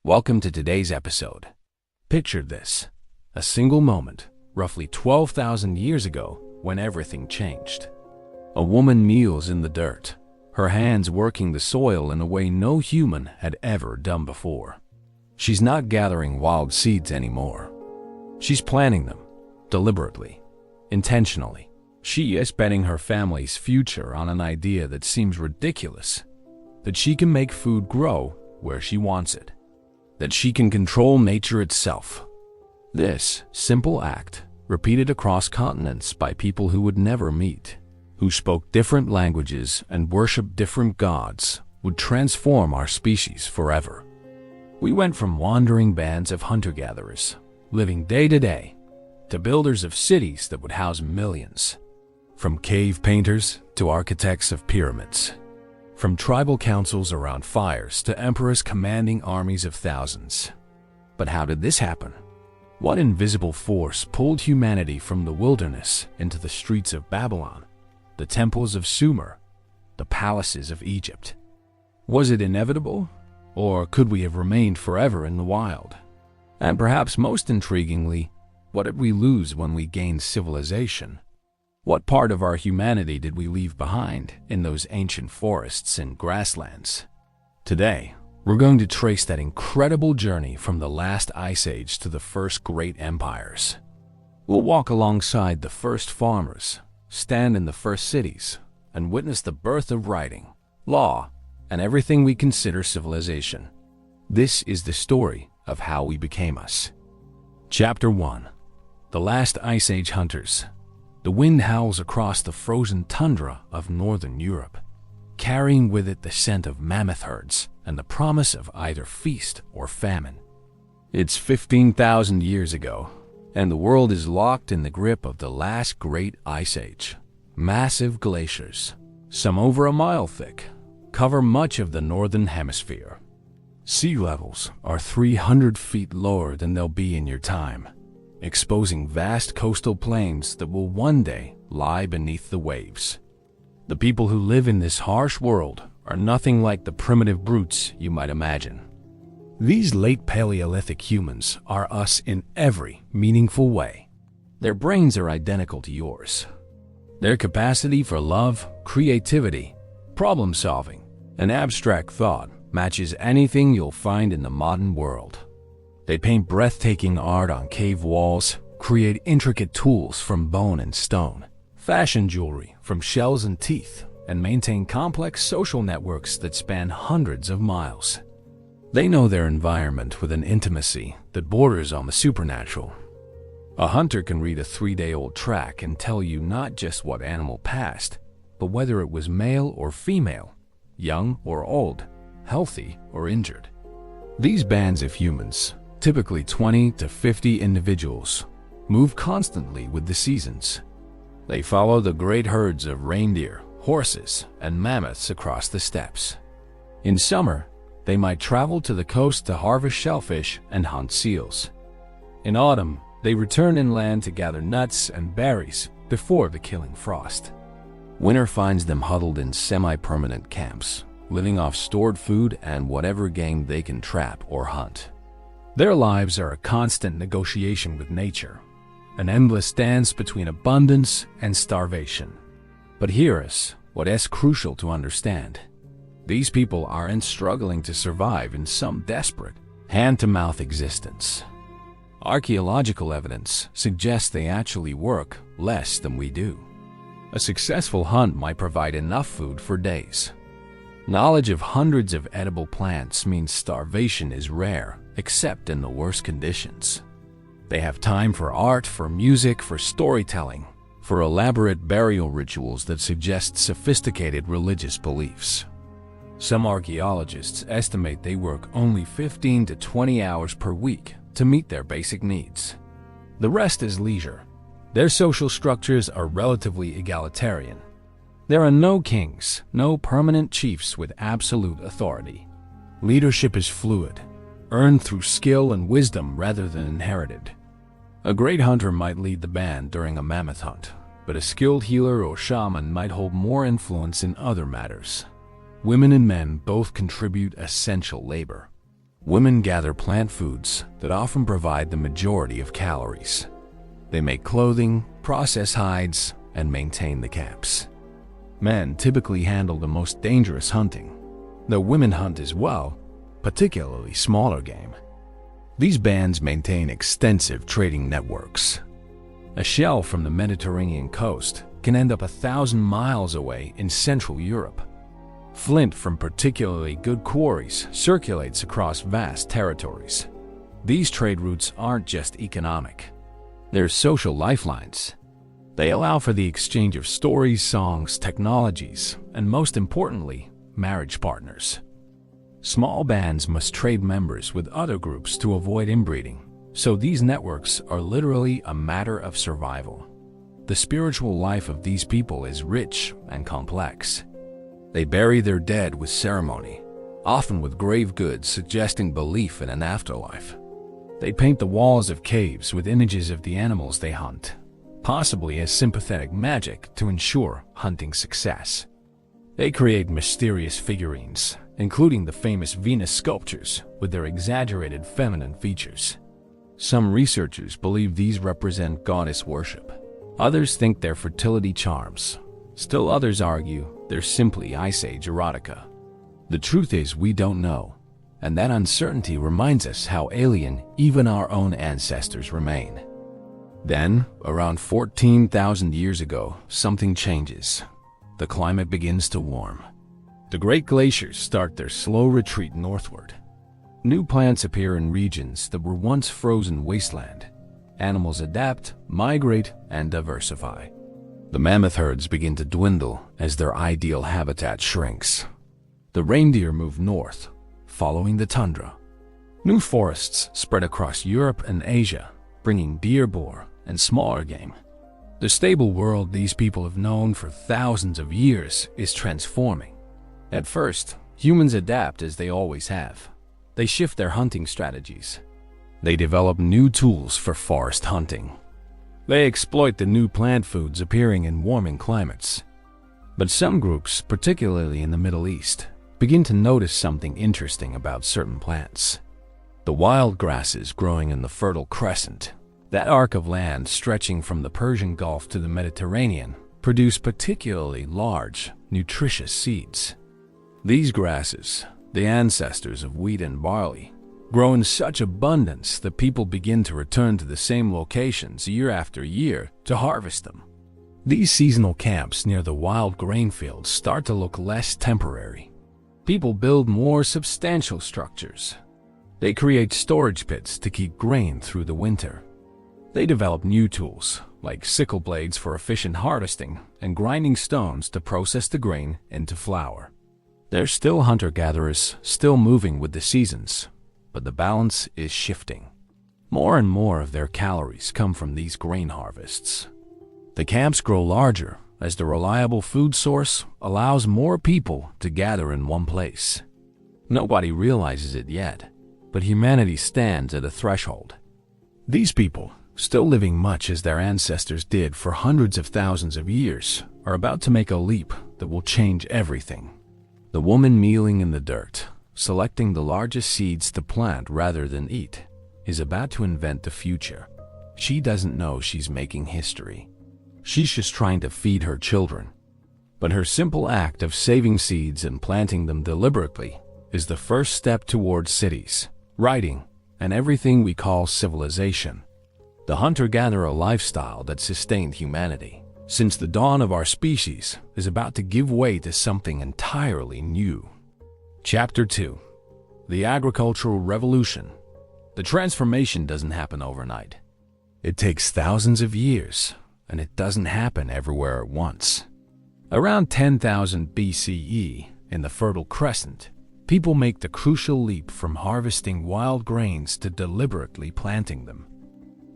Welcome to today's episode. Picture this, a single moment, roughly 12,000 years ago, when everything changed. A woman kneels in the dirt, her hands working the soil in a way no human had ever done before. She's not gathering wild seeds anymore. She's planting them, deliberately, intentionally. She is betting her family's future on an idea that seems ridiculous, that she can make food grow where she wants it, that she can control nature itself. This simple act, repeated across continents by people who would never meet, who spoke different languages and worshiped different gods, would transform our species forever. We went from wandering bands of hunter-gatherers, living day to day, to builders of cities that would house millions. From cave painters to architects of pyramids. From tribal councils around fires to emperors commanding armies of thousands. But how did this happen? What invisible force pulled humanity from the wilderness into the streets of Babylon, the temples of Sumer, the palaces of Egypt? Was it inevitable? Or could we have remained forever in the wild? And perhaps most intriguingly, what did we lose when we gained civilization? What part of our humanity did we leave behind in those ancient forests and grasslands? Today, we're going to trace that incredible journey from the last ice age to the first great empires. We'll walk alongside the first farmers, stand in the first cities, and witness the birth of writing, law, and everything we consider civilization. This is the story of how we became us. Chapter 1. The Last Ice Age Hunters. The wind howls across the frozen tundra of northern Europe, carrying with it the scent of mammoth herds and the promise of either feast or famine. It's 15,000 years ago, and the world is locked in the grip of the last great ice age. Massive glaciers, some over a mile thick, cover much of the northern hemisphere. Sea levels are 300 feet lower than they'll be in your time, exposing vast coastal plains that will one day lie beneath the waves. The people who live in this harsh world are nothing like the primitive brutes you might imagine. These late Paleolithic humans are us in every meaningful way. Their brains are identical to yours. Their capacity for love, creativity, problem solving, and abstract thought matches anything you'll find in the modern world. They paint breathtaking art on cave walls, create intricate tools from bone and stone, fashion jewelry from shells and teeth, and maintain complex social networks that span hundreds of miles. They know their environment with an intimacy that borders on the supernatural. A hunter can read a 3-day-old track and tell you not just what animal passed, but whether it was male or female, young or old, healthy or injured. These bands of humans, typically 20 to 50 individuals, move constantly with the seasons. They follow the great herds of reindeer, horses, and mammoths across the steppes. In summer, they might travel to the coast to harvest shellfish and hunt seals. In autumn, they return inland to gather nuts and berries before the killing frost. Winter finds them huddled in semi-permanent camps, living off stored food and whatever game they can trap or hunt. Their lives are a constant negotiation with nature, an endless dance between abundance and starvation. But here is what is crucial to understand. These people aren't struggling to survive in some desperate, hand-to-mouth existence. Archaeological evidence suggests they actually work less than we do. A successful hunt might provide enough food for days. Knowledge of hundreds of edible plants means starvation is rare, except in the worst conditions. They have time for art, for music, for storytelling, for elaborate burial rituals that suggest sophisticated religious beliefs. Some archaeologists estimate they work only 15 to 20 hours per week to meet their basic needs. The rest is leisure. Their social structures are relatively egalitarian. There are no kings, no permanent chiefs with absolute authority. Leadership is fluid, earned through skill and wisdom rather than inherited. A great hunter might lead the band during a mammoth hunt, but a skilled healer or shaman might hold more influence in other matters. Women and men both contribute essential labor. Women gather plant foods that often provide the majority of calories. They make clothing, process hides, and maintain the camps. Men typically handle the most dangerous hunting, though women hunt as well, particularly smaller game. These bands maintain extensive trading networks. A shell from the Mediterranean coast can end up 1,000 miles away in Central Europe. Flint from particularly good quarries circulates across vast territories. These trade routes aren't just economic. They're social lifelines. They allow for the exchange of stories, songs, technologies, and most importantly, marriage partners. Small bands must trade members with other groups to avoid inbreeding, so these networks are literally a matter of survival. The spiritual life of these people is rich and complex. They bury their dead with ceremony, often with grave goods suggesting belief in an afterlife. They paint the walls of caves with images of the animals they hunt, possibly as sympathetic magic to ensure hunting success. They create mysterious figurines, including the famous Venus sculptures with their exaggerated feminine features. Some researchers believe these represent goddess worship. Others think they're fertility charms. Still others argue they're simply Ice Age erotica. The truth is we don't know, and that uncertainty reminds us how alien even our own ancestors remain. Then, around 14,000 years ago, something changes. The climate begins to warm. The great glaciers start their slow retreat northward. New plants appear in regions that were once frozen wasteland. Animals adapt, migrate, and diversify. The mammoth herds begin to dwindle as their ideal habitat shrinks. The reindeer move north, following the tundra. New forests spread across Europe and Asia, bringing deer, boar, and smaller game. The stable world these people have known for thousands of years is transforming. At first, humans adapt as they always have. They shift their hunting strategies. They develop new tools for forest hunting. They exploit the new plant foods appearing in warming climates. But some groups, particularly in the Middle East, begin to notice something interesting about certain plants. The wild grasses growing in the Fertile Crescent, that arc of land stretching from the Persian Gulf to the Mediterranean, produce particularly large, nutritious seeds. These grasses, the ancestors of wheat and barley, grow in such abundance that people begin to return to the same locations year after year to harvest them. These seasonal camps near the wild grain fields start to look less temporary. People build more substantial structures. They create storage pits to keep grain through the winter. They develop new tools, like sickle blades for efficient harvesting and grinding stones to process the grain into flour. They're still hunter-gatherers, still moving with the seasons, but the balance is shifting. More and more of their calories come from these grain harvests. The camps grow larger as the reliable food source allows more people to gather in one place. Nobody realizes it yet, but humanity stands at a threshold. These people, still living much as their ancestors did for hundreds of thousands of years, are about to make a leap that will change everything. The woman kneeling in the dirt, selecting the largest seeds to plant rather than eat, is about to invent the future. She doesn't know she's making history. She's just trying to feed her children. But her simple act of saving seeds and planting them deliberately is the first step towards cities, writing, and everything we call civilization. The hunter-gatherer lifestyle that sustained humanity since the dawn of our species is about to give way to something entirely new. Chapter 2. The Agricultural Revolution. The transformation doesn't happen overnight. It takes thousands of years, and it doesn't happen everywhere at once. Around 10,000 BCE, in the Fertile Crescent, people make the crucial leap from harvesting wild grains to deliberately planting them.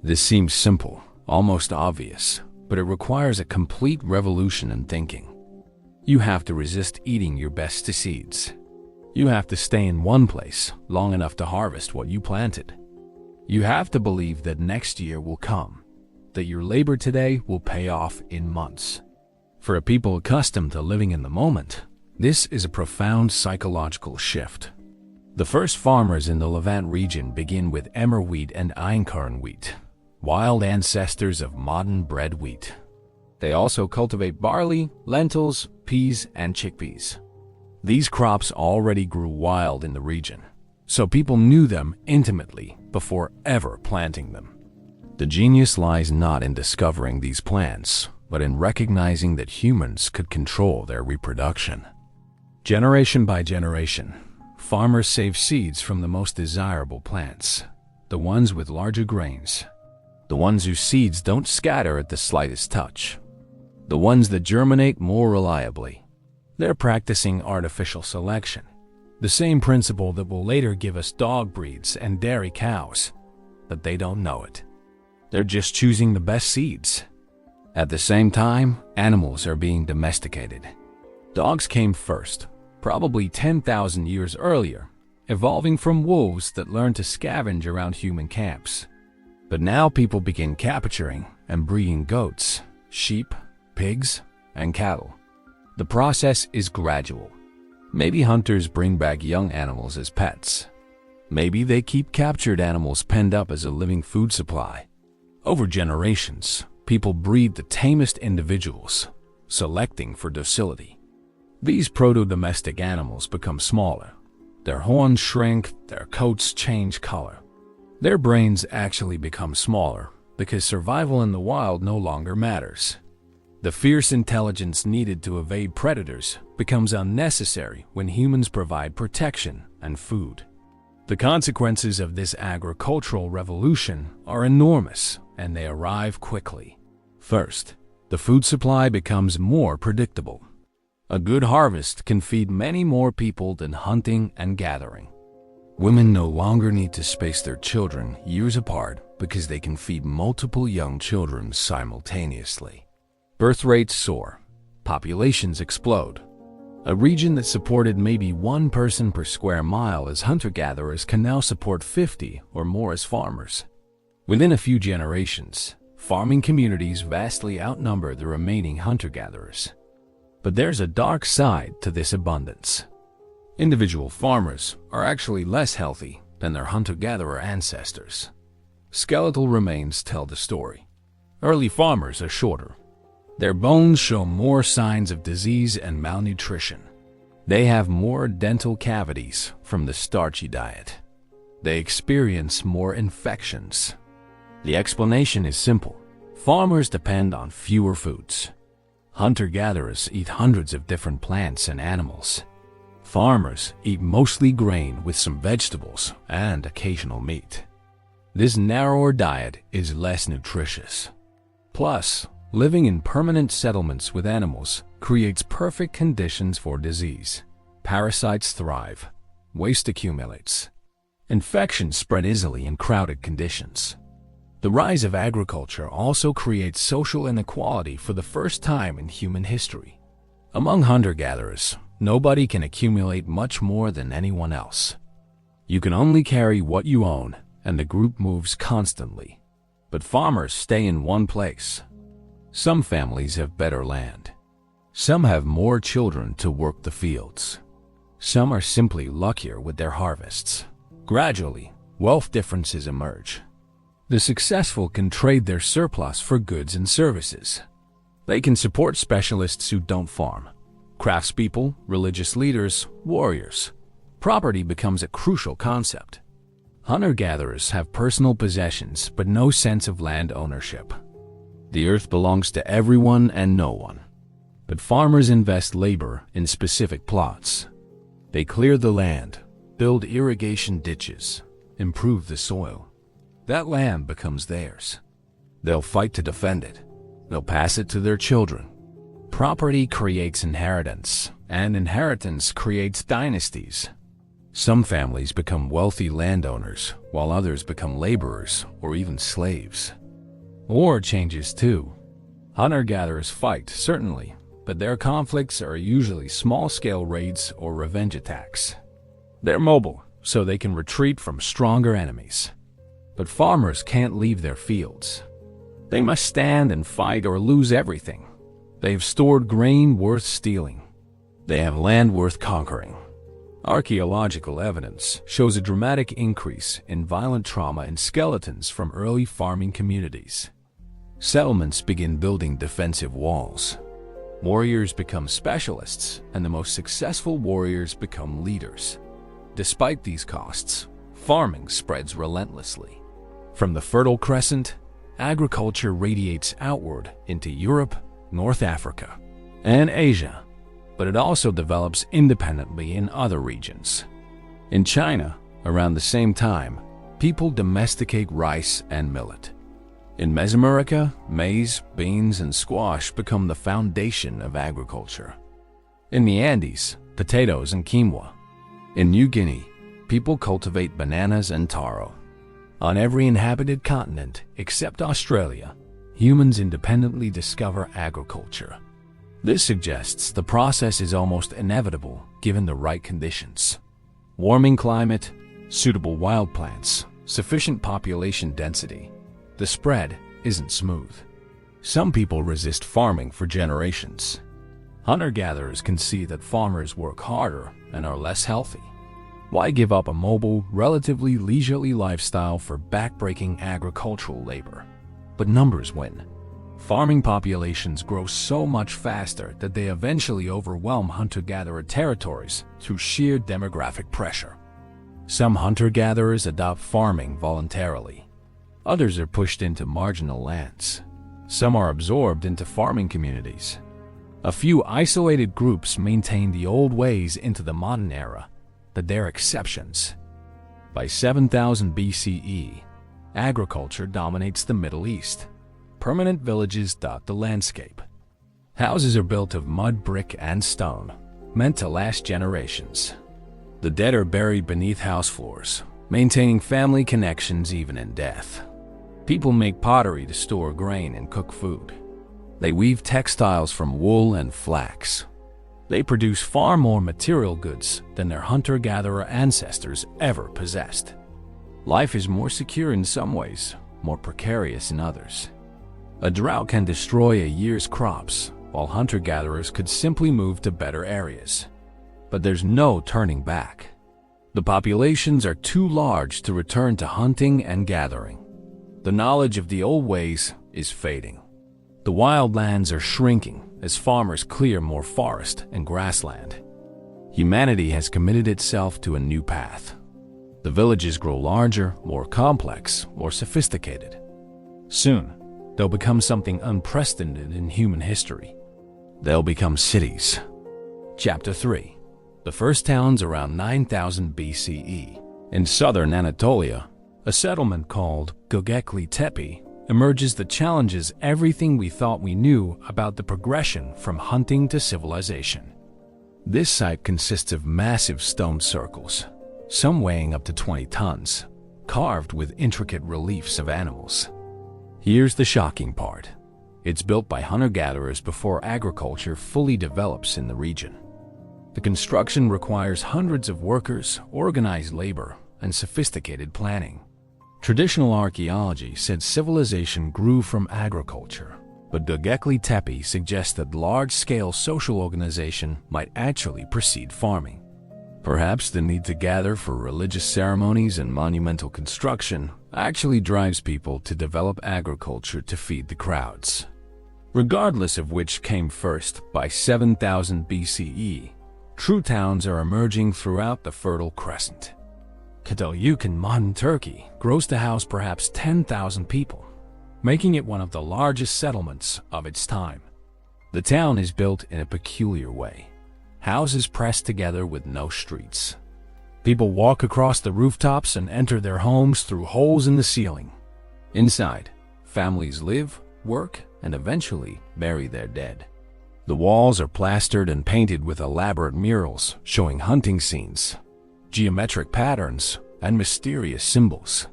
This seems simple, almost obvious, but it requires a complete revolution in thinking. You have to resist eating your best seeds. You have to stay in one place long enough to harvest what you planted. You have to believe that next year will come, that your labor today will pay off in months. For a people accustomed to living in the moment, this is a profound psychological shift. The first farmers in the Levant region begin with emmer wheat and einkorn wheat, wild ancestors of modern bread wheat. They also cultivate barley, lentils, peas, and chickpeas. These crops already grew wild in the region, so people knew them intimately before ever planting them. The genius lies not in discovering these plants, but in recognizing that humans could control their reproduction. Generation by generation, farmers save seeds from the most desirable plants, the ones with larger grains, the ones whose seeds don't scatter at the slightest touch, the ones that germinate more reliably. They're practicing artificial selection, the same principle that will later give us dog breeds and dairy cows, but they don't know it. They're just choosing the best seeds. At the same time, animals are being domesticated. Dogs came first, probably 10,000 years earlier, evolving from wolves that learned to scavenge around human camps. But now people begin capturing and breeding goats, sheep, pigs, and cattle. The process is gradual. Maybe hunters bring back young animals as pets. Maybe they keep captured animals penned up as a living food supply. Over generations, people breed the tamest individuals, selecting for docility. These proto-domestic animals become smaller. Their horns shrink, their coats change color. Their brains actually become smaller because survival in the wild no longer matters. The fierce intelligence needed to evade predators becomes unnecessary when humans provide protection and food. The consequences of this agricultural revolution are enormous, and they arrive quickly. First, the food supply becomes more predictable. A good harvest can feed many more people than hunting and gathering. Women no longer need to space their children years apart because they can feed multiple young children simultaneously. Birth rates soar. Populations explode. A region that supported maybe one person per square mile as hunter-gatherers can now support 50 or more as farmers. Within a few generations, farming communities vastly outnumber the remaining hunter-gatherers. But there's a dark side to this abundance. Individual farmers are actually less healthy than their hunter-gatherer ancestors. Skeletal remains tell the story. Early farmers are shorter. Their bones show more signs of disease and malnutrition. They have more dental cavities from the starchy diet. They experience more infections. The explanation is simple. Farmers depend on fewer foods. Hunter-gatherers eat hundreds of different plants and animals. Farmers eat mostly grain with some vegetables and occasional meat. This narrower diet is less nutritious. Plus, living in permanent settlements with animals creates perfect conditions for disease. Parasites thrive. Waste accumulates. Infections spread easily in crowded conditions. The rise of agriculture also creates social inequality for the first time in human history. Among hunter-gatherers, nobody can accumulate much more than anyone else. You can only carry what you own, and the group moves constantly. But farmers stay in one place. Some families have better land. Some have more children to work the fields. Some are simply luckier with their harvests. Gradually, wealth differences emerge. The successful can trade their surplus for goods and services. They can support specialists who don't farm. Craftspeople, religious leaders, warriors. Property becomes a crucial concept. Hunter-gatherers have personal possessions but no sense of land ownership. The earth belongs to everyone and no one. But farmers invest labor in specific plots. They clear the land, build irrigation ditches, improve the soil. That land becomes theirs. They'll fight to defend it. They'll pass it to their children. Property creates inheritance, and inheritance creates dynasties. Some families become wealthy landowners, while others become laborers or even slaves. War changes too. Hunter-gatherers fight, certainly, but their conflicts are usually small-scale raids or revenge attacks. They're mobile, so they can retreat from stronger enemies. But farmers can't leave their fields. They must stand and fight or lose everything. They have stored grain worth stealing. They have land worth conquering. Archaeological evidence shows a dramatic increase in violent trauma and skeletons from early farming communities. Settlements begin building defensive walls. Warriors become specialists, and the most successful warriors become leaders. Despite these costs, farming spreads relentlessly. From the Fertile Crescent, agriculture radiates outward into Europe, North Africa, and Asia, but it also develops independently in other regions. In China, around the same time, people domesticate rice and millet. In Mesoamerica, maize, beans, and squash become the foundation of agriculture. In the Andes, potatoes and quinoa. In New Guinea, people cultivate bananas and taro. On every inhabited continent except Australia, humans independently discover agriculture. This suggests the process is almost inevitable given the right conditions. Warming climate, suitable wild plants, sufficient population density. The spread isn't smooth. Some people resist farming for generations. Hunter-gatherers can see that farmers work harder and are less healthy. Why give up a mobile, relatively leisurely lifestyle for backbreaking agricultural labor? But numbers win. Farming populations grow so much faster that they eventually overwhelm hunter-gatherer territories through sheer demographic pressure. Some hunter-gatherers adopt farming voluntarily. Others are pushed into marginal lands. Some are absorbed into farming communities. A few isolated groups maintain the old ways into the modern era, but they're exceptions. By 7000 BCE, agriculture dominates the Middle East. Permanent villages dot the landscape. Houses are built of mud, brick, and stone, meant to last generations. The dead are buried beneath house floors, maintaining family connections even in death. People make pottery to store grain and cook food. They weave textiles from wool and flax. They produce far more material goods than their hunter-gatherer ancestors ever possessed. Life is more secure in some ways, more precarious in others. A drought can destroy a year's crops, while hunter-gatherers could simply move to better areas. But there's no turning back. The populations are too large to return to hunting and gathering. The knowledge of the old ways is fading. The wild lands are shrinking as farmers clear more forest and grassland. Humanity has committed itself to a new path. The villages grow larger, more complex, more sophisticated. Soon, they'll become something unprecedented in human history. They'll become cities. Chapter 3. The first towns around 9000 BCE. In southern Anatolia, a settlement called Göbekli Tepe emerges that challenges everything we thought we knew about the progression from hunting to civilization. This site consists of massive stone circles, some weighing up to 20 tons, carved with intricate reliefs of animals. Here's the shocking part. It's built by hunter-gatherers before agriculture fully develops in the region. The construction requires hundreds of workers, organized labor, and sophisticated planning. Traditional archaeology said civilization grew from agriculture, but Göbekli Tepe suggests that large-scale social organization might actually precede farming. Perhaps the need to gather for religious ceremonies and monumental construction actually drives people to develop agriculture to feed the crowds. Regardless of which came first, by 7000 BCE, true towns are emerging throughout the Fertile Crescent. Kadıköyük in modern Turkey grows to house perhaps 10,000 people, making it one of the largest settlements of its time. The town is built in a peculiar way. Houses pressed together with no streets. People walk across the rooftops and enter their homes through holes in the ceiling. Inside, families live, work, and eventually bury their dead. The walls are plastered and painted with elaborate murals showing hunting scenes, geometric patterns, and mysterious symbols.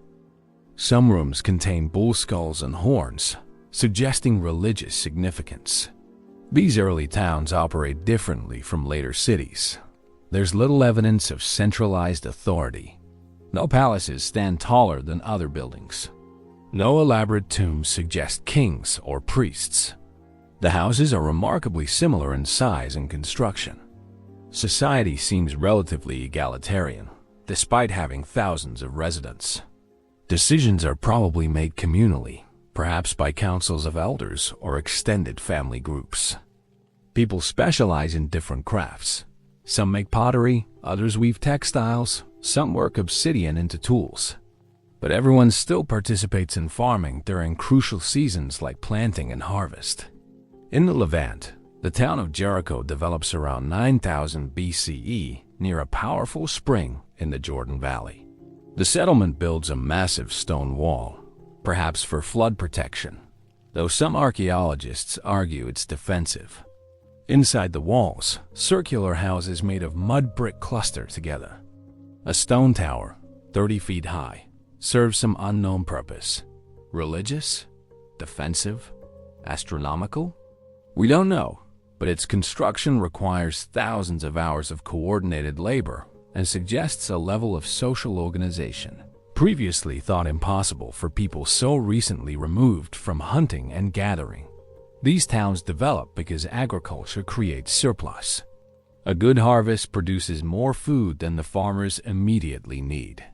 Some rooms contain bull skulls and horns, suggesting religious significance. These early towns operate differently from later cities. There's little evidence of centralized authority. No palaces stand taller than other buildings. No elaborate tombs suggest kings or priests. The houses are remarkably similar in size and construction. Society seems relatively egalitarian, despite having thousands of residents. Decisions are probably made communally, perhaps by councils of elders or extended family groups. People specialize in different crafts. Some make pottery, others weave textiles, some work obsidian into tools. But everyone still participates in farming during crucial seasons like planting and harvest. In the Levant, the town of Jericho develops around 9000 BCE near a powerful spring in the Jordan Valley. The settlement builds a massive stone wall, perhaps for flood protection, though some archaeologists argue it's defensive. Inside the walls, circular houses made of mud brick cluster together. A stone tower, 30 feet high, serves some unknown purpose. Religious? Defensive? Astronomical? We don't know, but its construction requires thousands of hours of coordinated labor and suggests a level of social organization previously thought impossible for people so recently removed from hunting and gathering. These towns develop because agriculture creates surplus. A good harvest produces more food than the farmers immediately need.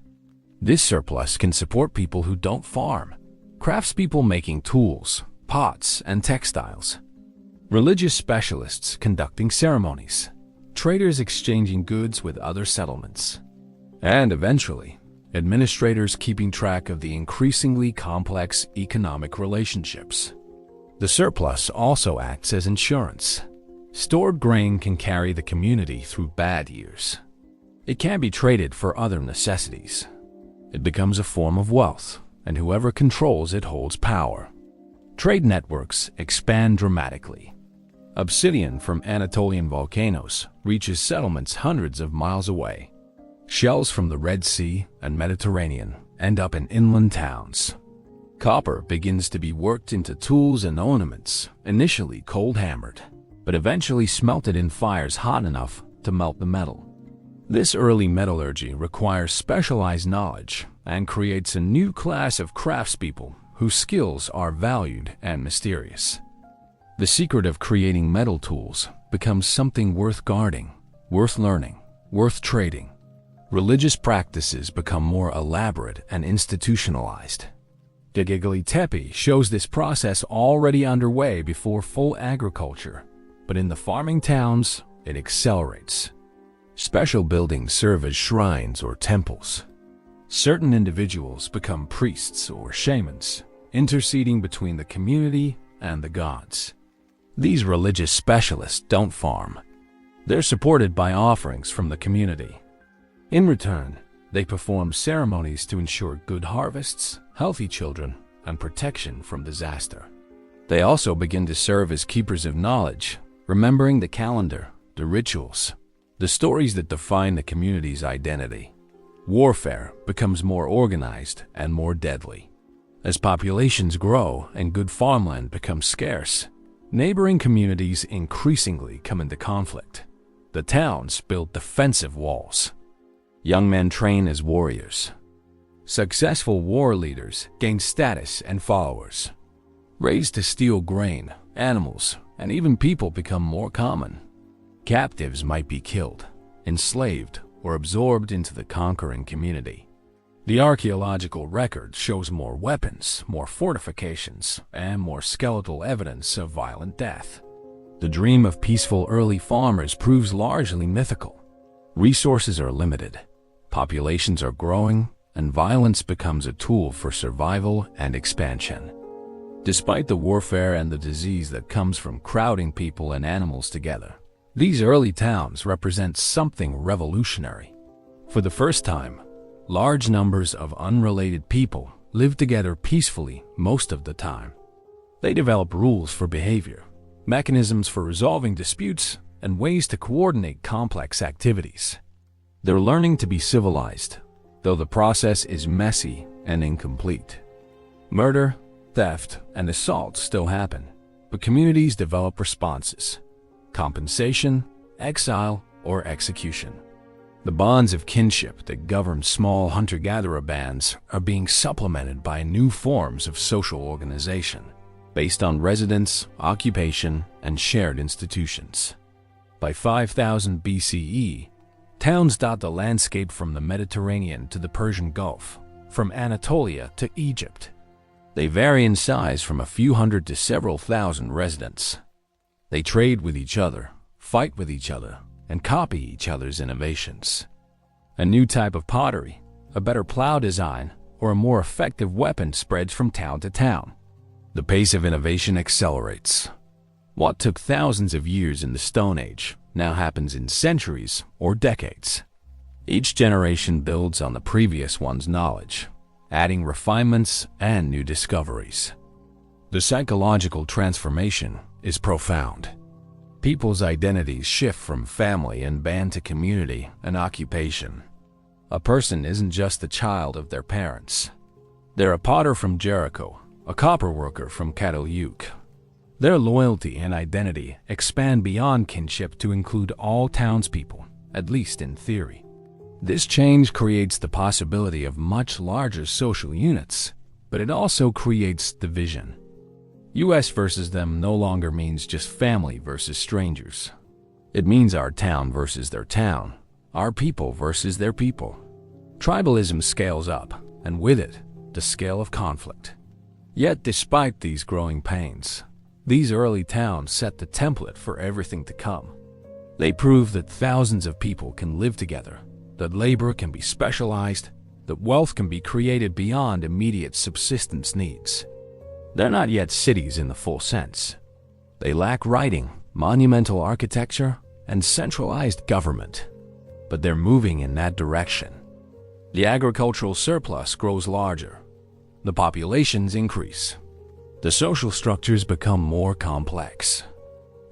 This surplus can support people who don't farm, craftspeople making tools, pots, and textiles, religious specialists conducting ceremonies, traders exchanging goods with other settlements, and eventually, administrators keeping track of the increasingly complex economic relationships. The surplus also acts as insurance. Stored grain can carry the community through bad years. It can be traded for other necessities. It becomes a form of wealth, and whoever controls it holds power. Trade networks expand dramatically. Obsidian from Anatolian volcanoes reaches settlements hundreds of miles away. Shells from the Red Sea and Mediterranean end up in inland towns. Copper begins to be worked into tools and ornaments, initially cold-hammered, but eventually smelted in fires hot enough to melt the metal. This early metallurgy requires specialized knowledge and creates a new class of craftspeople whose skills are valued and mysterious. The secret of creating metal tools becomes something worth guarding, worth learning, worth trading. Religious practices become more elaborate and institutionalized. The Göbekli Tepe shows this process already underway before full agriculture, but in the farming towns, it accelerates. Special buildings serve as shrines or temples. Certain individuals become priests or shamans, interceding between the community and the gods. These religious specialists don't farm. They're supported by offerings from the community. In return, they perform ceremonies to ensure good harvests, healthy children, and protection from disaster. They also begin to serve as keepers of knowledge, remembering the calendar, the rituals, the stories that define the community's identity. Warfare becomes more organized and more deadly. As populations grow and good farmland becomes scarce, neighboring communities increasingly come into conflict. The towns build defensive walls. Young men train as warriors. Successful war leaders gain status and followers. Raised to steal grain, animals, and even people become more common. Captives might be killed, enslaved, or absorbed into the conquering community. The archaeological record shows more weapons, more fortifications, and more skeletal evidence of violent death. The dream of peaceful early farmers proves largely mythical. Resources are limited, populations are growing, and violence becomes a tool for survival and expansion. Despite the warfare and the disease that comes from crowding people and animals together, these early towns represent something revolutionary. For the first time, large numbers of unrelated people live together peacefully most of the time. They develop rules for behavior, mechanisms for resolving disputes, and ways to coordinate complex activities. They're learning to be civilized, though the process is messy and incomplete. Murder, theft, and assault still happen, but communities develop responses: compensation, exile, or execution. The bonds of kinship that govern small hunter-gatherer bands are being supplemented by new forms of social organization, based on residence, occupation, and shared institutions. By 5000 BCE, towns dot the landscape from the Mediterranean to the Persian Gulf, from Anatolia to Egypt. They vary in size from a few hundred to several thousand residents. They trade with each other, fight with each other, and copy each other's innovations. A new type of pottery, a better plow design, or a more effective weapon spreads from town to town. The pace of innovation accelerates. What took thousands of years in the Stone Age now happens in centuries or decades. Each generation builds on the previous one's knowledge, adding refinements and new discoveries. The psychological transformation is profound. People's identities shift from family and band to community and occupation. A person isn't just the child of their parents. They're a potter from Jericho, a copper worker from Cataluyuk. Their loyalty and identity expand beyond kinship to include all townspeople, at least in theory. This change creates the possibility of much larger social units, but it also creates division. US versus them no longer means just family versus strangers. It means our town versus their town, our people versus their people. Tribalism scales up, and with it, the scale of conflict. Yet despite these growing pains, these early towns set the template for everything to come. They prove that thousands of people can live together, that labor can be specialized, that wealth can be created beyond immediate subsistence needs. They're not yet cities in the full sense. They lack writing, monumental architecture, and centralized government. But they're moving in that direction. The agricultural surplus grows larger. The populations increase. The social structures become more complex.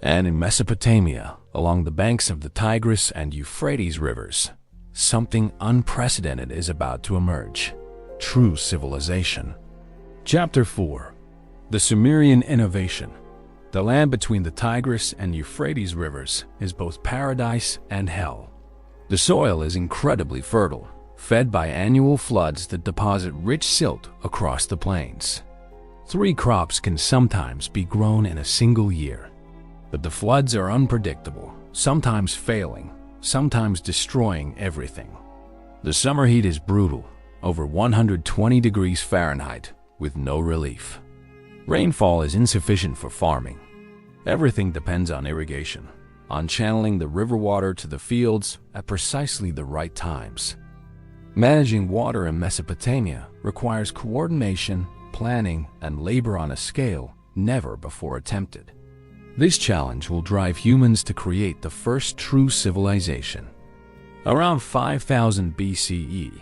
And in Mesopotamia, along the banks of the Tigris and Euphrates rivers, something unprecedented is about to emerge. True civilization. Chapter 4. The Sumerian Innovation. The land between the Tigris and Euphrates rivers is both paradise and hell. The soil is incredibly fertile, fed by annual floods that deposit rich silt across the plains. 3 crops can sometimes be grown in a single year. But the floods are unpredictable, sometimes failing, sometimes destroying everything. The summer heat is brutal, over 120 degrees Fahrenheit, with no relief. Rainfall is insufficient for farming. Everything depends on irrigation, on channeling the river water to the fields at precisely the right times. Managing water in Mesopotamia requires coordination, planning, and labor on a scale never before attempted. This challenge will drive humans to create the first true civilization. Around 5000 BCE,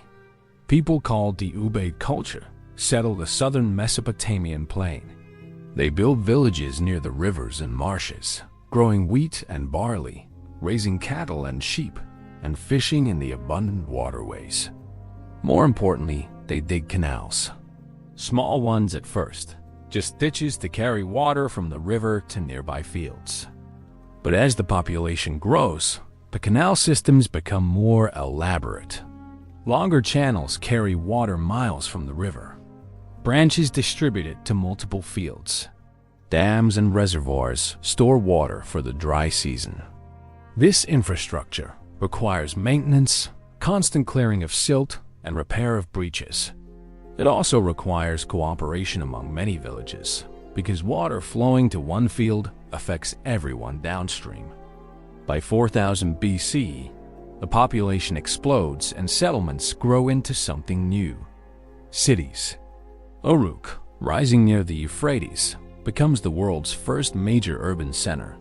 people called the Ubaid culture settled the southern Mesopotamian plain. They built villages near the rivers and marshes, growing wheat and barley, raising cattle and sheep, and fishing in the abundant waterways. More importantly, they dig canals. Small ones at first, just ditches to carry water from the river to nearby fields. But as the population grows, the canal systems become more elaborate. Longer channels carry water miles from the river. Branches distribute it to multiple fields. Dams and reservoirs store water for the dry season. This infrastructure requires maintenance, constant clearing of silt, and repair of breaches. It also requires cooperation among many villages, because water flowing to one field affects everyone downstream. By 4000 BC, the population explodes and settlements grow into something new. Cities. Uruk, rising near the Euphrates, becomes the world's first major urban center.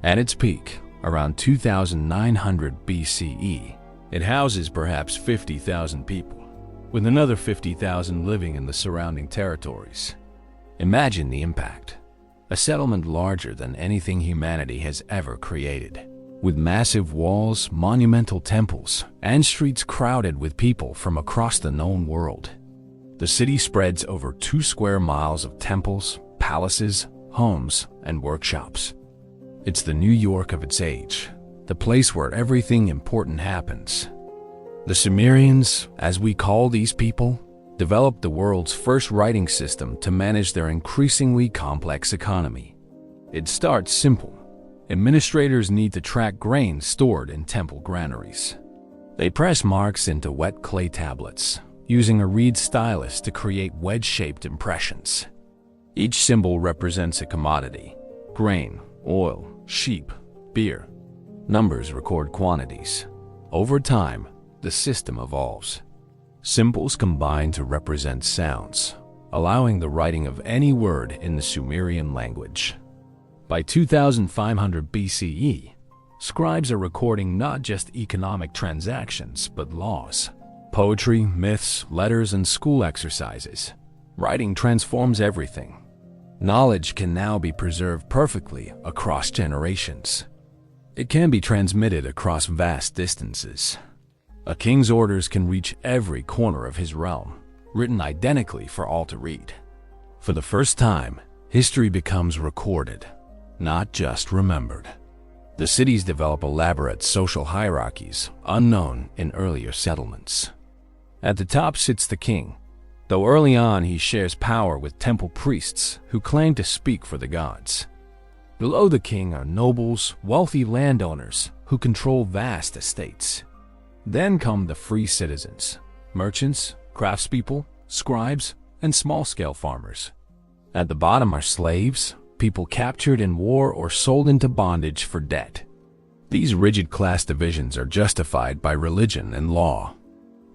At its peak, around 2900 BCE, it houses perhaps 50,000 people, with another 50,000 living in the surrounding territories. Imagine the impact. A settlement larger than anything humanity has ever created, with massive walls, monumental temples, and streets crowded with people from across the known world. The city spreads over 2 square miles of temples, palaces, homes, and workshops. It's the New York of its age, the place where everything important happens. The Sumerians, as we call these people, developed the world's first writing system to manage their increasingly complex economy. It starts simple. Administrators need to track grain stored in temple granaries. They press marks into wet clay tablets, using a reed stylus to create wedge-shaped impressions. Each symbol represents a commodity: grain, oil, sheep, beer. Numbers record quantities. Over time, the system evolves. Symbols combine to represent sounds, allowing the writing of any word in the Sumerian language. By 2500 BCE, scribes are recording not just economic transactions, but laws, poetry, myths, letters, and school exercises. Writing transforms everything. Knowledge can now be preserved perfectly across generations. It can be transmitted across vast distances. A king's orders can reach every corner of his realm, written identically for all to read. For the first time, history becomes recorded, not just remembered. The cities develop elaborate social hierarchies unknown in earlier settlements. At the top sits the king, though early on he shares power with temple priests who claim to speak for the gods. Below the king are nobles, wealthy landowners who control vast estates. Then come the free citizens, merchants, craftspeople, scribes, and small-scale farmers. At the bottom are slaves, people captured in war or sold into bondage for debt. These rigid class divisions are justified by religion and law.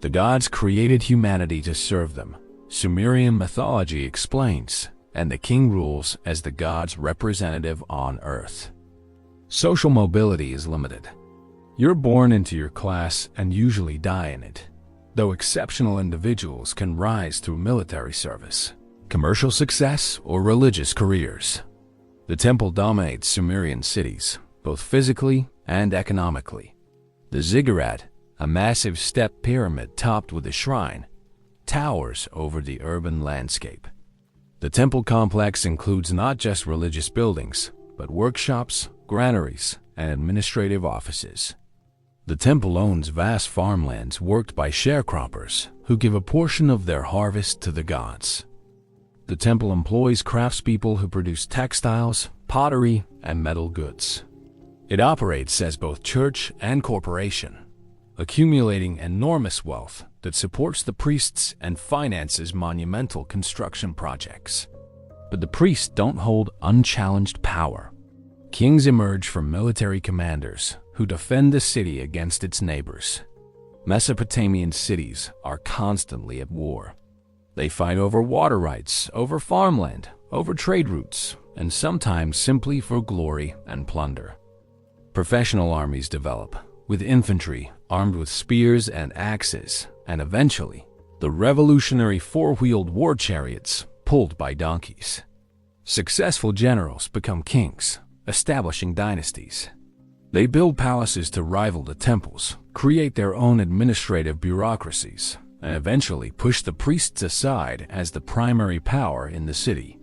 The gods created humanity to serve them, Sumerian mythology explains, and the king rules as the god's representative on earth. Social mobility is limited. You're born into your class and usually die in it, though exceptional individuals can rise through military service, commercial success, or religious careers. The temple dominates Sumerian cities, both physically and economically. The ziggurat, a massive step pyramid topped with a shrine, towers over the urban landscape. The temple complex includes not just religious buildings, but workshops, granaries, and administrative offices. The temple owns vast farmlands worked by sharecroppers who give a portion of their harvest to the gods. The temple employs craftspeople who produce textiles, pottery, and metal goods. It operates as both church and corporation, accumulating enormous wealth that supports the priests and finances monumental construction projects. But the priests don't hold unchallenged power. Kings emerge from military commanders who defend the city against its neighbors. Mesopotamian cities are constantly at war. They fight over water rights, over farmland, over trade routes, and sometimes simply for glory and plunder. Professional armies develop, with infantry armed with spears and axes, and eventually, the revolutionary four-wheeled war chariots pulled by donkeys. Successful generals become kings, establishing dynasties. They build palaces to rival the temples, create their own administrative bureaucracies, and eventually push the priests aside as the primary power in the city.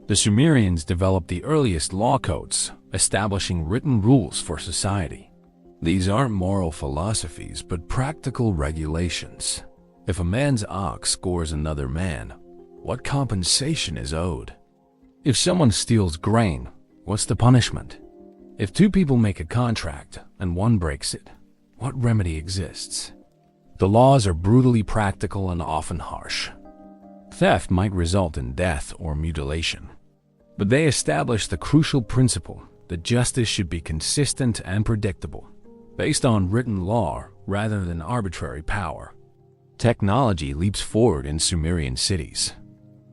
The Sumerians developed the earliest law codes, establishing written rules for society. These aren't moral philosophies, but practical regulations. If a man's ox gores another man, what compensation is owed? If someone steals grain, what's the punishment? If two people make a contract and one breaks it, what remedy exists? The laws are brutally practical and often harsh. Theft might result in death or mutilation, but they establish the crucial principle that justice should be consistent and predictable, based on written law rather than arbitrary power. Technology leaps forward in Sumerian cities.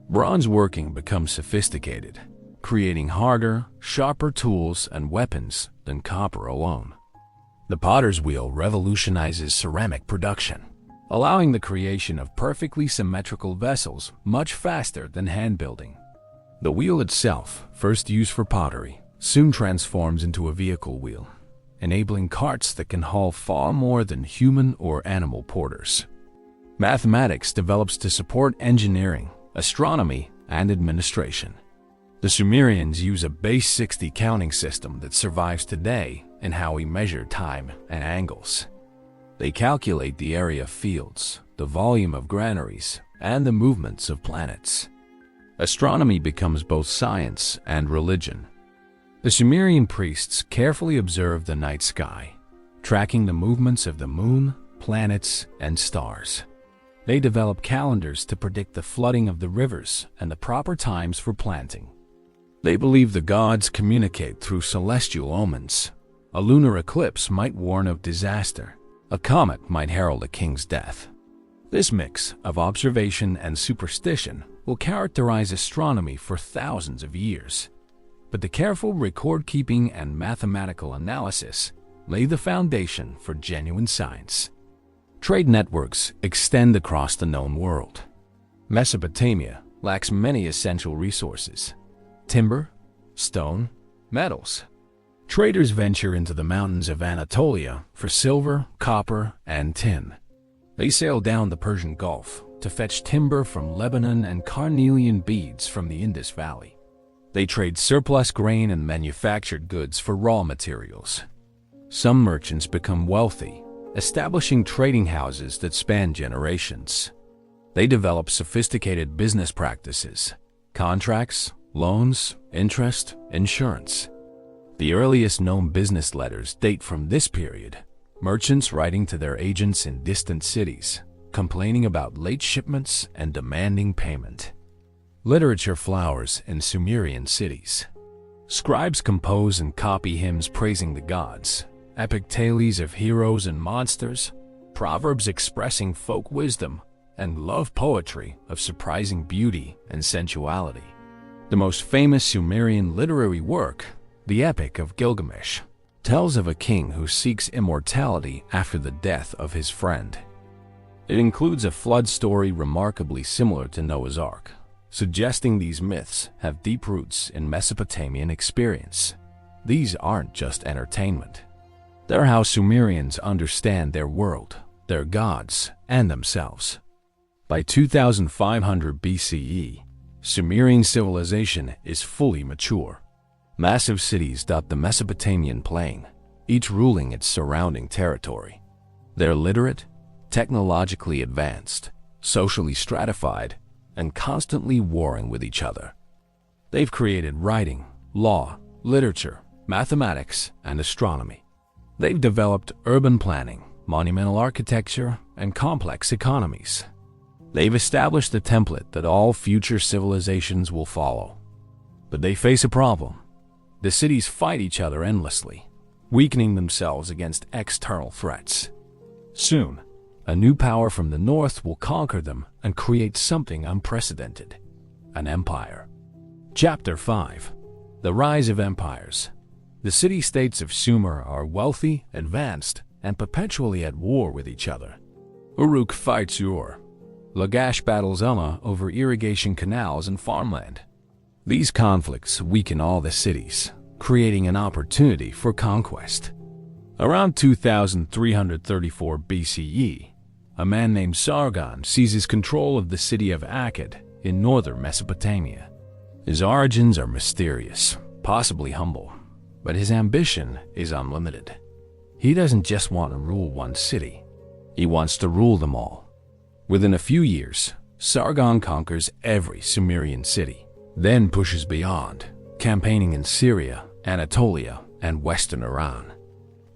Bronze working becomes sophisticated, creating harder, sharper tools and weapons than copper alone. The potter's wheel revolutionizes ceramic production, allowing the creation of perfectly symmetrical vessels much faster than hand building. The wheel itself, first used for pottery, soon transforms into a vehicle wheel, enabling carts that can haul far more than human or animal porters. Mathematics develops to support engineering, astronomy, and administration. The Sumerians use a base 60 counting system that survives today in how we measure time and angles. They calculate the area of fields, the volume of granaries, and the movements of planets. Astronomy becomes both science and religion. The Sumerian priests carefully observed the night sky, tracking the movements of the moon, planets, and stars. They developed calendars to predict the flooding of the rivers and the proper times for planting. They believed the gods communicate through celestial omens. A lunar eclipse might warn of disaster. A comet might herald a king's death. This mix of observation and superstition will characterize astronomy for thousands of years. But the careful record-keeping and mathematical analysis lay the foundation for genuine science. Trade networks extend across the known world. Mesopotamia lacks many essential resources: timber, stone, metals. Traders venture into the mountains of Anatolia for silver, copper, and tin. They sail down the Persian Gulf to fetch timber from Lebanon and carnelian beads from the Indus Valley. They trade surplus grain and manufactured goods for raw materials. Some merchants become wealthy, establishing trading houses that span generations. They develop sophisticated business practices: contracts, loans, interest, insurance. The earliest known business letters date from this period, merchants writing to their agents in distant cities, complaining about late shipments and demanding payment. Literature flowers in Sumerian cities. Scribes compose and copy hymns praising the gods, epic tales of heroes and monsters, proverbs expressing folk wisdom, and love poetry of surprising beauty and sensuality. The most famous Sumerian literary work, the Epic of Gilgamesh, tells of a king who seeks immortality after the death of his friend. It includes a flood story remarkably similar to Noah's Ark, suggesting these myths have deep roots in Mesopotamian experience. These aren't just entertainment. They're how Sumerians understand their world, their gods, and themselves. By 2500 BCE, Sumerian civilization is fully mature. Massive cities dot the Mesopotamian plain, each ruling its surrounding territory. They're literate, technologically advanced, socially stratified, and constantly warring with each other. They've created writing, law, literature, mathematics, and astronomy. They've developed urban planning, monumental architecture, and complex economies. They've established the template that all future civilizations will follow. But they face a problem. The cities fight each other endlessly, weakening themselves against external threats. Soon, a new power from the north will conquer them and create something unprecedented: an empire. Chapter 5. The Rise of Empires. The city-states of Sumer are wealthy, advanced, and perpetually at war with each other. Uruk fights Ur. Lagash battles Umma over irrigation canals and farmland. These conflicts weaken all the cities, creating an opportunity for conquest. Around 2334 BCE, a man named Sargon seizes control of the city of Akkad in northern Mesopotamia. His origins are mysterious, possibly humble, but his ambition is unlimited. He doesn't just want to rule one city, he wants to rule them all. Within a few years, Sargon conquers every Sumerian city, then pushes beyond, campaigning in Syria, Anatolia, and western Iran.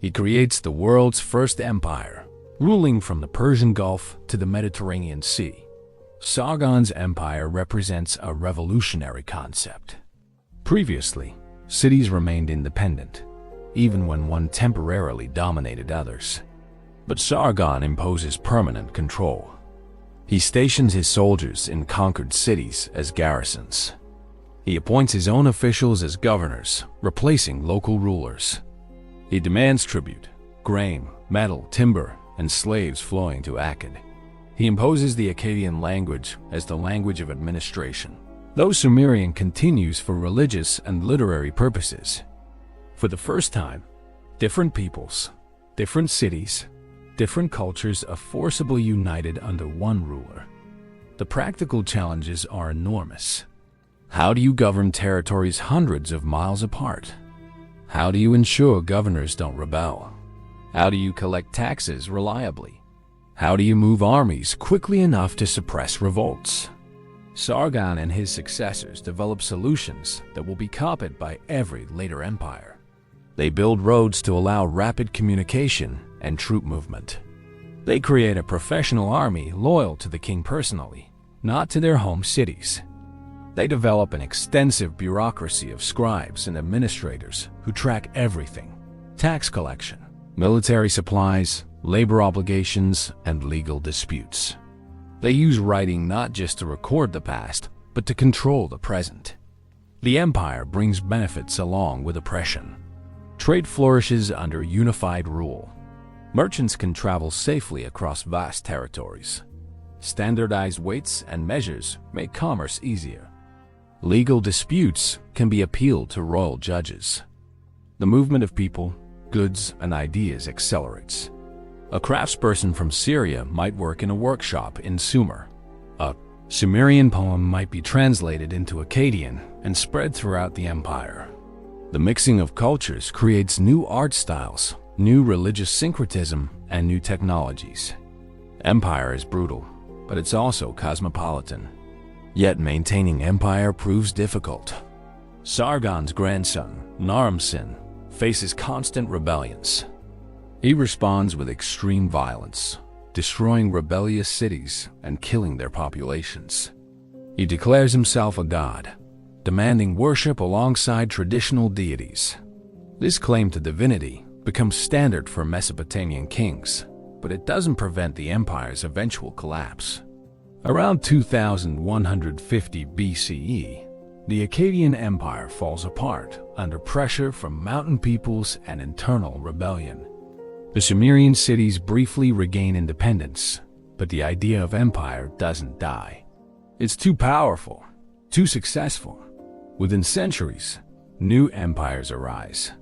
He creates the world's first empire, ruling from the Persian Gulf to the Mediterranean Sea. Sargon's empire represents a revolutionary concept. Previously, cities remained independent, even when one temporarily dominated others. But Sargon imposes permanent control. He stations his soldiers in conquered cities as garrisons. He appoints his own officials as governors, replacing local rulers. He demands tribute, grain, metal, timber, and slaves flowing to Akkad. He imposes the Akkadian language as the language of administration, though Sumerian continues for religious and literary purposes. For the first time, different peoples, different cities, different cultures are forcibly united under one ruler. The practical challenges are enormous. How do you govern territories hundreds of miles apart? How do you ensure governors don't rebel? How do you collect taxes reliably? How do you move armies quickly enough to suppress revolts? Sargon and his successors developed solutions that will be copied by every later empire. They build roads to allow rapid communication and troop movement. They create a professional army loyal to the king personally, not to their home cities. They develop an extensive bureaucracy of scribes and administrators who track everything: tax collection, military supplies, labor obligations, and legal disputes. They use writing not just to record the past, but to control the present. The empire brings benefits along with oppression. Trade flourishes under unified rule. Merchants can travel safely across vast territories. Standardized weights and measures make commerce easier. Legal disputes can be appealed to royal judges. The movement of people, goods, and ideas accelerates. A craftsperson from Syria might work in a workshop in Sumer. A Sumerian poem might be translated into Akkadian and spread throughout the empire. The mixing of cultures creates new art styles, new religious syncretism, and new technologies. Empire is brutal, but it's also cosmopolitan. Yet maintaining empire proves difficult. Sargon's grandson, Naram-Sin, faces constant rebellions. He responds with extreme violence, destroying rebellious cities and killing their populations. He declares himself a god, demanding worship alongside traditional deities. This claim to divinity becomes standard for Mesopotamian kings, but it doesn't prevent the empire's eventual collapse. Around 2150 BCE, the Akkadian Empire falls apart under pressure from mountain peoples and internal rebellion. The Sumerian cities briefly regain independence, but the idea of empire doesn't die. It's too powerful, too successful. Within centuries, new empires arise.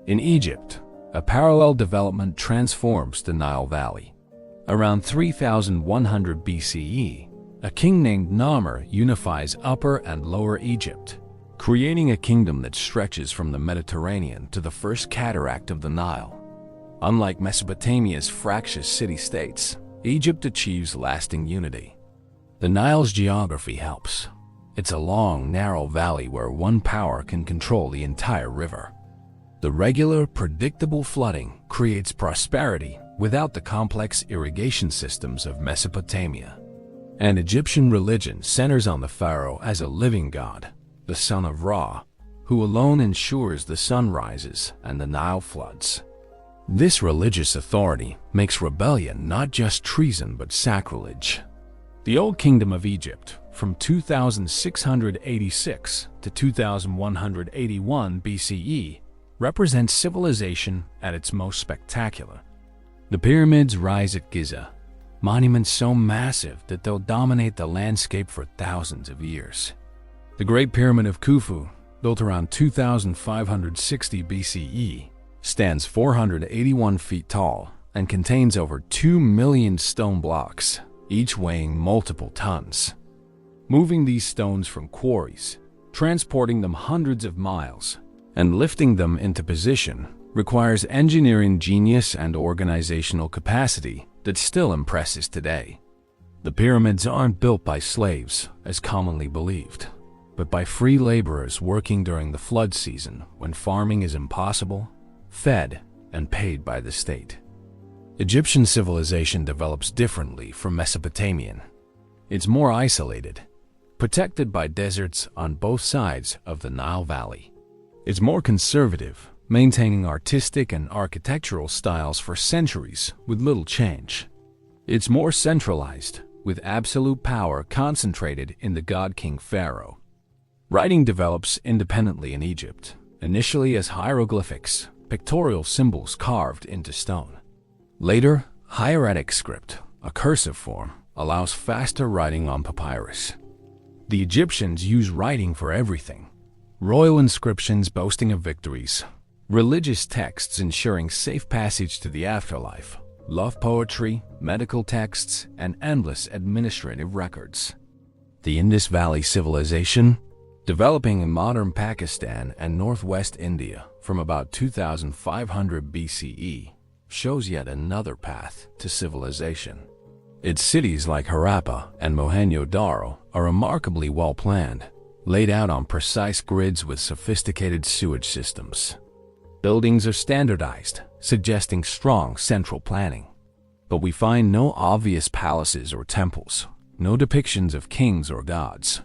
In Egypt, a parallel development transforms the Nile Valley. Around 3100 BCE, a king named Narmer unifies Upper and Lower Egypt, creating a kingdom that stretches from the Mediterranean to the first cataract of the Nile. Unlike Mesopotamia's fractious city-states, Egypt achieves lasting unity. The Nile's geography helps. It's a long, narrow valley where one power can control the entire river. The regular, predictable flooding creates prosperity without the complex irrigation systems of Mesopotamia. And Egyptian religion centers on the pharaoh as a living god, the son of Ra, who alone ensures the sun rises and the Nile floods. This religious authority makes rebellion not just treason but sacrilege. The Old Kingdom of Egypt, from 2686 to 2181 BCE, represents civilization at its most spectacular. The pyramids rise at Giza, monuments so massive that they'll dominate the landscape for thousands of years. The Great Pyramid of Khufu, built around 2560 BCE, stands 481 feet tall and contains over 2 million stone blocks, each weighing multiple tons. Moving these stones from quarries, transporting them hundreds of miles, and lifting them into position requires engineering genius and organizational capacity that still impresses today. The pyramids aren't built by slaves, as commonly believed, but by free laborers working during the flood season when farming is impossible, fed and paid by the state. Egyptian civilization develops differently from Mesopotamian. It's more isolated, protected by deserts on both sides of the Nile Valley. It's more conservative, maintaining artistic and architectural styles for centuries with little change. It's more centralized, with absolute power concentrated in the god-king pharaoh. Writing develops independently in Egypt, initially as hieroglyphics, pictorial symbols carved into stone. Later, hieratic script, a cursive form, allows faster writing on papyrus. The Egyptians use writing for everything: royal inscriptions boasting of victories, religious texts ensuring safe passage to the afterlife, love poetry, medical texts, and endless administrative records. The Indus Valley Civilization, developing in modern Pakistan and northwest India from about 2500 BCE, shows yet another path to civilization. Its cities like Harappa and Mohenjo-Daro are remarkably well planned, laid out on precise grids with sophisticated sewage systems. Buildings are standardized, suggesting strong central planning. But we find no obvious palaces or temples, no depictions of kings or gods.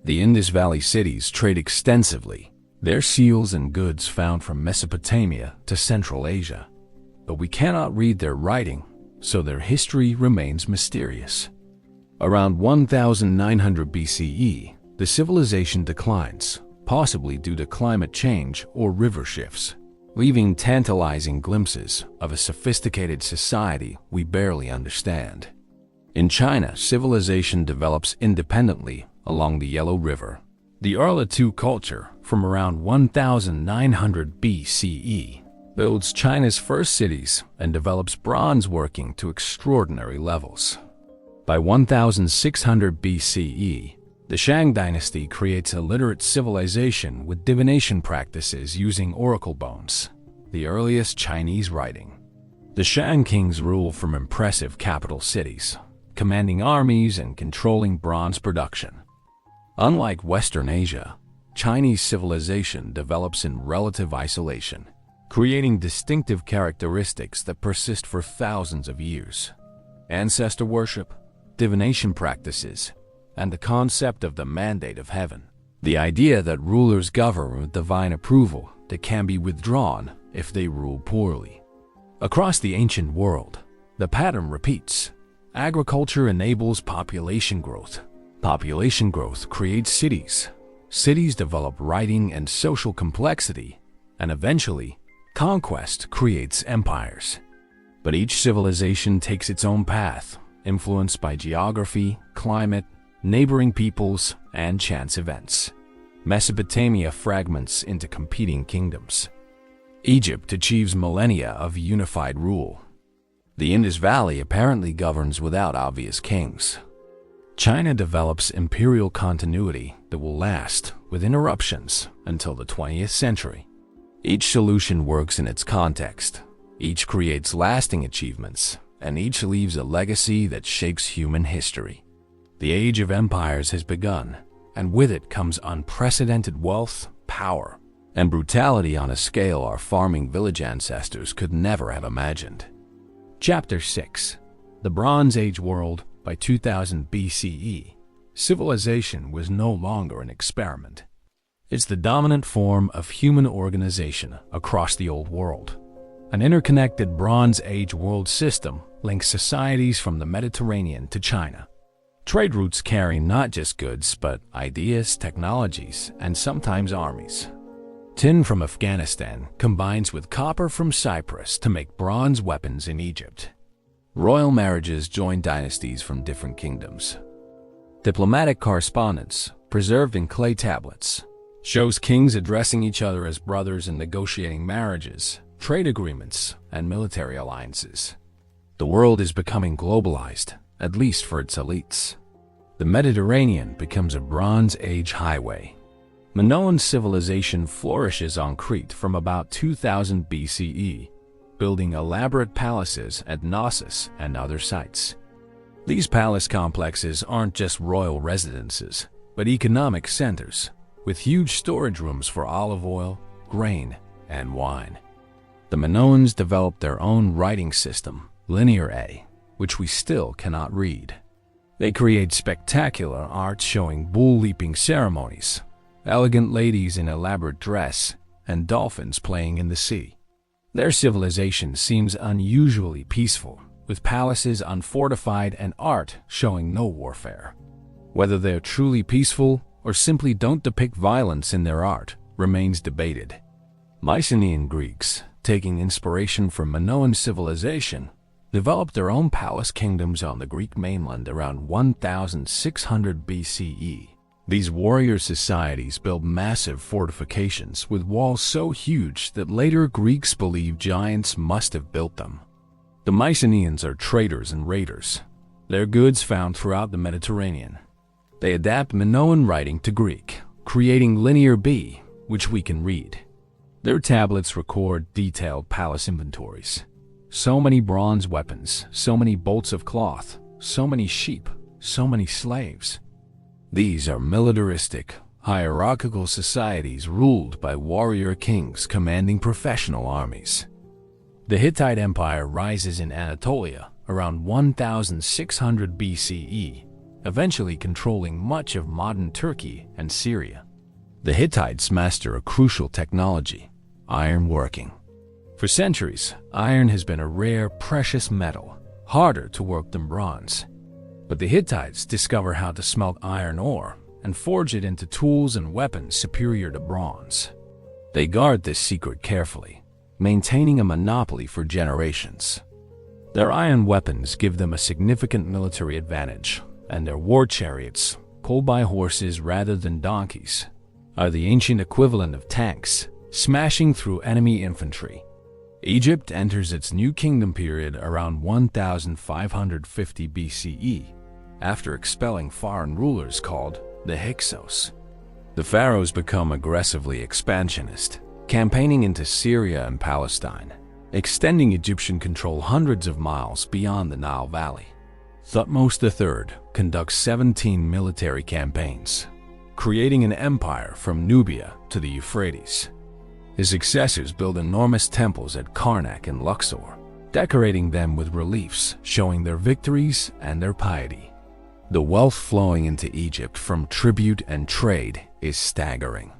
The Indus Valley cities trade extensively, their seals and goods found from Mesopotamia to Central Asia. But we cannot read their writing, so their history remains mysterious. Around 1900 BCE, the civilization declines, possibly due to climate change or river shifts, leaving tantalizing glimpses of a sophisticated society we barely understand. In China, civilization develops independently along the Yellow River. The Erla-Tu culture, from around 1900 BCE, builds China's first cities and develops bronze working to extraordinary levels. By 1600 BCE, the Shang dynasty creates a literate civilization with divination practices using oracle bones, the earliest Chinese writing. The Shang kings rule from impressive capital cities, commanding armies and controlling bronze production. Unlike Western Asia, Chinese civilization develops in relative isolation, creating distinctive characteristics that persist for thousands of years. Ancestor worship, divination practices, and the concept of the mandate of heaven. The idea that rulers govern with divine approval that can be withdrawn if they rule poorly. Across the ancient world, the pattern repeats. Agriculture enables population growth. Population growth creates cities. Cities develop writing and social complexity, and eventually, conquest creates empires. But each civilization takes its own path, influenced by geography, climate, neighboring peoples, and chance events. Mesopotamia fragments into competing kingdoms. Egypt achieves millennia of unified rule. The Indus Valley apparently governs without obvious kings. China develops imperial continuity that will last, with interruptions, until the 20th century. Each solution works in its context. Each creates lasting achievements, and each leaves a legacy that shapes human history. The age of empires has begun, and with it comes unprecedented wealth, power, and brutality on a scale our farming village ancestors could never have imagined. Chapter 6. The Bronze Age World. By 2000 BCE, civilization was no longer an experiment. It's the dominant form of human organization across the Old World. An interconnected Bronze Age world system links societies from the Mediterranean to China. Trade routes carry not just goods, but ideas, technologies, and sometimes armies. Tin from Afghanistan combines with copper from Cyprus to make bronze weapons in Egypt. Royal marriages join dynasties from different kingdoms. Diplomatic correspondence, preserved in clay tablets, shows kings addressing each other as brothers and negotiating marriages, trade agreements, and military alliances. The world is becoming globalized, at least for its elites. The Mediterranean becomes a Bronze Age highway. Minoan civilization flourishes on Crete from about 2000 BCE, building elaborate palaces at Knossos and other sites. These palace complexes aren't just royal residences, but economic centers, with huge storage rooms for olive oil, grain, and wine. The Minoans developed their own writing system, Linear A, which we still cannot read. They create spectacular art showing bull-leaping ceremonies, elegant ladies in elaborate dress, and dolphins playing in the sea. Their civilization seems unusually peaceful, with palaces unfortified and art showing no warfare. Whether they're truly peaceful or simply don't depict violence in their art remains debated. Mycenaean Greeks, taking inspiration from Minoan civilization, developed their own palace kingdoms on the Greek mainland around 1600 BCE. These warrior societies built massive fortifications with walls so huge that later Greeks believed giants must have built them. The Mycenaeans are traders and raiders. Their goods found throughout the Mediterranean. They adapt Minoan writing to Greek, creating Linear B, which we can read. Their tablets record detailed palace inventories. So many bronze weapons, so many bolts of cloth, so many sheep, so many slaves. These are militaristic, hierarchical societies ruled by warrior kings commanding professional armies. The Hittite Empire rises in Anatolia around 1600 BCE, eventually controlling much of modern Turkey and Syria. The Hittites master a crucial technology, iron working. For centuries, iron has been a rare, precious metal, harder to work than bronze. But the Hittites discover how to smelt iron ore and forge it into tools and weapons superior to bronze. They guard this secret carefully, maintaining a monopoly for generations. Their iron weapons give them a significant military advantage, and their war chariots, pulled by horses rather than donkeys, are the ancient equivalent of tanks, smashing through enemy infantry. Egypt enters its New Kingdom period around 1550 BCE, after expelling foreign rulers called the Hyksos. The pharaohs become aggressively expansionist, campaigning into Syria and Palestine, extending Egyptian control hundreds of miles beyond the Nile Valley. Thutmose III conducts 17 military campaigns, creating an empire from Nubia to the Euphrates. His successors build enormous temples at Karnak and Luxor, decorating them with reliefs showing their victories and their piety. The wealth flowing into Egypt from tribute and trade is staggering.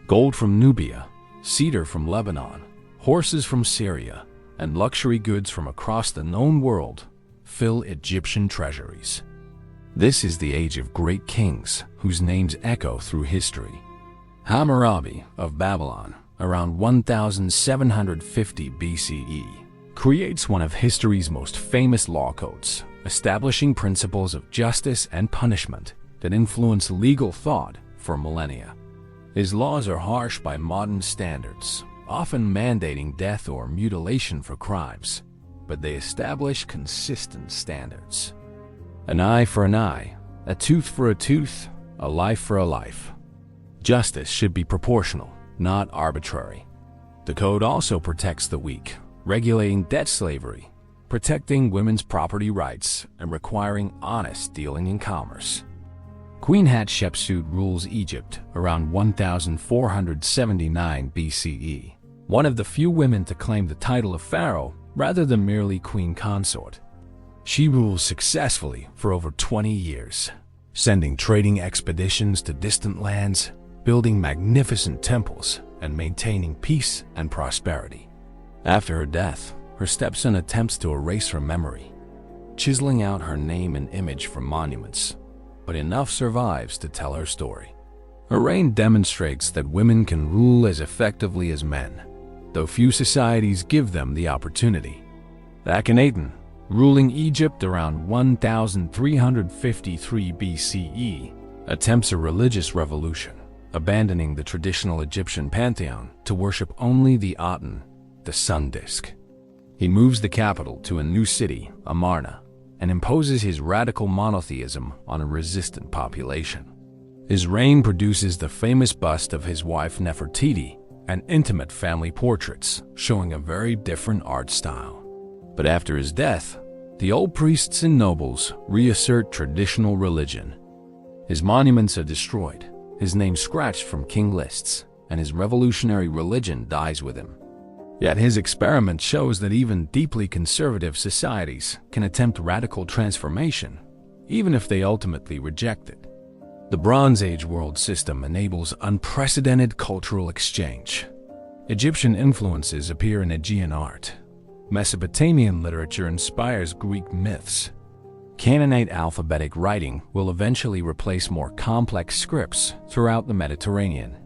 Gold from Nubia, cedar from Lebanon, horses from Syria, and luxury goods from across the known world fill Egyptian treasuries. This is the age of great kings whose names echo through history. Hammurabi of Babylon, around 1750 BCE, creates one of history's most famous law codes, establishing principles of justice and punishment that influence legal thought for millennia. His laws are harsh by modern standards, often mandating death or mutilation for crimes, but they establish consistent standards. An eye for an eye, a tooth for a tooth, a life for a life. Justice should be proportional, not arbitrary. The code also protects the weak, regulating debt slavery, protecting women's property rights, and requiring honest dealing in commerce. Queen Hatshepsut rules Egypt around 1479 BCE, one of the few women to claim the title of pharaoh rather than merely queen consort. She rules successfully for over 20 years, sending trading expeditions to distant lands, building magnificent temples, and maintaining peace and prosperity. After her death, her stepson attempts to erase her memory, chiseling out her name and image from monuments, but enough survives to tell her story. Her reign demonstrates that women can rule as effectively as men, though few societies give them the opportunity. Akhenaten, ruling Egypt around 1353 BCE, attempts a religious revolution, abandoning the traditional Egyptian pantheon to worship only the Aten, the sun disk. He moves the capital to a new city, Amarna, and imposes his radical monotheism on a resistant population. His reign produces the famous bust of his wife Nefertiti and intimate family portraits showing a very different art style. But after his death, the old priests and nobles reassert traditional religion. His monuments are destroyed, his name scratched from king lists, and his revolutionary religion dies with him. Yet his experiment shows that even deeply conservative societies can attempt radical transformation, even if they ultimately reject it. The Bronze Age world system enables unprecedented cultural exchange. Egyptian influences appear in Aegean art. Mesopotamian literature inspires Greek myths. Canaanite alphabetic writing will eventually replace more complex scripts throughout the Mediterranean.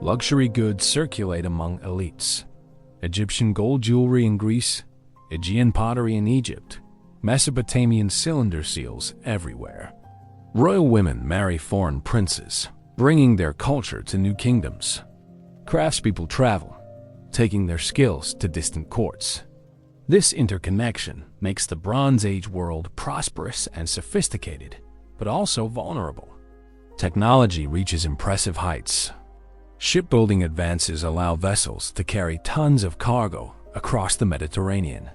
Luxury goods circulate among elites. Egyptian gold jewelry in Greece, Aegean pottery in Egypt, Mesopotamian cylinder seals everywhere. Royal women marry foreign princes, bringing their culture to new kingdoms. Craftspeople travel, taking their skills to distant courts. This interconnection makes the Bronze Age world prosperous and sophisticated, but also vulnerable. Technology reaches impressive heights. Shipbuilding advances allow vessels to carry tons of cargo across the Mediterranean.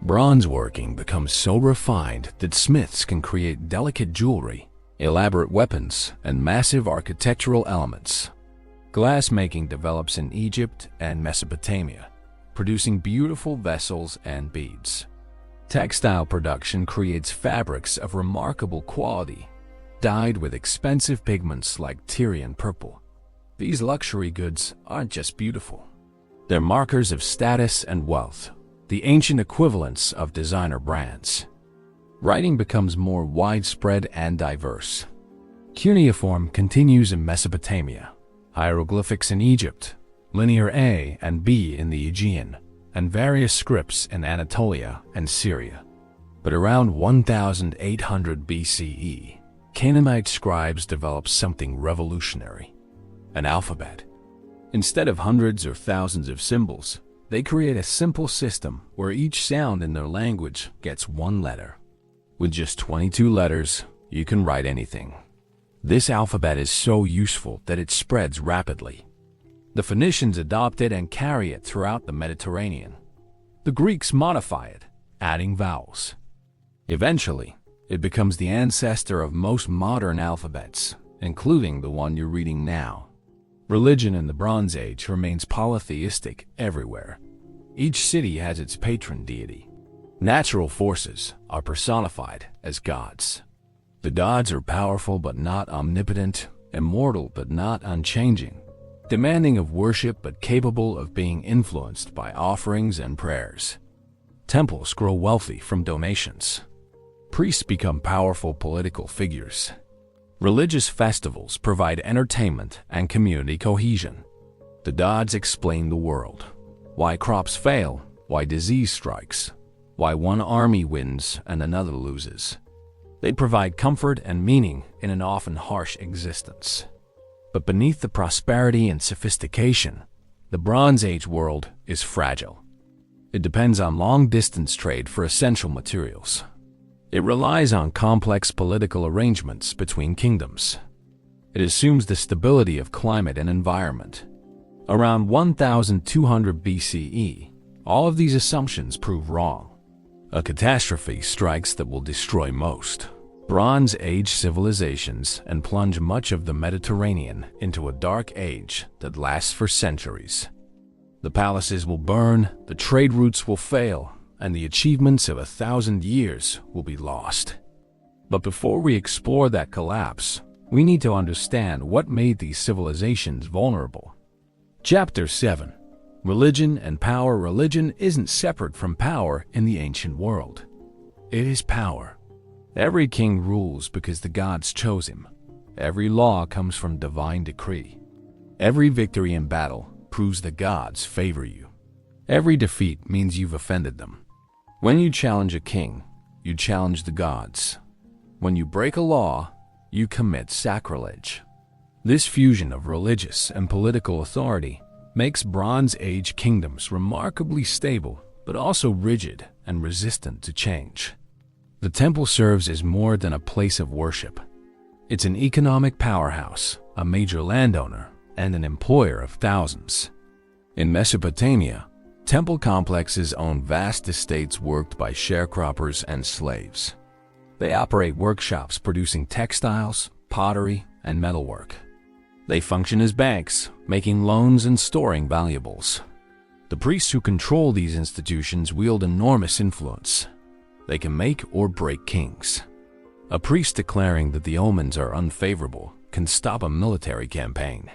Bronze working becomes so refined that smiths can create delicate jewelry, elaborate weapons, and massive architectural elements. Glass making develops in Egypt and Mesopotamia, producing beautiful vessels and beads. Textile production creates fabrics of remarkable quality, dyed with expensive pigments like Tyrian purple. These luxury goods aren't just beautiful. They're markers of status and wealth, the ancient equivalents of designer brands. Writing becomes more widespread and diverse. Cuneiform continues in Mesopotamia, hieroglyphics in Egypt, linear A and B in the Aegean, and various scripts in Anatolia and Syria. But around 1800 BCE, Canaanite scribes developed something revolutionary: an alphabet. Instead of hundreds or thousands of symbols, they create a simple system where each sound in their language gets one letter. With just 22 letters, you can write anything. This alphabet is so useful that it spreads rapidly. The Phoenicians adopt it and carry it throughout the Mediterranean. The Greeks modify it, adding vowels. Eventually, it becomes the ancestor of most modern alphabets, including the one you're reading now. Religion in the Bronze Age remains polytheistic everywhere. Each city has its patron deity. Natural forces are personified as gods. The gods are powerful but not omnipotent, immortal but not unchanging, demanding of worship but capable of being influenced by offerings and prayers. Temples grow wealthy from donations. Priests become powerful political figures. Religious festivals provide entertainment and community cohesion. The gods explain the world: why crops fail, why disease strikes, why one army wins and another loses. They provide comfort and meaning in an often harsh existence. But beneath the prosperity and sophistication, the Bronze Age world is fragile. It depends on long-distance trade for essential materials. It relies on complex political arrangements between kingdoms. It assumes the stability of climate and environment. Around 1200 BCE, all of these assumptions prove wrong. A catastrophe strikes that will destroy most Bronze Age civilizations and plunge much of the Mediterranean into a dark age that lasts for centuries. The palaces will burn, the trade routes will fail, and the achievements of 1,000 years will be lost. But before we explore that collapse, we need to understand what made these civilizations vulnerable. Chapter 7. Religion and Power. Religion isn't separate from power in the ancient world. It is power. Every king rules because the gods chose him. Every law comes from divine decree. Every victory in battle proves the gods favor you. Every defeat means you've offended them. When you challenge a king, you challenge the gods. When you break a law, you commit sacrilege. This fusion of religious and political authority makes Bronze Age kingdoms remarkably stable, but also rigid and resistant to change. The temple serves as more than a place of worship. It's an economic powerhouse, a major landowner, and an employer of thousands. In Mesopotamia, temple complexes own vast estates worked by sharecroppers and slaves. They operate workshops producing textiles, pottery, and metalwork. They function as banks, making loans and storing valuables. The priests who control these institutions wield enormous influence. They can make or break kings. A priest declaring that the omens are unfavorable can stop a military campaign.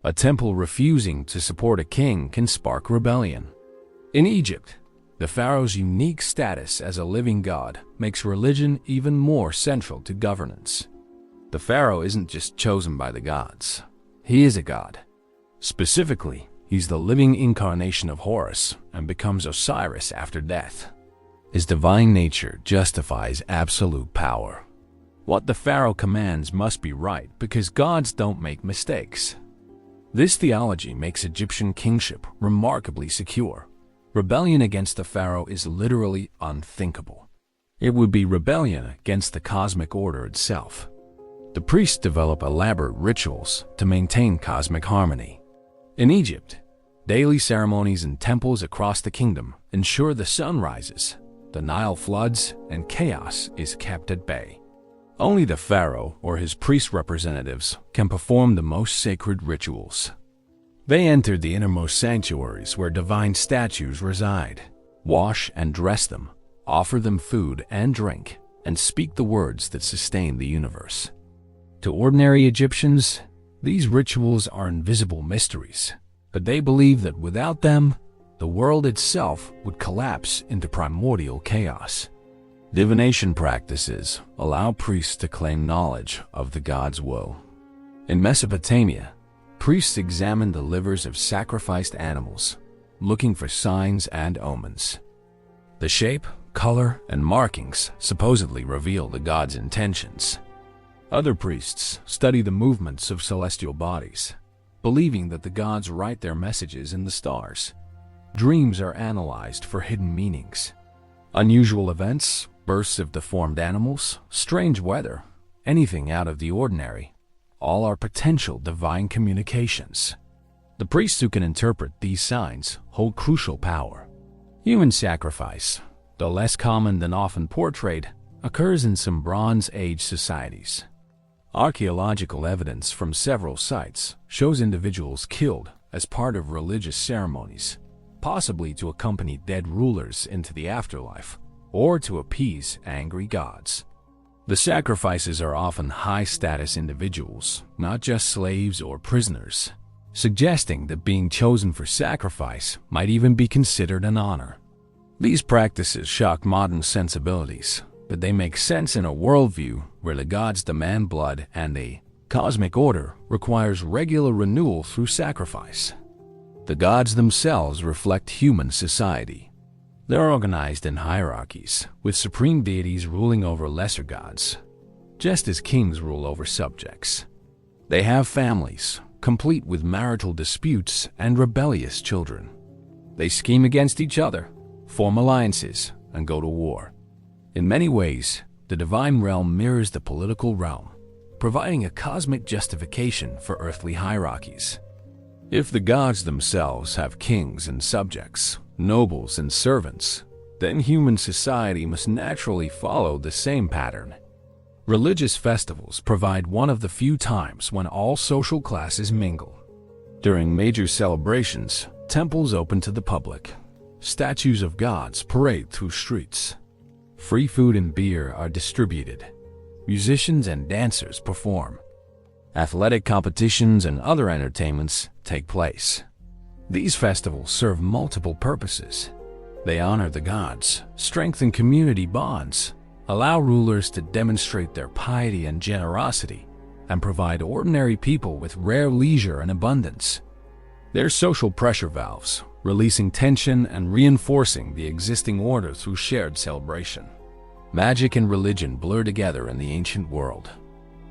A temple refusing to support a king can spark rebellion. In Egypt, the pharaoh's unique status as a living god makes religion even more central to governance. The pharaoh isn't just chosen by the gods. He is a god. Specifically, he's the living incarnation of Horus and becomes Osiris after death. His divine nature justifies absolute power. What the pharaoh commands must be right because gods don't make mistakes. This theology makes Egyptian kingship remarkably secure. Rebellion against the pharaoh is literally unthinkable. It would be rebellion against the cosmic order itself. The priests develop elaborate rituals to maintain cosmic harmony. In Egypt, daily ceremonies in temples across the kingdom ensure the sun rises, the Nile floods, and chaos is kept at bay. Only the pharaoh or his priest representatives can perform the most sacred rituals. They enter the innermost sanctuaries where divine statues reside, wash and dress them, offer them food and drink, and speak the words that sustain the universe. To ordinary Egyptians, these rituals are invisible mysteries, but they believe that without them, the world itself would collapse into primordial chaos. Divination practices allow priests to claim knowledge of the god's will. In Mesopotamia, priests examined the livers of sacrificed animals, looking for signs and omens. The shape, color, and markings supposedly reveal the god's intentions. Other priests study the movements of celestial bodies, believing that the gods write their messages in the stars. Dreams are analyzed for hidden meanings. Unusual events, births of deformed animals, strange weather, anything out of the ordinary, all are potential divine communications. The priests who can interpret these signs hold crucial power. Human sacrifice, though less common than often portrayed, occurs in some Bronze Age societies. Archaeological evidence from several sites shows individuals killed as part of religious ceremonies, possibly to accompany dead rulers into the afterlife or to appease angry gods. The sacrifices are often high-status individuals, not just slaves or prisoners, suggesting that being chosen for sacrifice might even be considered an honor. These practices shock modern sensibilities, but they make sense in a worldview where the gods demand blood and the cosmic order requires regular renewal through sacrifice. The gods themselves reflect human society. They're organized in hierarchies, with supreme deities ruling over lesser gods, just as kings rule over subjects. They have families, complete with marital disputes and rebellious children. They scheme against each other, form alliances, and go to war. In many ways, the divine realm mirrors the political realm, providing a cosmic justification for earthly hierarchies. If the gods themselves have kings and subjects, nobles and servants, then human society must naturally follow the same pattern. Religious festivals provide one of the few times when all social classes mingle. During major celebrations, temples open to the public. Statues of gods parade through streets. Free food and beer are distributed. Musicians and dancers perform. Athletic competitions and other entertainments take place. These festivals serve multiple purposes. They honor the gods, strengthen community bonds, allow rulers to demonstrate their piety and generosity, and provide ordinary people with rare leisure and abundance. They're social pressure valves, releasing tension and reinforcing the existing order through shared celebration. Magic and religion blur together in the ancient world.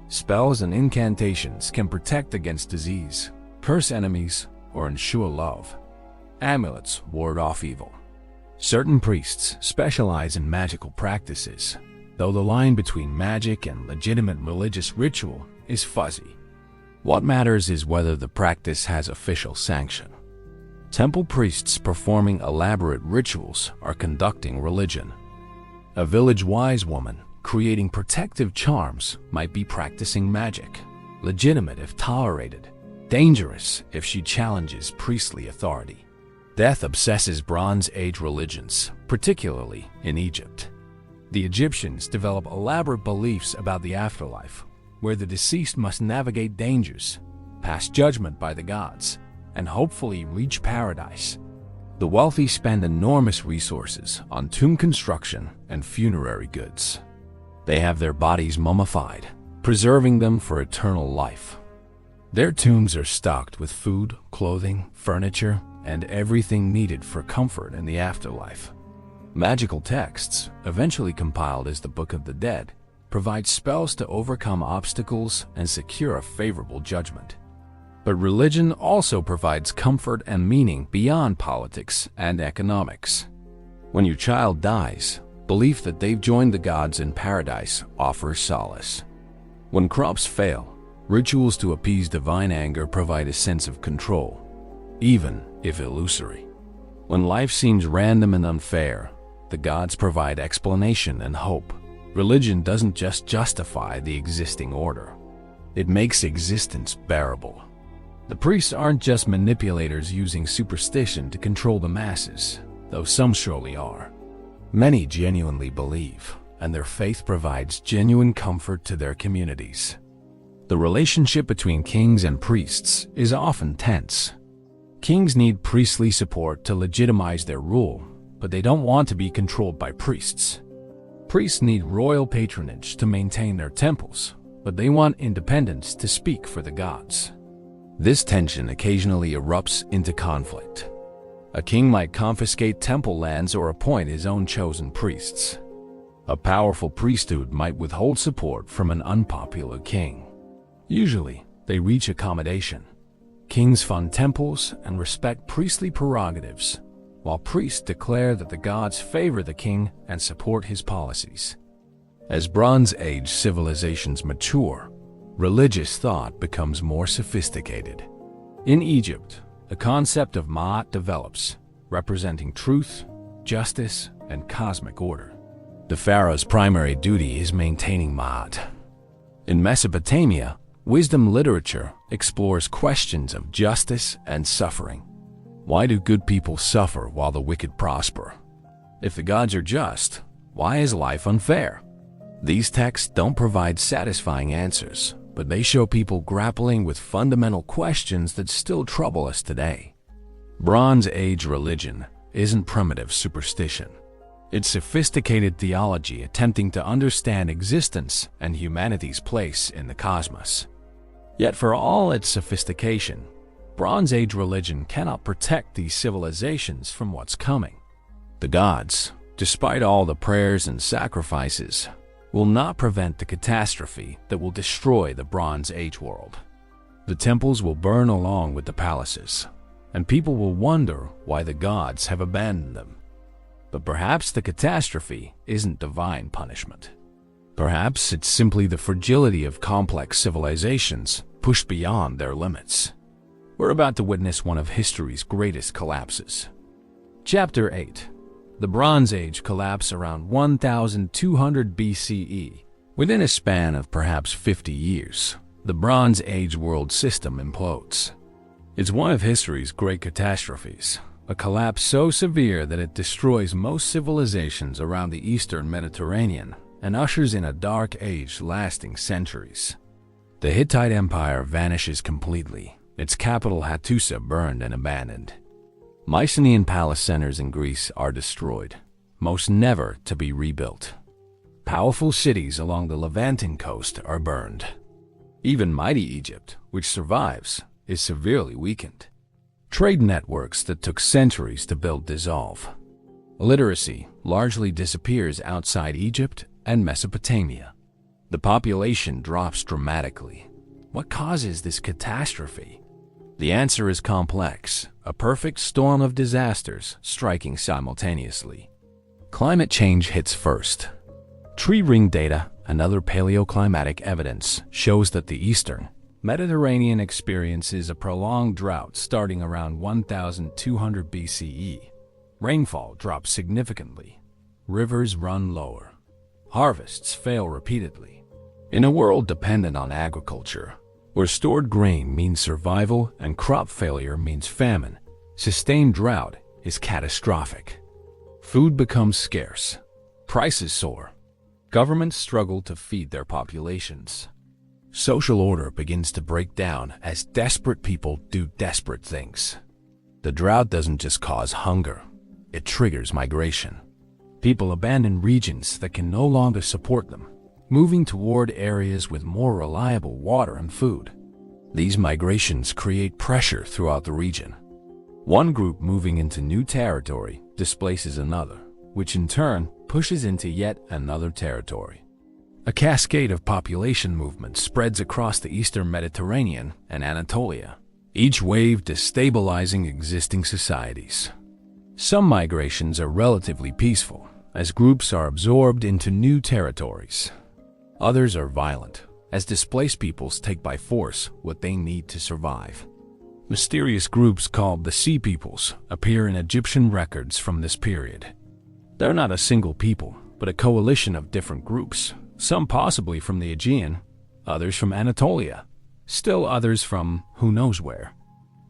Spells and incantations can protect against disease, curse enemies, or ensure love. Amulets ward off evil. Certain priests specialize in magical practices, though the line between magic and legitimate religious ritual is fuzzy. What matters is whether the practice has official sanction. Temple priests performing elaborate rituals are conducting religion. A village wise woman creating protective charms might be practicing magic, legitimate if tolerated, dangerous if she challenges priestly authority. Death obsesses Bronze Age religions, particularly in Egypt. The Egyptians develop elaborate beliefs about the afterlife, where the deceased must navigate dangers, pass judgment by the gods, and hopefully reach paradise. The wealthy spend enormous resources on tomb construction and funerary goods. They have their bodies mummified, preserving them for eternal life. Their tombs are stocked with food, clothing, furniture, and everything needed for comfort in the afterlife. Magical texts, eventually compiled as the Book of the Dead, provide spells to overcome obstacles and secure a favorable judgment. But religion also provides comfort and meaning beyond politics and economics. When your child dies, belief that they've joined the gods in paradise offers solace. When crops fail, rituals to appease divine anger provide a sense of control, even if illusory. When life seems random and unfair, The gods provide explanation and hope. Religion doesn't just justify the existing order. It makes existence bearable. The priests aren't just manipulators using superstition to control the masses, though some surely are. Many genuinely believe, and their faith provides genuine comfort to their communities. The relationship between kings and priests is often tense. Kings need priestly support to legitimize their rule, but they don't want to be controlled by priests. Priests need royal patronage to maintain their temples, but they want independence to speak for the gods. This tension occasionally erupts into conflict. A king might confiscate temple lands or appoint his own chosen priests. A powerful priesthood might withhold support from an unpopular king. Usually, they reach accommodation. Kings fund temples and respect priestly prerogatives, while priests declare that the gods favor the king and support his policies. As Bronze Age civilizations mature, religious thought becomes more sophisticated. In Egypt, the concept of Ma'at develops, representing truth, justice, and cosmic order. The pharaoh's primary duty is maintaining Ma'at. In Mesopotamia, wisdom literature explores questions of justice and suffering. Why do good people suffer while the wicked prosper? If the gods are just, why is life unfair? These texts don't provide satisfying answers, but they show people grappling with fundamental questions that still trouble us today. Bronze Age religion isn't primitive superstition. It's sophisticated theology attempting to understand existence and humanity's place in the cosmos. Yet for all its sophistication, Bronze Age religion cannot protect these civilizations from what's coming. The gods, despite all the prayers and sacrifices, will not prevent the catastrophe that will destroy the Bronze Age world. The temples will burn along with the palaces, and people will wonder why the gods have abandoned them. But perhaps the catastrophe isn't divine punishment. Perhaps it's simply the fragility of complex civilizations pushed beyond their limits. We're about to witness one of history's greatest collapses. Chapter 8. The Bronze Age collapse around 1200 BCE. Within a span of perhaps 50 years, the Bronze Age world system implodes. It's one of history's great catastrophes, a collapse so severe that it destroys most civilizations around the Eastern Mediterranean and ushers in a dark age lasting centuries. The Hittite Empire vanishes completely, its capital Hattusa burned and abandoned. Mycenaean palace centers in Greece are destroyed, most never to be rebuilt. Powerful cities along the Levantine coast are burned. Even mighty Egypt, which survives, is severely weakened. Trade networks that took centuries to build dissolve. Literacy largely disappears outside Egypt and Mesopotamia. The population drops dramatically. What causes this catastrophe? The answer is complex, a perfect storm of disasters striking simultaneously. Climate change hits first. Tree ring data and other paleoclimatic evidence shows that the Eastern Mediterranean experiences a prolonged drought starting around 1200 BCE. Rainfall drops significantly. Rivers run lower. Harvests fail repeatedly. In a world dependent on agriculture, where stored grain means survival and crop failure means famine, sustained drought is catastrophic. Food becomes scarce. Prices soar. Governments struggle to feed their populations. Social order begins to break down as desperate people do desperate things. The drought doesn't just cause hunger, it triggers migration. People abandon regions that can no longer support them, moving toward areas with more reliable water and food. These migrations create pressure throughout the region. One group moving into new territory displaces another, which in turn pushes into yet another territory. A cascade of population movements spreads across the Eastern Mediterranean and Anatolia, each wave destabilizing existing societies. Some migrations are relatively peaceful, as groups are absorbed into new territories. Others are violent, as displaced peoples take by force what they need to survive. Mysterious groups called the Sea Peoples appear in Egyptian records from this period. They're not a single people, but a coalition of different groups, some possibly from the Aegean, others from Anatolia, still others from who knows where.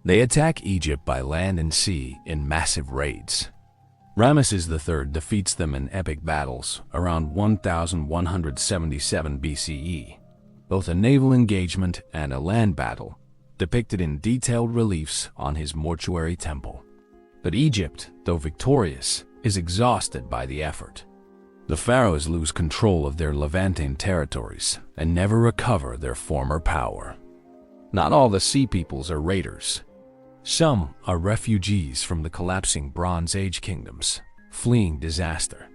They attack Egypt by land and sea in massive raids. Ramesses III defeats them in epic battles around 1177 BCE, both a naval engagement and a land battle, depicted in detailed reliefs on his mortuary temple. But Egypt, though victorious, is exhausted by the effort. The pharaohs lose control of their Levantine territories and never recover their former power. Not all the sea peoples are raiders. Some are refugees from the collapsing Bronze Age kingdoms, fleeing disaster.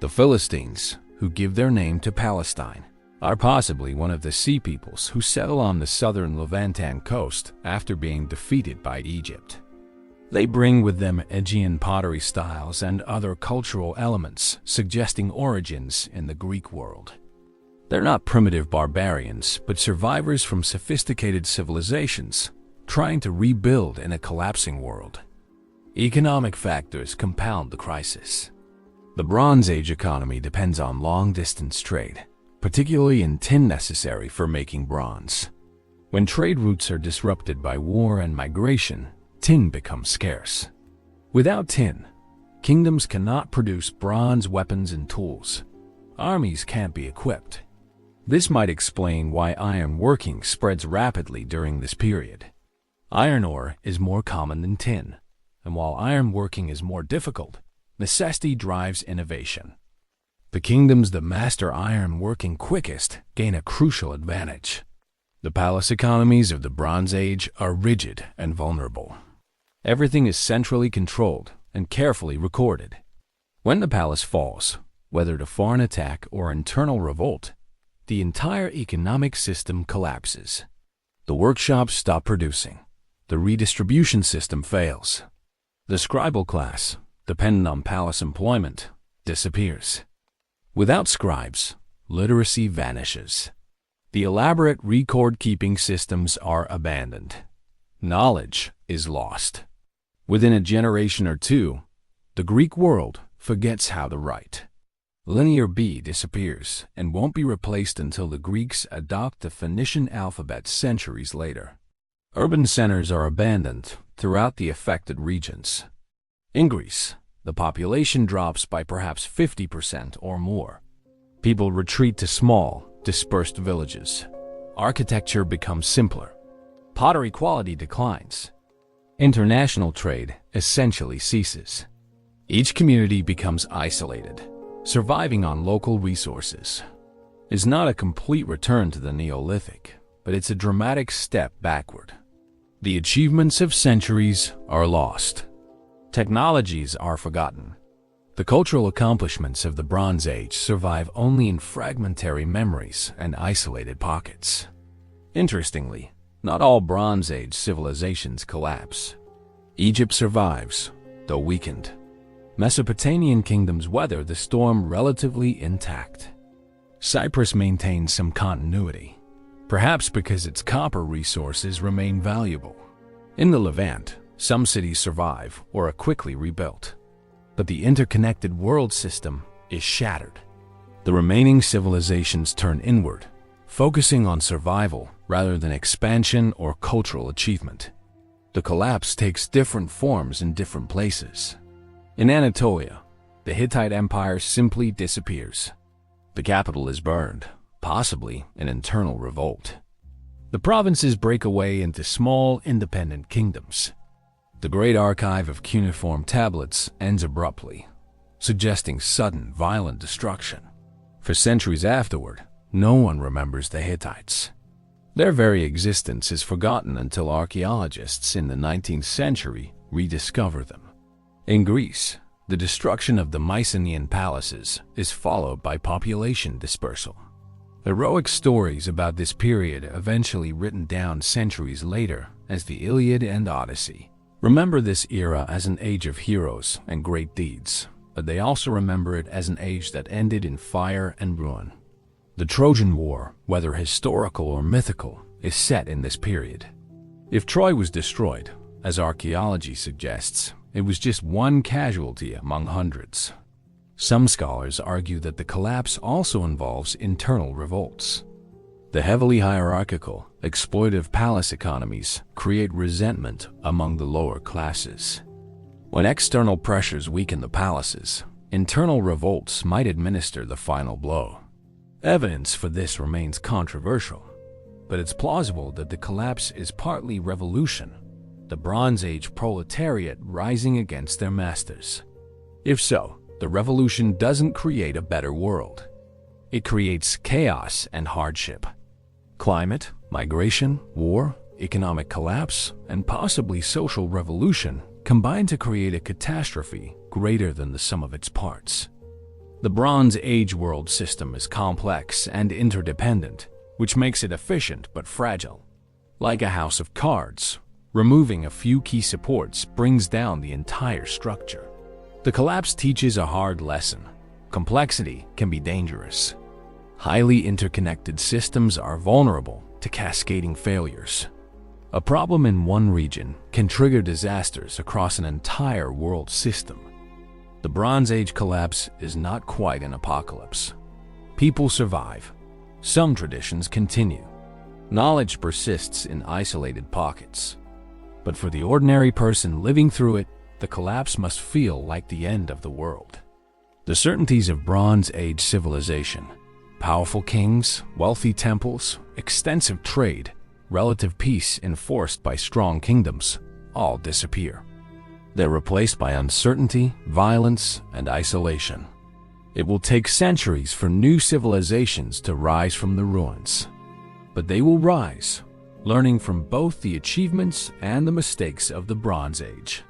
The Philistines, who give their name to Palestine, are possibly one of the sea peoples who settle on the southern Levantine coast after being defeated by Egypt. They bring with them Aegean pottery styles and other cultural elements suggesting origins in the Greek world. They're not primitive barbarians, but survivors from sophisticated civilizations trying to rebuild in a collapsing world. Economic factors compound the crisis. The Bronze Age economy depends on long-distance trade, particularly in tin necessary for making bronze. When trade routes are disrupted by war and migration, tin becomes scarce. Without tin, kingdoms cannot produce bronze weapons and tools. Armies can't be equipped. This might explain why iron working spreads rapidly during this period. Iron ore is more common than tin, and while iron working is more difficult, necessity drives innovation. The kingdoms that master iron working quickest gain a crucial advantage. The palace economies of the Bronze Age are rigid and vulnerable. Everything is centrally controlled and carefully recorded. When the palace falls, whether to foreign attack or internal revolt, the entire economic system collapses. The workshops stop producing. The redistribution system fails. The scribal class, dependent on palace employment, disappears. Without scribes, literacy vanishes. The elaborate record-keeping systems are abandoned. Knowledge is lost. Within a generation or two, the Greek world forgets how to write. Linear B disappears and won't be replaced until the Greeks adopt the Phoenician alphabet centuries later. Urban centers are abandoned throughout the affected regions. In Greece, the population drops by perhaps 50% or more. People retreat to small, dispersed villages. Architecture becomes simpler. Pottery quality declines. International trade essentially ceases. Each community becomes isolated, surviving on local resources. It's not a complete return to the Neolithic, but it's a dramatic step backward. The achievements of centuries are lost. Technologies are forgotten. The cultural accomplishments of the Bronze Age survive only in fragmentary memories and isolated pockets. Interestingly, not all Bronze Age civilizations collapse. Egypt survives, though weakened. Mesopotamian kingdoms weather the storm relatively intact. Cyprus maintains some continuity, perhaps because its copper resources remain valuable. In the Levant, some cities survive or are quickly rebuilt. But the interconnected world system is shattered. The remaining civilizations turn inward, focusing on survival rather than expansion or cultural achievement. The collapse takes different forms in different places. In Anatolia, the Hittite Empire simply disappears. The capital is burned, possibly an internal revolt. The provinces break away into small, independent kingdoms. The great archive of cuneiform tablets ends abruptly, suggesting sudden, violent destruction. For centuries afterward, no one remembers the Hittites. Their very existence is forgotten until archaeologists in the 19th century rediscover them. In Greece, the destruction of the Mycenaean palaces is followed by population dispersal. Heroic stories about this period eventually written down centuries later as the Iliad and Odyssey remember this era as an age of heroes and great deeds, but they also remember it as an age that ended in fire and ruin. The Trojan War, whether historical or mythical, is set in this period. If Troy was destroyed, as archaeology suggests, it was just one casualty among hundreds. Some scholars argue that the collapse also involves internal revolts. The heavily hierarchical, exploitive palace economies create resentment among the lower classes. When external pressures weaken the palaces, internal revolts might administer the final blow. Evidence for this remains controversial, but it's plausible that the collapse is partly revolution, the Bronze Age proletariat rising against their masters. If so, the revolution doesn't create a better world. It creates chaos and hardship. Climate, migration, war, economic collapse, and possibly social revolution combine to create a catastrophe greater than the sum of its parts. The Bronze Age world system is complex and interdependent, which makes it efficient but fragile. Like a house of cards, removing a few key supports brings down the entire structure. The collapse teaches a hard lesson. Complexity can be dangerous. Highly interconnected systems are vulnerable to cascading failures. A problem in one region can trigger disasters across an entire world system. The Bronze Age collapse is not quite an apocalypse. People survive. Some traditions continue. Knowledge persists in isolated pockets. But for the ordinary person living through it, the collapse must feel like the end of the world. The certainties of Bronze Age civilization, powerful kings, wealthy temples, extensive trade, relative peace enforced by strong kingdoms, all disappear. They're replaced by uncertainty, violence, and isolation. It will take centuries for new civilizations to rise from the ruins. But they will rise, learning from both the achievements and the mistakes of the Bronze Age.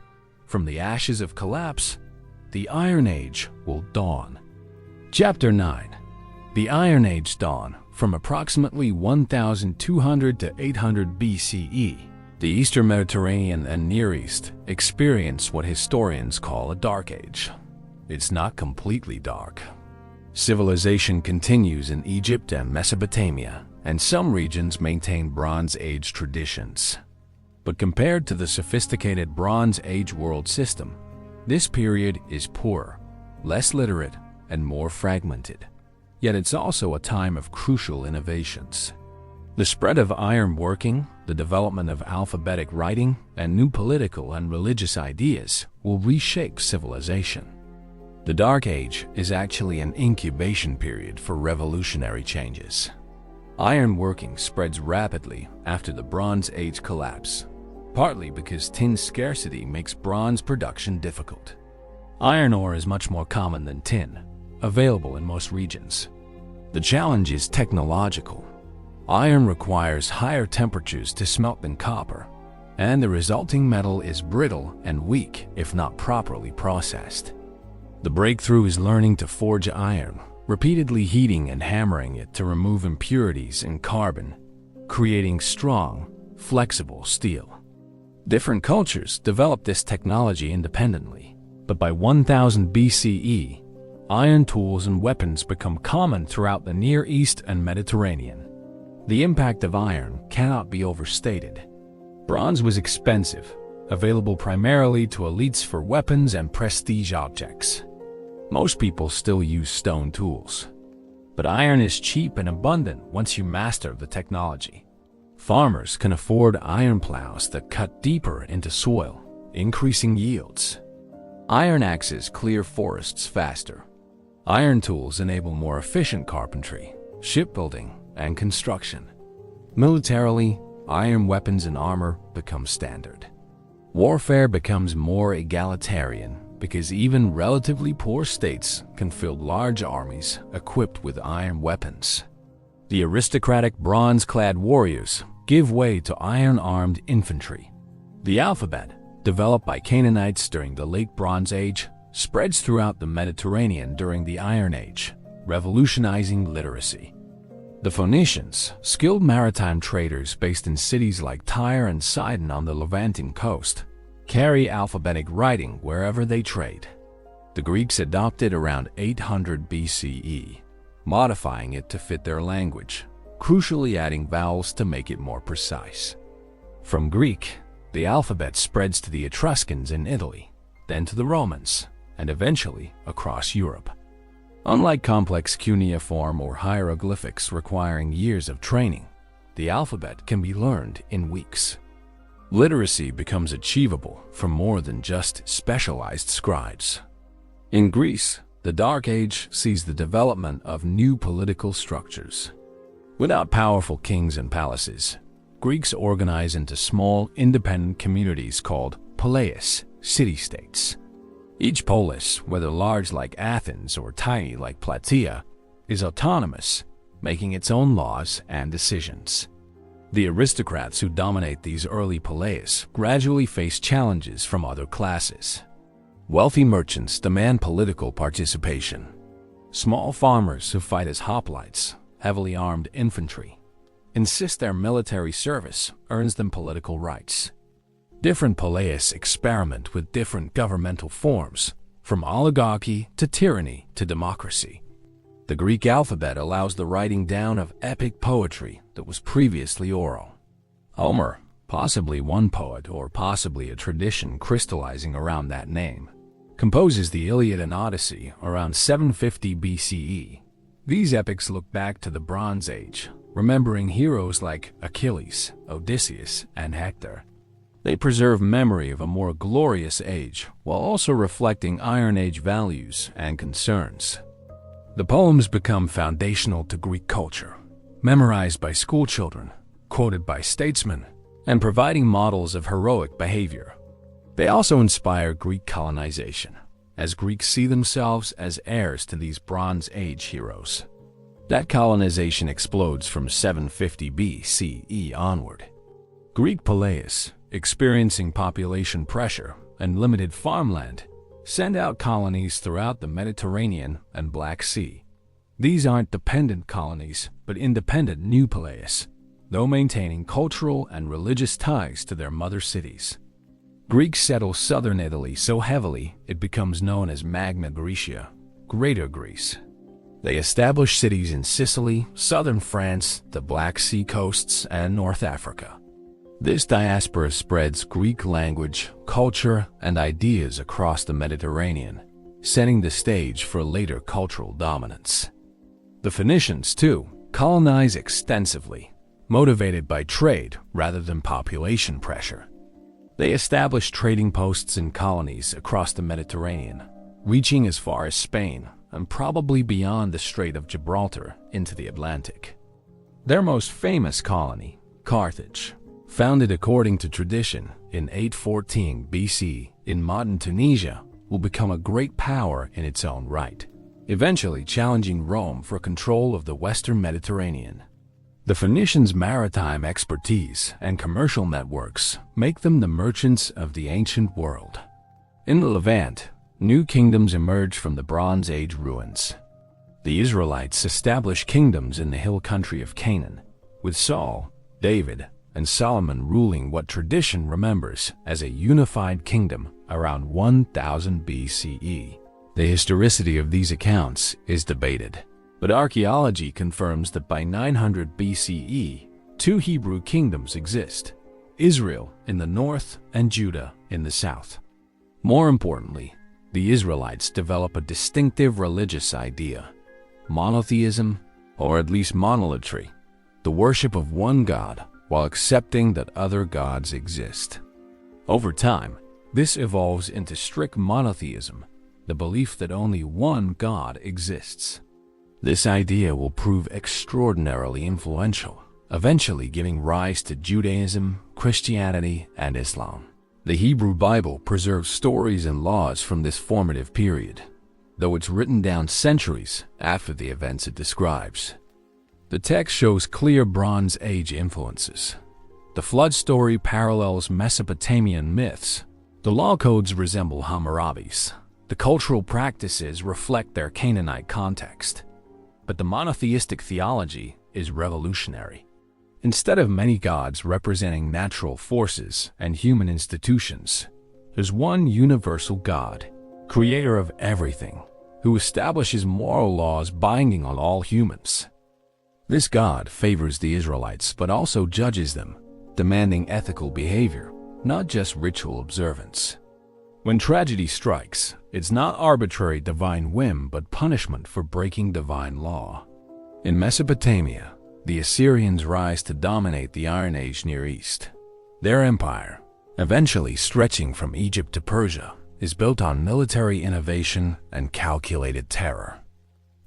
From the ashes of collapse, the Iron Age will dawn. Chapter 9. The Iron Age dawn. From approximately 1200 to 800 BCE, the Eastern Mediterranean and Near East experience what historians call a Dark Age. It's not completely dark. Civilization continues in Egypt and Mesopotamia, and some regions maintain Bronze Age traditions. But compared to the sophisticated Bronze Age world system, this period is poorer, less literate, and more fragmented. Yet it's also a time of crucial innovations. The spread of iron working, the development of alphabetic writing, and new political and religious ideas will reshape civilization. The Dark Age is actually an incubation period for revolutionary changes. Iron working spreads rapidly after the Bronze Age collapse, partly because tin scarcity makes bronze production difficult. Iron ore is much more common than tin, available in most regions. The challenge is technological. Iron requires higher temperatures to smelt than copper, and the resulting metal is brittle and weak if not properly processed. The breakthrough is learning to forge iron, repeatedly heating and hammering it to remove impurities in carbon, creating strong, flexible steel. Different cultures developed this technology independently, but by 1000 BCE, iron tools and weapons become common throughout the Near East and Mediterranean. The impact of iron cannot be overstated. Bronze was expensive, available primarily to elites for weapons and prestige objects. Most people still use stone tools, but iron is cheap and abundant once you master the technology. Farmers can afford iron plows that cut deeper into soil, increasing yields. Iron axes clear forests faster. Iron tools enable more efficient carpentry, shipbuilding, and construction. Militarily, iron weapons and armor become standard. Warfare becomes more egalitarian because even relatively poor states can field large armies equipped with iron weapons. The aristocratic bronze-clad warriors give way to iron-armed infantry. The alphabet, developed by Canaanites during the Late Bronze Age, spreads throughout the Mediterranean during the Iron Age, revolutionizing literacy. The Phoenicians, skilled maritime traders based in cities like Tyre and Sidon on the Levanten coast, carry alphabetic writing wherever they trade. The Greeks adopted around 800 BCE, modifying it to fit their language, crucially adding vowels to make it more precise. From Greek, the alphabet spreads to the Etruscans in Italy, then to the Romans, and eventually across Europe. Unlike complex cuneiform or hieroglyphics requiring years of training, the alphabet can be learned in weeks. Literacy becomes achievable for more than just specialized scribes. In Greece, the Dark Age sees the development of new political structures. Without powerful kings and palaces, Greeks organize into small, independent communities called poleis, city-states. Each polis, whether large like Athens or tiny like Plataea, is autonomous, making its own laws and decisions. The aristocrats who dominate these early poleis gradually face challenges from other classes. Wealthy merchants demand political participation. Small farmers who fight as hoplites, heavily armed infantry, insist their military service earns them political rights. Different poleis experiment with different governmental forms, from oligarchy to tyranny to democracy. The Greek alphabet allows the writing down of epic poetry that was previously oral. Homer, possibly one poet or possibly a tradition crystallizing around that name, composes the Iliad and Odyssey around 750 BCE. These epics look back to the Bronze Age, remembering heroes like Achilles, Odysseus, and Hector. They preserve memory of a more glorious age while also reflecting Iron Age values and concerns. The poems become foundational to Greek culture, memorized by schoolchildren, quoted by statesmen, and providing models of heroic behavior. They also inspire Greek colonization, as Greeks see themselves as heirs to these Bronze Age heroes. That colonization explodes from 750 BCE onward. Greek poleis, experiencing population pressure and limited farmland, send out colonies throughout the Mediterranean and Black Sea. These aren't dependent colonies, but independent new poleis, though maintaining cultural and religious ties to their mother cities. Greeks settle southern Italy so heavily it becomes known as Magna Graecia, Greater Greece. They establish cities in Sicily, southern France, the Black Sea coasts, and North Africa. This diaspora spreads Greek language, culture, and ideas across the Mediterranean, setting the stage for later cultural dominance. The Phoenicians, too, colonize extensively, motivated by trade rather than population pressure. They establish trading posts and colonies across the Mediterranean, reaching as far as Spain and probably beyond the Strait of Gibraltar into the Atlantic. Their most famous colony, Carthage, founded according to tradition in 814 BC in modern Tunisia, will become a great power in its own right, eventually challenging Rome for control of the Western Mediterranean. The Phoenicians' maritime expertise and commercial networks make them the merchants of the ancient world. In the Levant, new kingdoms emerge from the Bronze Age ruins. The Israelites establish kingdoms in the hill country of Canaan, with Saul, David, and Solomon ruling what tradition remembers as a unified kingdom around 1000 BCE. The historicity of these accounts is debated, but archaeology confirms that by 900 BCE, two Hebrew kingdoms exist, Israel in the north and Judah in the south. More importantly, the Israelites develop a distinctive religious idea, monotheism, or at least monolatry, the worship of one God while accepting that other gods exist. Over time, this evolves into strict monotheism, the belief that only one God exists. This idea will prove extraordinarily influential, eventually giving rise to Judaism, Christianity, and Islam. The Hebrew Bible preserves stories and laws from this formative period, though it's written down centuries after the events it describes. The text shows clear Bronze Age influences. The flood story parallels Mesopotamian myths. The law codes resemble Hammurabi's. The cultural practices reflect their Canaanite context. But the monotheistic theology is revolutionary. Instead of many gods representing natural forces and human institutions, there's one universal God, creator of everything, who establishes moral laws binding on all humans. This God favors the Israelites but also judges them, demanding ethical behavior, not just ritual observance. When tragedy strikes, it's not arbitrary divine whim but punishment for breaking divine law. In Mesopotamia, the Assyrians rise to dominate the Iron Age Near East. Their empire, eventually stretching from Egypt to Persia, is built on military innovation and calculated terror.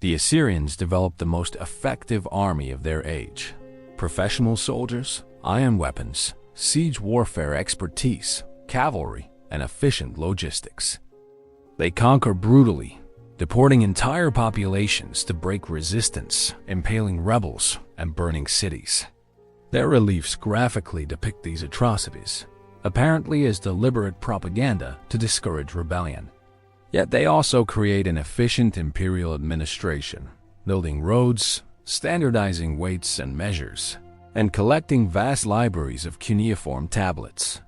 The Assyrians developed the most effective army of their age: professional soldiers, iron weapons, siege warfare expertise, cavalry, and efficient logistics. They conquer brutally, deporting entire populations to break resistance, impaling rebels, and burning cities. Their reliefs graphically depict these atrocities, apparently as deliberate propaganda to discourage rebellion. Yet they also create an efficient imperial administration, building roads, standardizing weights and measures, and collecting vast libraries of cuneiform tablets.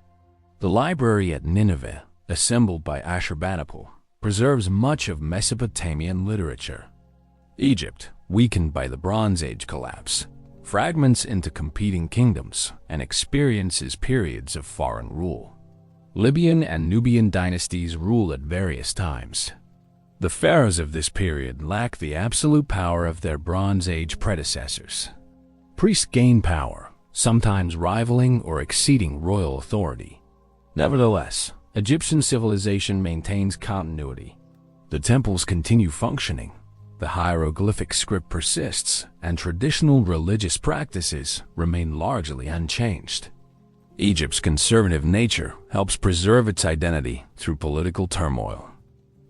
The library at Nineveh, assembled by Ashurbanipal, preserves much of Mesopotamian literature. Egypt, weakened by the Bronze Age collapse, fragments into competing kingdoms and experiences periods of foreign rule. Libyan and Nubian dynasties rule at various times. The pharaohs of this period lack the absolute power of their Bronze Age predecessors. Priests gain power, sometimes rivaling or exceeding royal authority. Nevertheless, Egyptian civilization maintains continuity. The temples continue functioning, the hieroglyphic script persists, and traditional religious practices remain largely unchanged. Egypt's conservative nature helps preserve its identity through political turmoil.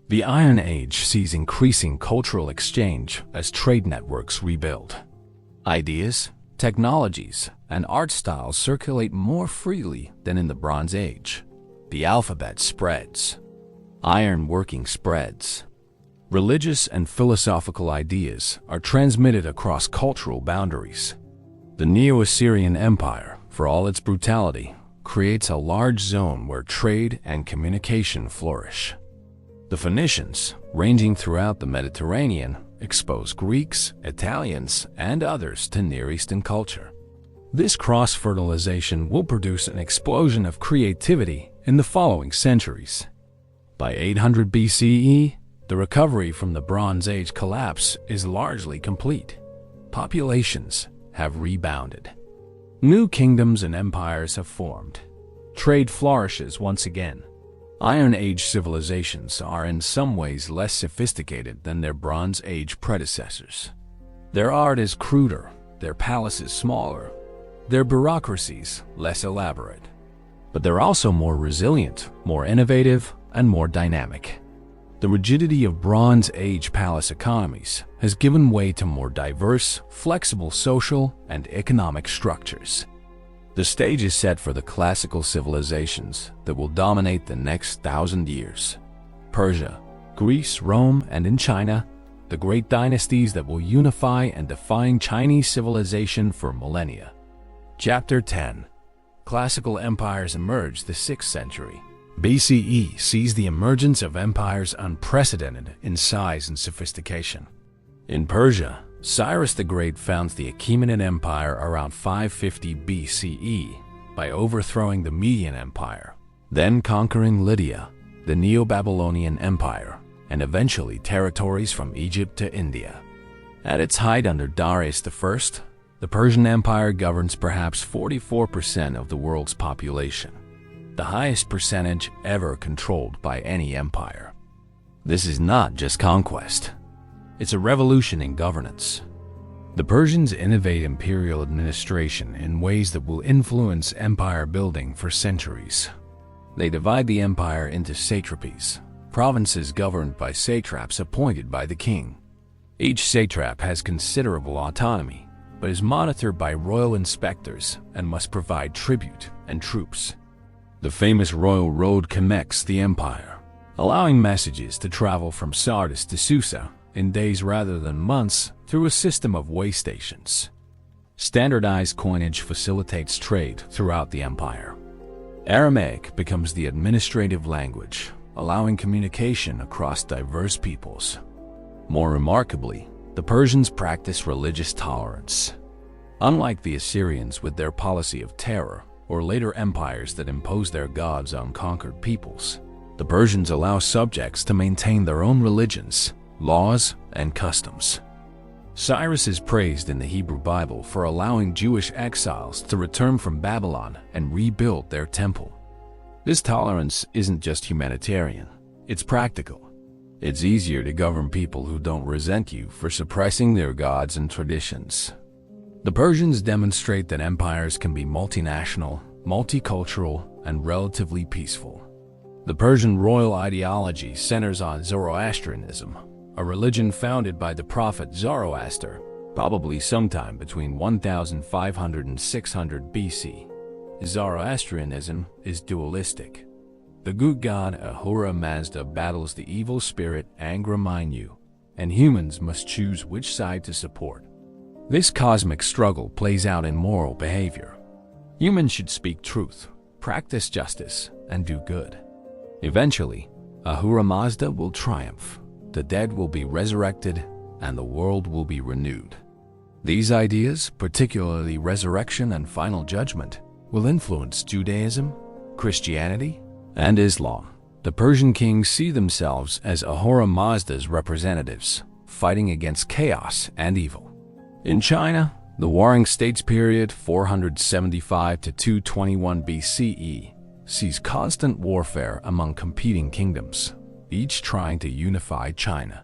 The Iron Age sees increasing cultural exchange as trade networks rebuild. Ideas, technologies, and art styles circulate more freely than in the Bronze Age. The alphabet spreads. Iron working spreads. Religious and philosophical ideas are transmitted across cultural boundaries. The Neo-Assyrian Empire, for all its brutality, creates a large zone where trade and communication flourish. The Phoenicians, ranging throughout the Mediterranean, expose Greeks, Italians, and others to Near Eastern culture. This cross-fertilization will produce an explosion of creativity in the following centuries. By 800 BCE, the recovery from the Bronze Age collapse is largely complete. Populations have rebounded. New kingdoms and empires have formed. Trade flourishes once again. Iron Age civilizations are in some ways less sophisticated than their Bronze Age predecessors. Their art is cruder, their palaces smaller, their bureaucracies less elaborate. But they're also more resilient, more innovative, and more dynamic. The rigidity of Bronze Age palace economies has given way to more diverse, flexible social and economic structures. The stage is set for the classical civilizations that will dominate the next 1,000 years. Persia, Greece, Rome, and in China, the great dynasties that will unify and define Chinese civilization for millennia. Chapter 10. Classical empires emerge the 6th century. BCE sees the emergence of empires unprecedented in size and sophistication. In Persia, Cyrus the Great founds the Achaemenid Empire around 550 BCE by overthrowing the Median Empire, then conquering Lydia, the Neo-Babylonian Empire, and eventually territories from Egypt to India. At its height under Darius I, the Persian Empire governs perhaps 44% of the world's population, the highest percentage ever controlled by any empire. This is not just conquest. It's a revolution in governance. The Persians innovate imperial administration in ways that will influence empire building for centuries. They divide the empire into satrapies, provinces governed by satraps appointed by the king. Each satrap has considerable autonomy, but is monitored by royal inspectors and must provide tribute and troops. The famous royal road connects the empire, allowing messages to travel from Sardis to Susa in days rather than months through a system of way stations. Standardized coinage facilitates trade throughout the empire. Aramaic becomes the administrative language, allowing communication across diverse peoples. More remarkably, the Persians practice religious tolerance. Unlike the Assyrians with their policy of terror, or later empires that impose their gods on conquered peoples, The Persians allow subjects to maintain their own religions, laws, and customs. Cyrus is praised in the Hebrew Bible for allowing Jewish exiles to return from Babylon and rebuild their temple. This tolerance isn't just humanitarian, it's practical. It's easier to govern people who don't resent you for suppressing their gods and traditions. The Persians demonstrate that empires can be multinational, multicultural, and relatively peaceful. The Persian royal ideology centers on Zoroastrianism, a religion founded by the prophet Zoroaster, probably sometime between 1500 and 600 BC. Zoroastrianism is dualistic. The good god Ahura Mazda battles the evil spirit Angra Mainyu, and humans must choose which side to support. This cosmic struggle plays out in moral behavior. Humans should speak truth, practice justice, and do good. Eventually, Ahura Mazda will triumph, the dead will be resurrected, and the world will be renewed. These ideas, particularly resurrection and final judgment, will influence Judaism, Christianity, and Islam. The Persian kings see themselves as Ahura Mazda's representatives, fighting against chaos and evil. In China, the Warring States period 475 to 221 BCE sees constant warfare among competing kingdoms, each trying to unify China.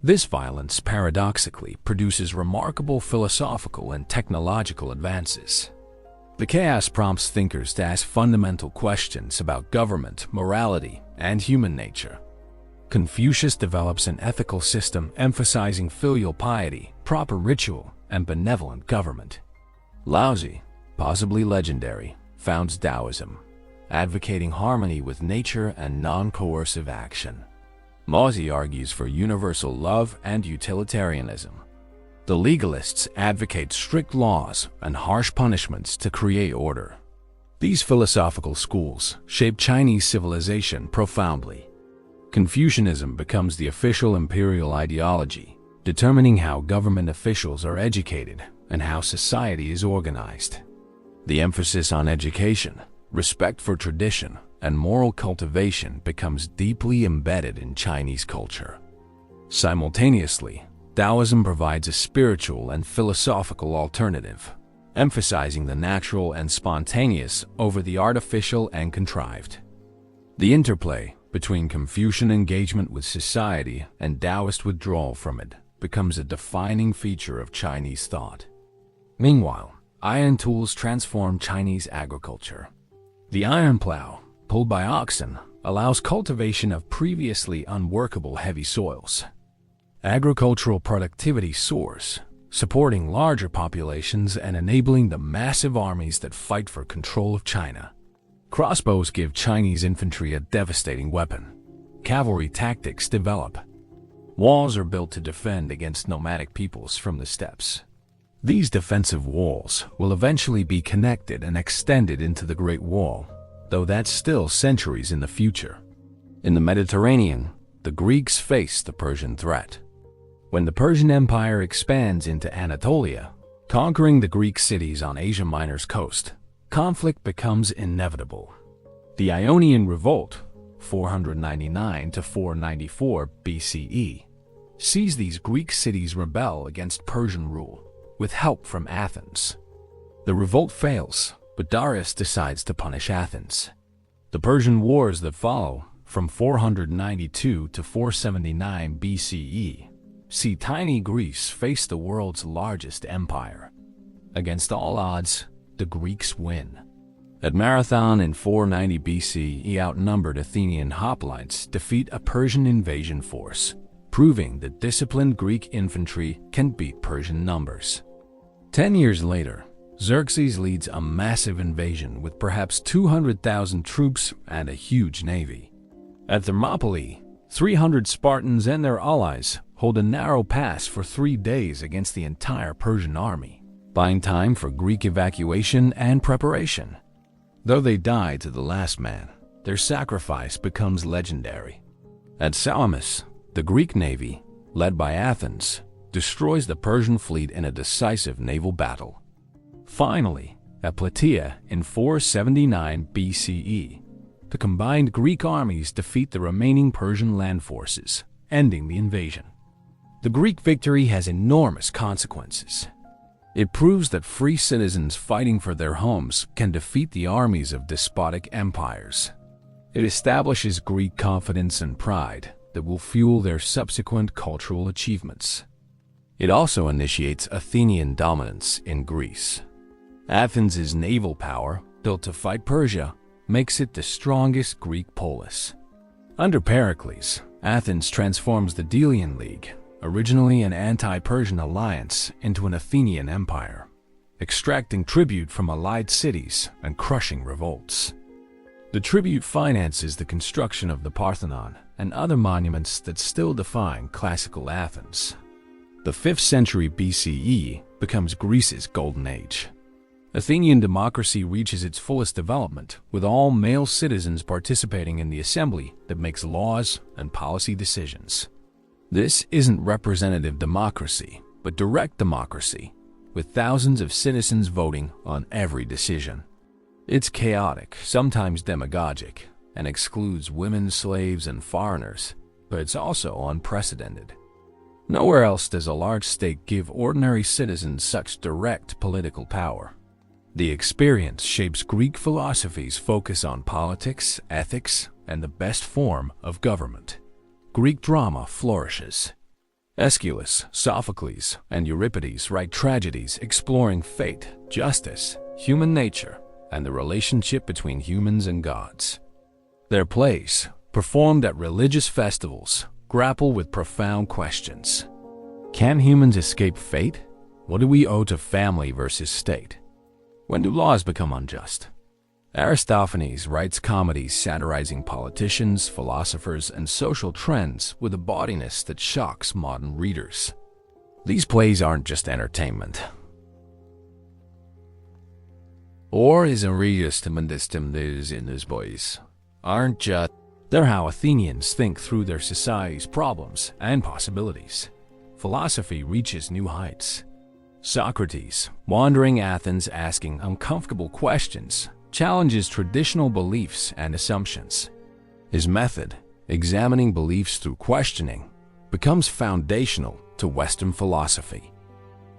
This violence paradoxically produces remarkable philosophical and technological advances. The chaos prompts thinkers to ask fundamental questions about government, morality, and human nature. Confucius develops an ethical system emphasizing filial piety, proper ritual, and benevolent government. Laozi, possibly legendary, founds Taoism, advocating harmony with nature and non-coercive action. Mozi argues for universal love and utilitarianism. The legalists advocate strict laws and harsh punishments to create order. These philosophical schools shape Chinese civilization profoundly. Confucianism becomes the official imperial ideology, determining how government officials are educated and how society is organized. The emphasis on education, respect for tradition, and moral cultivation becomes deeply embedded in Chinese culture. Simultaneously, Taoism provides a spiritual and philosophical alternative, emphasizing the natural and spontaneous over the artificial and contrived. The interplay between Confucian engagement with society and Taoist withdrawal from it becomes a defining feature of Chinese thought. Meanwhile, iron tools transform Chinese agriculture. The iron plow, pulled by oxen, allows cultivation of previously unworkable heavy soils. Agricultural productivity soars, supporting larger populations and enabling the massive armies that fight for control of China. Crossbows give Chinese infantry a devastating weapon. Cavalry tactics develop. Walls are built to defend against nomadic peoples from the steppes. These defensive walls will eventually be connected and extended into the Great Wall, though that's still centuries in the future. In the Mediterranean, the Greeks face the Persian threat. When the Persian Empire expands into Anatolia, conquering the Greek cities on Asia Minor's coast, conflict becomes inevitable. The Ionian Revolt, 499 to 494 BCE, sees these Greek cities rebel against Persian rule, with help from Athens. The revolt fails, but Darius decides to punish Athens. The Persian Wars that follow, from 492 to 479 BCE, see tiny Greece face the world's largest empire. Against all odds, the Greeks win. At Marathon in 490 BCE, outnumbered Athenian hoplites defeat a Persian invasion force, proving that disciplined Greek infantry can beat Persian numbers. 10 years later, Xerxes leads a massive invasion with perhaps 200,000 troops and a huge navy. At Thermopylae, 300 Spartans and their allies hold a narrow pass for 3 days against the entire Persian army, buying time for Greek evacuation and preparation. Though they die to the last man, their sacrifice becomes legendary. At Salamis, the Greek navy, led by Athens, destroys the Persian fleet in a decisive naval battle. Finally, at Plataea in 479 BCE, The combined Greek armies defeat the remaining Persian land forces, ending the invasion. The Greek victory has enormous consequences. It proves that free citizens fighting for their homes can defeat the armies of despotic empires. It establishes Greek confidence and pride that will fuel their subsequent cultural achievements. It also initiates Athenian dominance in Greece. Athens' naval power, built to fight Persia, makes it the strongest Greek polis. Under Pericles, Athens transforms the Delian League, originally an anti-Persian alliance, into an Athenian empire, extracting tribute from allied cities and crushing revolts. The tribute finances the construction of the Parthenon and other monuments that still define classical Athens. The 5th century BCE becomes Greece's golden age. Athenian democracy reaches its fullest development, with all male citizens participating in the assembly that makes laws and policy decisions. This isn't representative democracy, but direct democracy, with thousands of citizens voting on every decision. It's chaotic, sometimes demagogic, and excludes women, slaves, and foreigners, but it's also unprecedented. Nowhere else does a large state give ordinary citizens such direct political power. The experience shapes Greek philosophy's focus on politics, ethics, and the best form of government. Greek drama flourishes. Aeschylus, Sophocles, and Euripides write tragedies exploring fate, justice, human nature, and the relationship between humans and gods. Their plays, performed at religious festivals, grapple with profound questions. Can humans escape fate? What do we owe to family versus state? When do laws become unjust? Aristophanes writes comedies satirizing politicians, philosophers, and social trends with a bawdiness that shocks modern readers. These plays aren't just entertainment. Or is in these boys? Aren't just. They're how Athenians think through their society's problems and possibilities. Philosophy reaches new heights. Socrates, wandering Athens asking uncomfortable questions, challenges traditional beliefs and assumptions. His method, examining beliefs through questioning, becomes foundational to Western philosophy.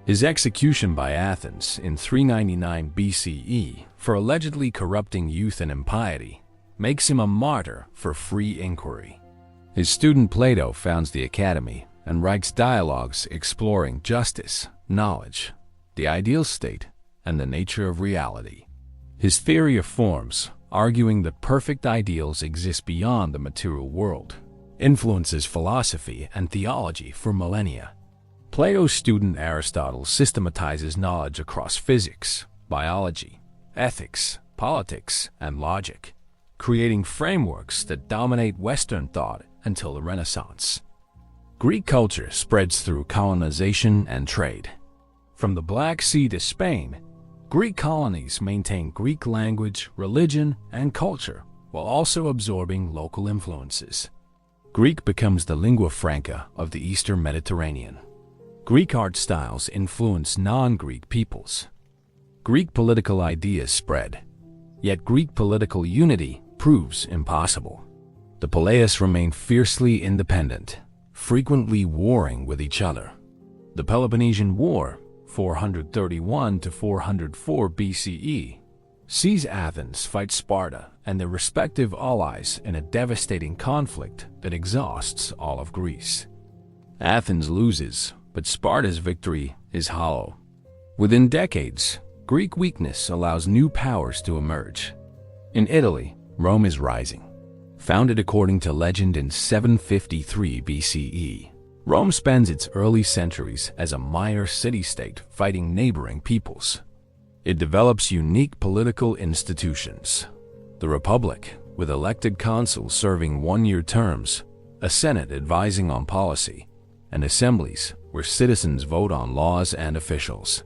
His execution by Athens in 399 BCE for allegedly corrupting youth and impiety makes him a martyr for free inquiry. His student Plato founds the academy and writes dialogues exploring justice, knowledge, the ideal state, and the nature of reality. His theory of forms, arguing that perfect ideals exist beyond the material world, influences philosophy and theology for millennia. Plato's student Aristotle systematizes knowledge across physics, biology, ethics, politics, and logic, creating frameworks that dominate Western thought until the Renaissance. Greek culture spreads through colonization and trade. From the Black Sea to Spain, Greek colonies maintain Greek language, religion, and culture while also absorbing local influences. Greek becomes the lingua franca of the Eastern Mediterranean. Greek art styles influence non-Greek peoples. Greek political ideas spread, yet Greek political unity proves impossible. The Peleus remain fiercely independent, frequently warring with each other. The Peloponnesian War, 431 to 404 BCE, sees Athens fight Sparta and their respective allies in a devastating conflict that exhausts all of Greece. Athens loses, but Sparta's victory is hollow. Within decades, Greek weakness allows new powers to emerge. In Italy, Rome is rising. Founded according to legend in 753 BCE, Rome spends its early centuries as a minor city-state fighting neighboring peoples. It develops unique political institutions. The Republic, with elected consuls serving one-year terms, a Senate advising on policy, and assemblies where citizens vote on laws and officials.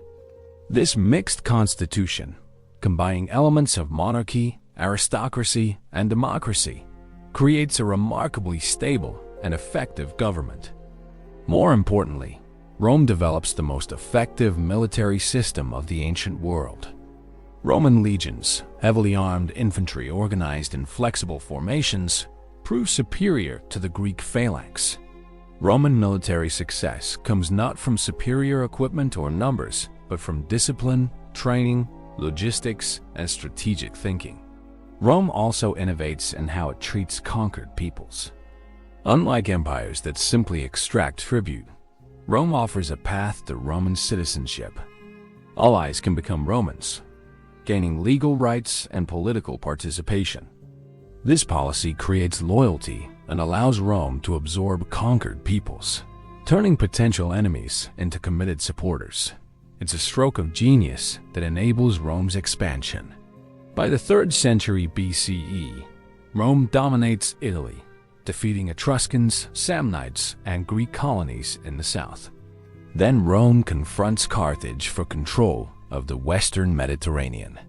This mixed constitution, combining elements of monarchy, aristocracy, and democracy, creates a remarkably stable and effective government. More importantly, Rome develops the most effective military system of the ancient world. Roman legions, heavily armed infantry organized in flexible formations, proved superior to the Greek phalanx. Roman military success comes not from superior equipment or numbers, but from discipline, training, logistics, and strategic thinking. Rome also innovates in how it treats conquered peoples. Unlike empires that simply extract tribute, Rome offers a path to Roman citizenship. Allies can become Romans, gaining legal rights and political participation. This policy creates loyalty and allows Rome to absorb conquered peoples, turning potential enemies into committed supporters. It's a stroke of genius that enables Rome's expansion. By the 3rd century BCE, Rome dominates Italy, defeating Etruscans, Samnites, and Greek colonies in the south. Then Rome confronts Carthage for control of the western Mediterranean.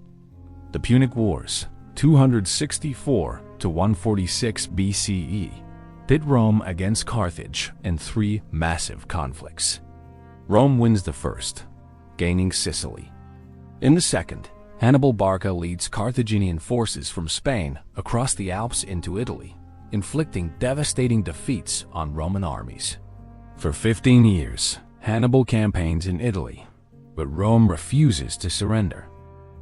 The Punic Wars, 264 to 146 BCE, pit Rome against Carthage in 3 massive conflicts. Rome wins the first, gaining Sicily. In the second, Hannibal Barca leads Carthaginian forces from Spain across the Alps into Italy, inflicting devastating defeats on Roman armies. For 15 years, Hannibal campaigns in Italy, but Rome refuses to surrender.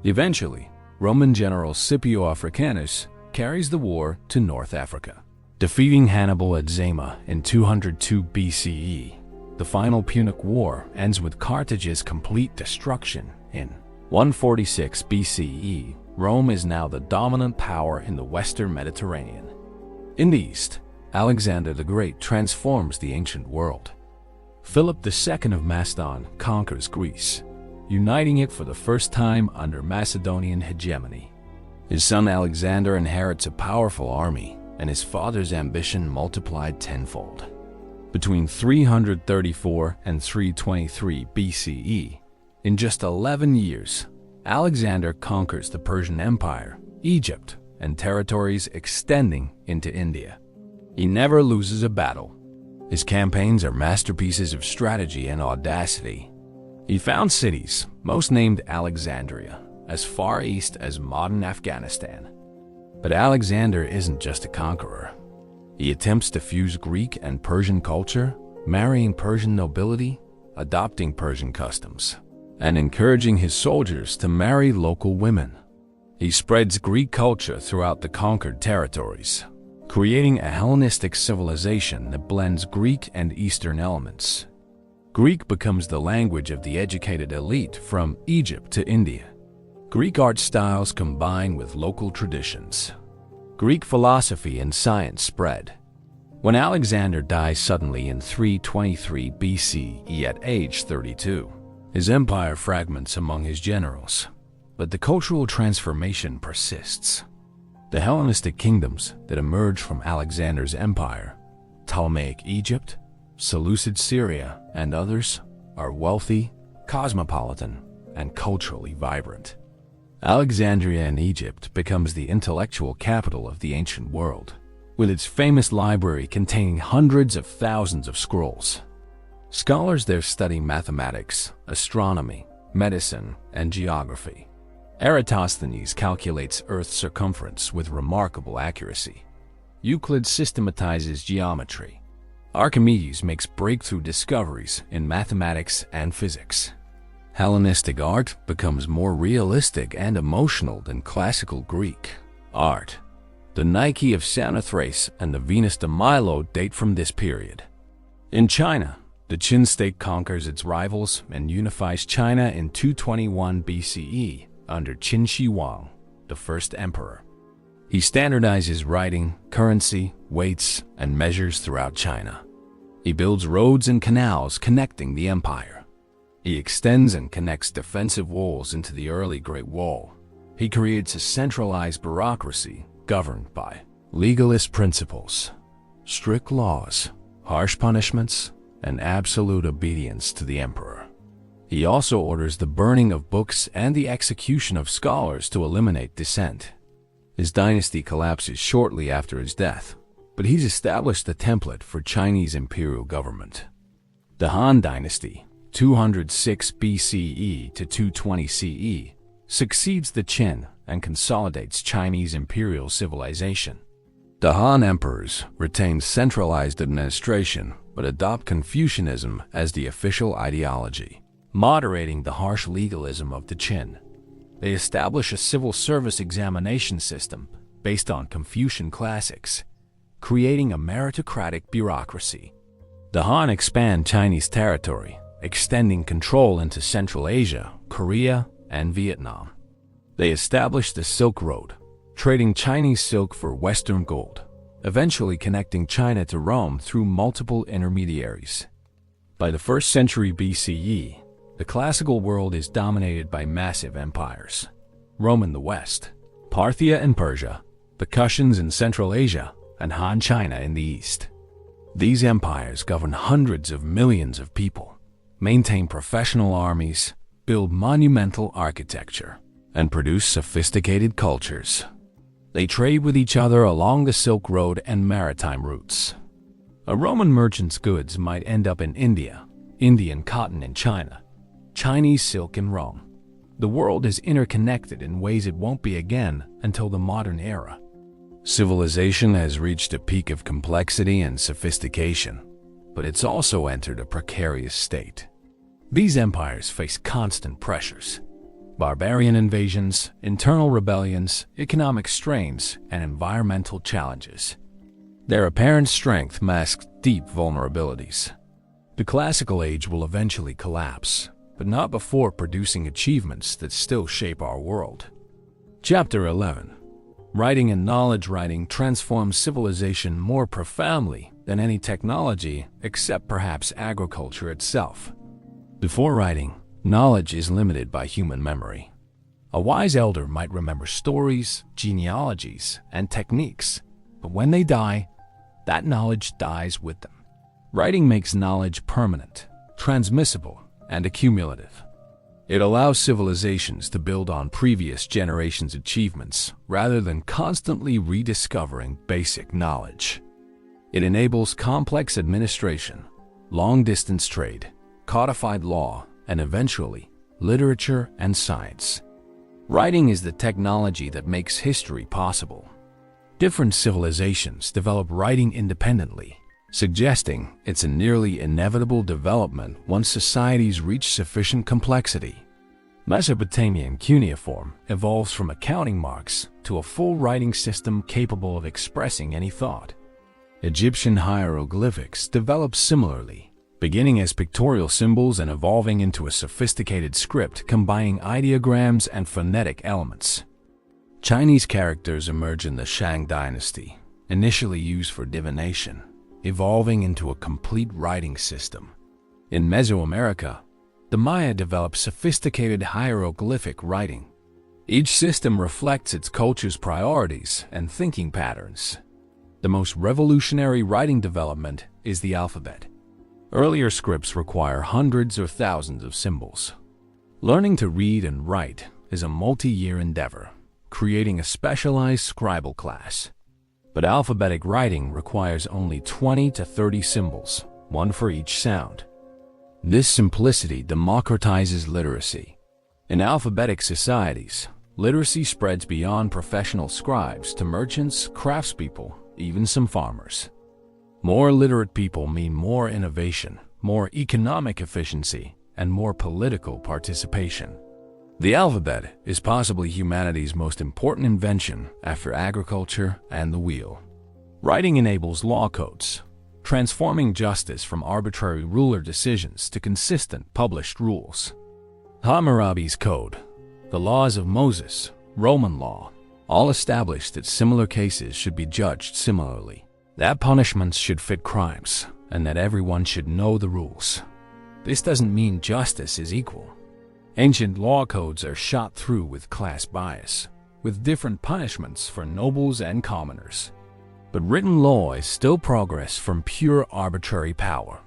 Eventually, Roman general Scipio Africanus carries the war to North Africa, defeating Hannibal at Zama in 202 BCE. The final Punic War ends with Carthage's complete destruction in 146 BCE. Rome is now the dominant power in the western Mediterranean. In the east, Alexander the Great transforms the ancient world. Philip II of Macedon conquers Greece, uniting it for the first time under Macedonian hegemony. His son Alexander inherits a powerful army, and his father's ambition multiplied tenfold. Between 334 and 323 BCE, in just 11 years, Alexander conquers the Persian Empire, Egypt, and territories extending into India. He never loses a battle. His campaigns are masterpieces of strategy and audacity. He founds cities, most named Alexandria, as far east as modern Afghanistan. But Alexander isn't just a conqueror. He attempts to fuse Greek and Persian culture, marrying Persian nobility, adopting Persian customs, and encouraging his soldiers to marry local women. He spreads Greek culture throughout the conquered territories, creating a Hellenistic civilization that blends Greek and Eastern elements. Greek becomes the language of the educated elite from Egypt to India. Greek art styles combine with local traditions. Greek philosophy and science spread. When Alexander dies suddenly in 323 BCE at age 32, his empire fragments among his generals, but the cultural transformation persists. The Hellenistic kingdoms that emerge from Alexander's empire, Ptolemaic Egypt, Seleucid Syria, and others, are wealthy, cosmopolitan, and culturally vibrant. Alexandria in Egypt becomes the intellectual capital of the ancient world, with its famous library containing hundreds of thousands of scrolls. Scholars there study mathematics, astronomy, medicine, and geography. Eratosthenes calculates Earth's circumference with remarkable accuracy. Euclid systematizes geometry. Archimedes makes breakthrough discoveries in mathematics and physics. Hellenistic art becomes more realistic and emotional than classical Greek art. The Nike of Samothrace and the Venus de Milo date from this period. In China, the Qin state conquers its rivals and unifies China in 221 BCE under Qin Shi Huang, the first emperor. He standardizes writing, currency, weights, and measures throughout China. He builds roads and canals connecting the empire. He extends and connects defensive walls into the early Great Wall. He creates a centralized bureaucracy governed by legalist principles, strict laws, harsh punishments, and absolute obedience to the emperor. He also orders the burning of books and the execution of scholars to eliminate dissent. His dynasty collapses shortly after his death, but he's established the template for Chinese imperial government. The Han Dynasty, 206 BCE to 220 CE, succeeds the Qin and consolidates Chinese imperial civilization. The Han emperors retained centralized administration but adopt Confucianism as the official ideology, moderating the harsh legalism of the Qin. They establish a civil service examination system based on Confucian classics, creating a meritocratic bureaucracy. The Han expand Chinese territory, extending control into Central Asia, Korea, and Vietnam. They established the Silk Road, trading Chinese silk for Western gold, eventually connecting China to Rome through multiple intermediaries. By the 1st century BCE, the classical world is dominated by massive empires: Rome in the west, Parthia in Persia, the Kushans in Central Asia, and Han China in the east. These empires govern hundreds of millions of people, maintain professional armies, build monumental architecture, and produce sophisticated cultures. They trade with each other along the Silk Road and maritime routes. A Roman merchant's goods might end up in India, Indian cotton in China, Chinese silk in Rome. The world is interconnected in ways it won't be again until the modern era. Civilization has reached a peak of complexity and sophistication, but it's also entered a precarious state. These empires face constant pressures: barbarian invasions, internal rebellions, economic strains, and environmental challenges. Their apparent strength masks deep vulnerabilities. The classical age will eventually collapse, but not before producing achievements that still shape our world. Chapter 11. Writing and knowledge. Writing transforms civilization more profoundly than any technology, except perhaps agriculture itself. Before writing, knowledge is limited by human memory. A wise elder might remember stories, genealogies, and techniques, but when they die, that knowledge dies with them. Writing makes knowledge permanent, transmissible, and accumulative. It allows civilizations to build on previous generations' achievements rather than constantly rediscovering basic knowledge. It enables complex administration, long-distance trade, codified law, and eventually, literature and science. Writing is the technology that makes history possible. Different civilizations develop writing independently, suggesting it's a nearly inevitable development once societies reach sufficient complexity. Mesopotamian cuneiform evolves from accounting marks to a full writing system capable of expressing any thought. Egyptian hieroglyphics develop similarly, beginning as pictorial symbols and evolving into a sophisticated script combining ideograms and phonetic elements. Chinese characters emerge in the Shang dynasty, initially used for divination, evolving into a complete writing system. In Mesoamerica, the Maya developed sophisticated hieroglyphic writing. Each system reflects its culture's priorities and thinking patterns. The most revolutionary writing development is the alphabet. Earlier scripts require hundreds or thousands of symbols. Learning to read and write is a multi-year endeavor, creating a specialized scribal class. But alphabetic writing requires only 20 to 30 symbols, one for each sound. This simplicity democratizes literacy. In alphabetic societies, literacy spreads beyond professional scribes to merchants, craftspeople, even some farmers. More literate people mean more innovation, more economic efficiency, and more political participation. The alphabet is possibly humanity's most important invention after agriculture and the wheel. Writing enables law codes, transforming justice from arbitrary ruler decisions to consistent published rules. Hammurabi's Code, the laws of Moses, Roman law, all established that similar cases should be judged similarly, that punishments should fit crimes, and that everyone should know the rules. This doesn't mean justice is equal. Ancient law codes are shot through with class bias, with different punishments for nobles and commoners. But written law is still progress from pure arbitrary power.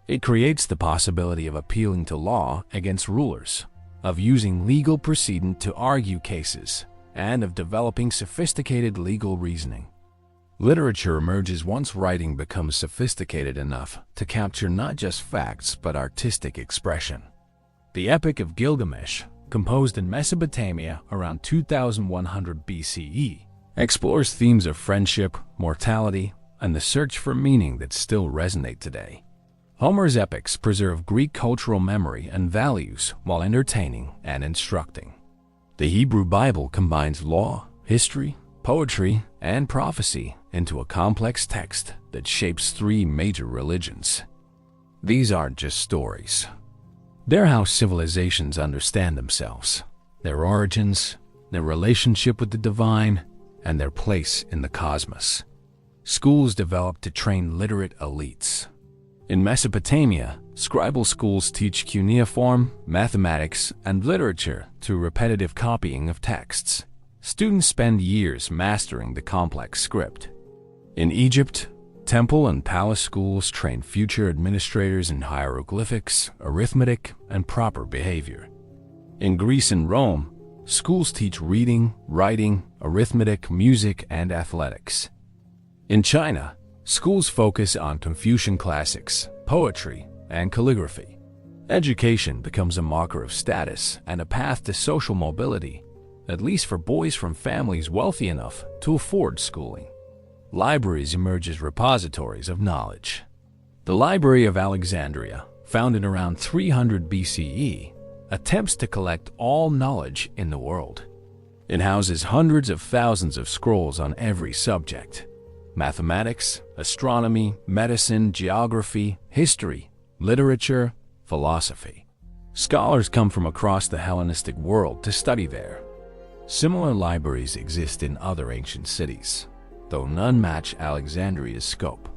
It creates the possibility of appealing to law against rulers, of using legal precedent to argue cases, and of developing sophisticated legal reasoning. Literature emerges once writing becomes sophisticated enough to capture not just facts but artistic expression. The Epic of Gilgamesh, composed in Mesopotamia around 2100 BCE, explores themes of friendship, mortality, and the search for meaning that still resonate today. Homer's epics preserve Greek cultural memory and values while entertaining and instructing. The Hebrew Bible combines law, history, poetry, and prophecy into a complex text that shapes three major religions. These aren't just stories. They're how civilizations understand themselves, their origins, their relationship with the divine, and their place in the cosmos. Schools developed to train literate elites. In Mesopotamia, scribal schools teach cuneiform, mathematics, and literature through repetitive copying of texts. Students spend years mastering the complex script. In Egypt, temple and palace schools train future administrators in hieroglyphics, arithmetic, and proper behavior. In Greece and Rome, schools teach reading, writing, arithmetic, music, and athletics. In China, schools focus on Confucian classics, poetry, and calligraphy. Education becomes a marker of status and a path to social mobility, at least for boys from families wealthy enough to afford schooling. Libraries emerge as repositories of knowledge. The Library of Alexandria, founded around 300 BCE, attempts to collect all knowledge in the world. It houses hundreds of thousands of scrolls on every subject: mathematics, astronomy, medicine, geography, history, literature, philosophy. Scholars come from across the Hellenistic world to study there. Similar libraries exist in other ancient cities, though none match Alexandria's scope.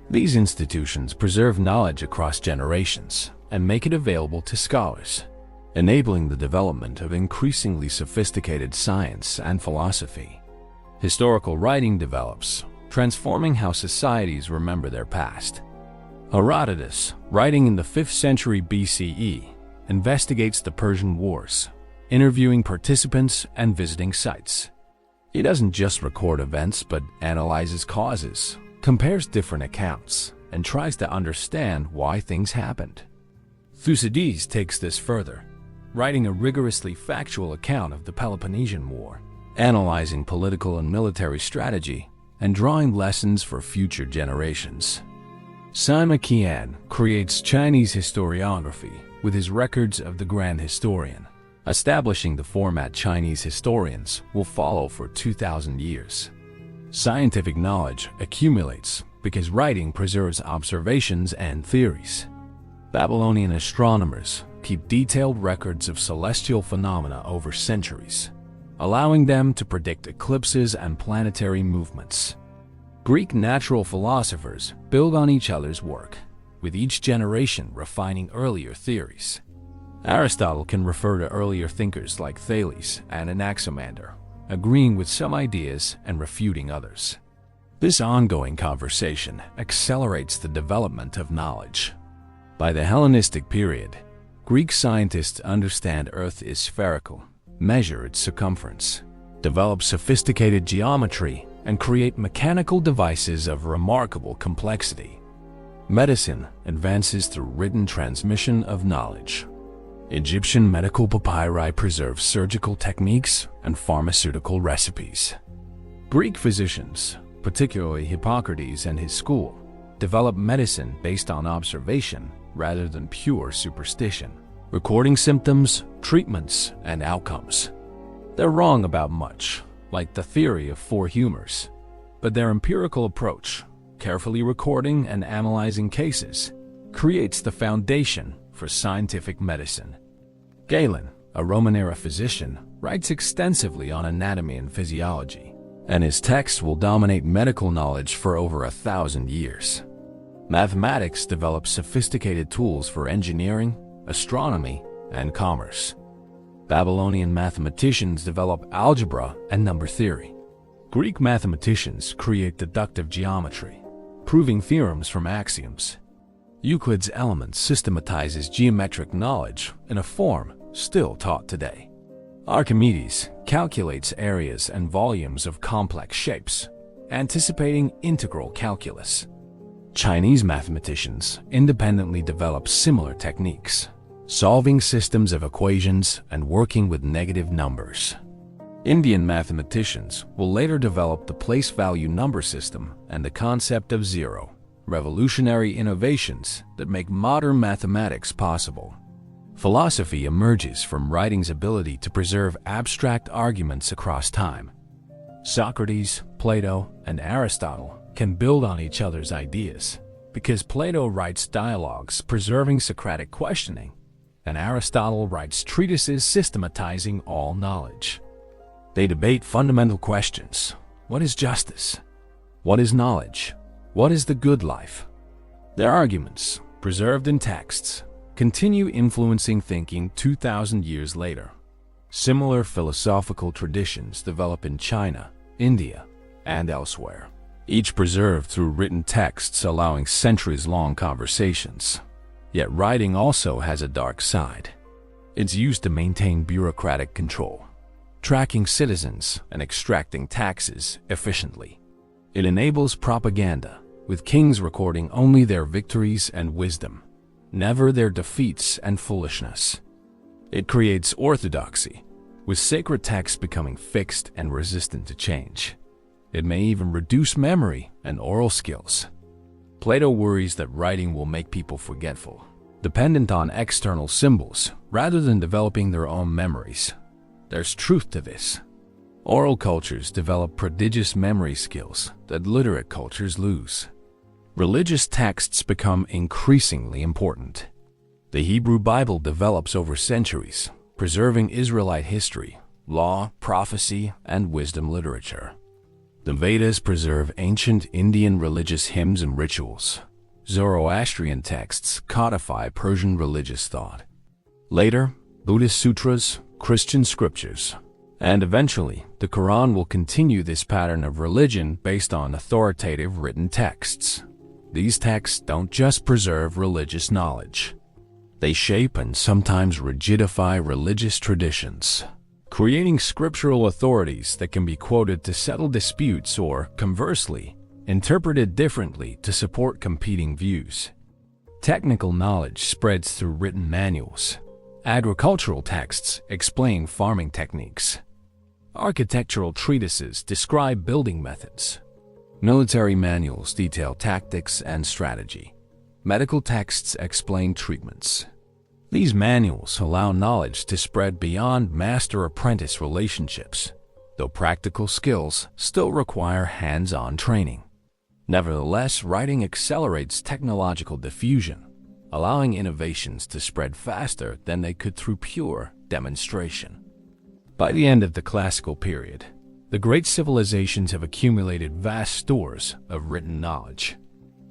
These institutions preserve knowledge across generations and make it available to scholars, enabling the development of increasingly sophisticated science and philosophy. Historical writing develops, transforming how societies remember their past. Herodotus, writing in the 5th century BCE, investigates the Persian Wars, interviewing participants and visiting sites. He doesn't just record events but analyzes causes, compares different accounts, and tries to understand why things happened. Thucydides takes this further, writing a rigorously factual account of the Peloponnesian War, analyzing political and military strategy, and drawing lessons for future generations. Sima Qian creates Chinese historiography with his records of the Grand Historian, establishing the format Chinese historians will follow for 2,000 years. Scientific knowledge accumulates because writing preserves observations and theories. Babylonian astronomers keep detailed records of celestial phenomena over centuries, allowing them to predict eclipses and planetary movements. Greek natural philosophers build on each other's work, with each generation refining earlier theories. Aristotle can refer to earlier thinkers like Thales and Anaximander, agreeing with some ideas and refuting others. This ongoing conversation accelerates the development of knowledge. By the Hellenistic period, Greek scientists understand Earth is spherical, measure its circumference, develop sophisticated geometry, and create mechanical devices of remarkable complexity. Medicine advances through written transmission of knowledge. Egyptian medical papyri preserve surgical techniques and pharmaceutical recipes. Greek physicians, particularly Hippocrates and his school, develop medicine based on observation rather than pure superstition, recording symptoms, treatments, and outcomes. They're wrong about much, like the theory of 4 humors, but their empirical approach, carefully recording and analyzing cases, creates the foundation for scientific medicine. Galen, a Roman-era physician, writes extensively on anatomy and physiology, and his texts will dominate medical knowledge for over 1,000 years. Mathematics develops sophisticated tools for engineering, astronomy, and commerce. Babylonian mathematicians develop algebra and number theory. Greek mathematicians create deductive geometry, proving theorems from axioms. Euclid's Elements systematizes geometric knowledge in a form still taught today. Archimedes calculates areas and volumes of complex shapes, anticipating integral calculus. Chinese mathematicians independently develop similar techniques, solving systems of equations and working with negative numbers. Indian mathematicians will later develop the place value number system and the concept of zero, revolutionary innovations that make modern mathematics possible. Philosophy emerges from writing's ability to preserve abstract arguments across time. Socrates, Plato, and Aristotle can build on each other's ideas because Plato writes dialogues preserving Socratic questioning, and Aristotle writes treatises systematizing all knowledge. They debate fundamental questions. What is justice? What is knowledge? What is the good life? Their arguments, preserved in texts, continue influencing thinking 2,000 years later. Similar philosophical traditions develop in China, India, and elsewhere, each preserved through written texts allowing centuries-long conversations. Yet writing also has a dark side. It's used to maintain bureaucratic control, tracking citizens and extracting taxes efficiently. It enables propaganda, with kings recording only their victories and wisdom, never their defeats and foolishness. It creates orthodoxy, with sacred texts becoming fixed and resistant to change. It may even reduce memory and oral skills. Plato worries that writing will make people forgetful, dependent on external symbols rather than developing their own memories. There's truth to this. Oral cultures develop prodigious memory skills that literate cultures lose. Religious texts become increasingly important. The Hebrew Bible develops over centuries, preserving Israelite history, law, prophecy, and wisdom literature. The Vedas preserve ancient Indian religious hymns and rituals. Zoroastrian texts codify Persian religious thought. Later, Buddhist sutras, Christian scriptures, and eventually, the Quran will continue this pattern of religion based on authoritative written texts. These texts don't just preserve religious knowledge. They shape and sometimes rigidify religious traditions, creating scriptural authorities that can be quoted to settle disputes or, conversely, interpreted differently to support competing views. Technical knowledge spreads through written manuals. Agricultural texts explain farming techniques. Architectural treatises describe building methods. Military manuals detail tactics and strategy. Medical texts explain treatments. These manuals allow knowledge to spread beyond master-apprentice relationships, though practical skills still require hands-on training. Nevertheless, writing accelerates technological diffusion, allowing innovations to spread faster than they could through pure demonstration. By the end of the classical period, the great civilizations have accumulated vast stores of written knowledge.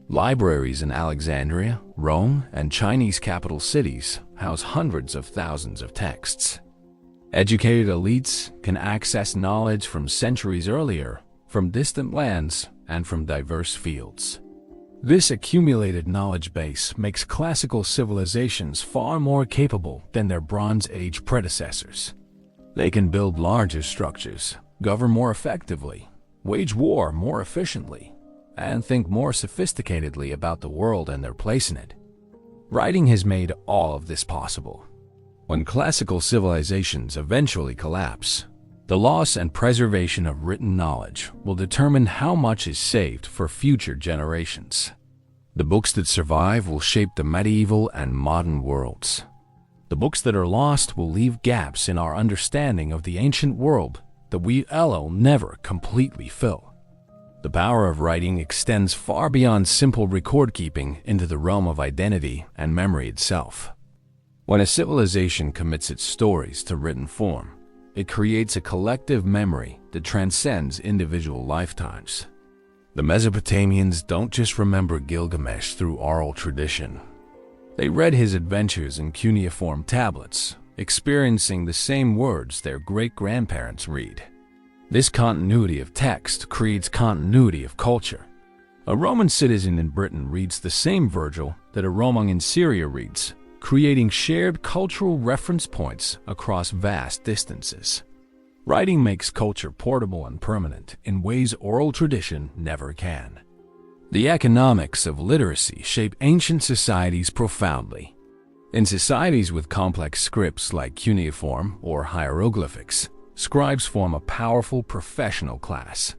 Libraries in Alexandria, Rome, and Chinese capital cities house hundreds of thousands of texts. Educated elites can access knowledge from centuries earlier, from distant lands, and from diverse fields. This accumulated knowledge base makes classical civilizations far more capable than their Bronze Age predecessors. They can build larger structures, govern more effectively, wage war more efficiently, and think more sophisticatedly about the world and their place in it. Writing has made all of this possible. When classical civilizations eventually collapse, the loss and preservation of written knowledge will determine how much is saved for future generations. The books that survive will shape the medieval and modern worlds. The books that are lost will leave gaps in our understanding of the ancient world that we alone never completely fill. The power of writing extends far beyond simple record-keeping into the realm of identity and memory itself. When a civilization commits its stories to written form, it creates a collective memory that transcends individual lifetimes. The Mesopotamians don't just remember Gilgamesh through oral tradition. They read his adventures in cuneiform tablets, experiencing the same words their great-grandparents read. This continuity of text creates continuity of culture. A Roman citizen in Britain reads the same Virgil that a Roman in Syria reads, creating shared cultural reference points across vast distances. Writing makes culture portable and permanent in ways oral tradition never can. The economics of literacy shape ancient societies profoundly. In societies with complex scripts like cuneiform or hieroglyphics, scribes form a powerful professional class.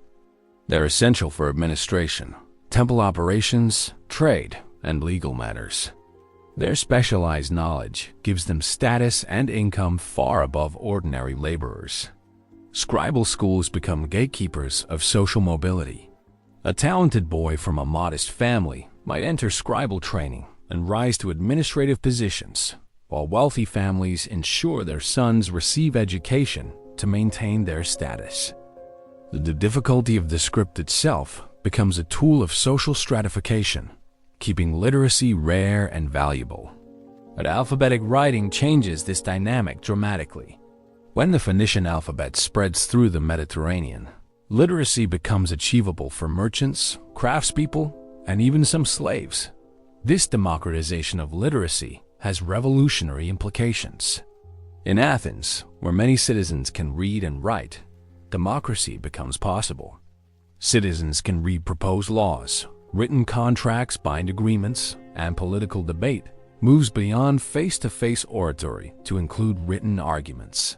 They're essential for administration, temple operations, trade, and legal matters. Their specialized knowledge gives them status and income far above ordinary laborers. Scribal schools become gatekeepers of social mobility. A talented boy from a modest family might enter scribal training and rise to administrative positions, while wealthy families ensure their sons receive education to maintain their status. The difficulty of the script itself becomes a tool of social stratification, keeping literacy rare and valuable. But alphabetic writing changes this dynamic dramatically. When the Phoenician alphabet spreads through the Mediterranean, literacy becomes achievable for merchants, craftspeople, and even some slaves. This democratization of literacy has revolutionary implications. In Athens, where many citizens can read and write, democracy becomes possible. Citizens can read proposed laws, written contracts, bind agreements, and political debate moves beyond face-to-face oratory to include written arguments.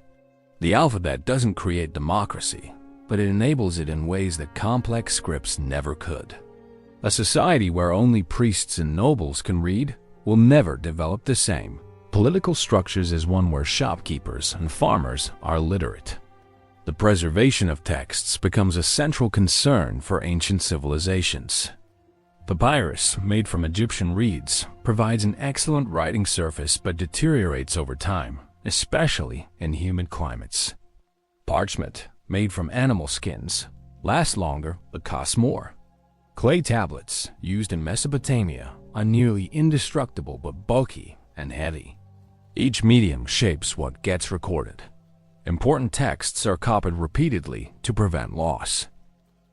The alphabet doesn't create democracy, but it enables it in ways that complex scripts never could. A society where only priests and nobles can read will never develop the same political structures as one where shopkeepers and farmers are literate. The preservation of texts becomes a central concern for ancient civilizations. Papyrus, made from Egyptian reeds, provides an excellent writing surface but deteriorates over time, especially in humid climates. Parchment, made from animal skins, lasts longer but costs more. Clay tablets, used in Mesopotamia, are nearly indestructible but bulky and heavy. Each medium shapes what gets recorded. Important texts are copied repeatedly to prevent loss.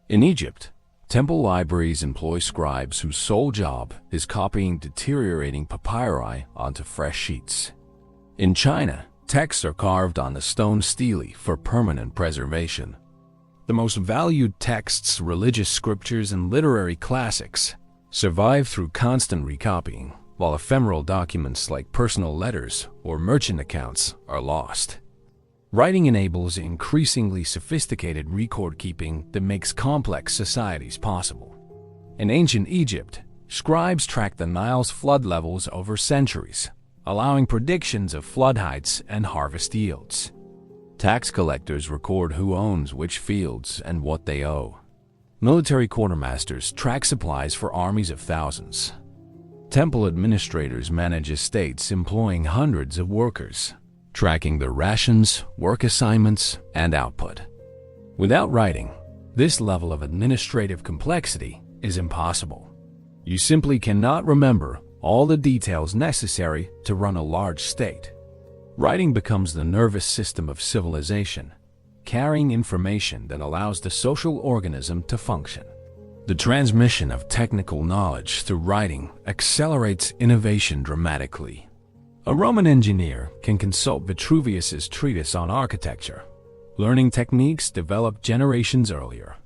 In Egypt, temple libraries employ scribes whose sole job is copying deteriorating papyri onto fresh sheets. In China, texts are carved on the stone stele for permanent preservation. The most valued texts, religious scriptures, and literary classics survive through constant recopying, while ephemeral documents like personal letters or merchant accounts are lost. Writing enables increasingly sophisticated record-keeping that makes complex societies possible. In ancient Egypt, scribes tracked the Nile's flood levels over centuries, allowing predictions of flood heights and harvest yields. Tax collectors record who owns which fields and what they owe. Military quartermasters track supplies for armies of thousands. Temple administrators manage estates employing hundreds of workers, tracking their rations, work assignments, and output. Without writing, this level of administrative complexity is impossible. You simply cannot remember all the details necessary to run a large state. Writing becomes the nervous system of civilization, carrying information that allows the social organism to function. The transmission of technical knowledge through writing accelerates innovation dramatically. A Roman engineer can consult Vitruvius's treatise on architecture, learning techniques developed generations earlier.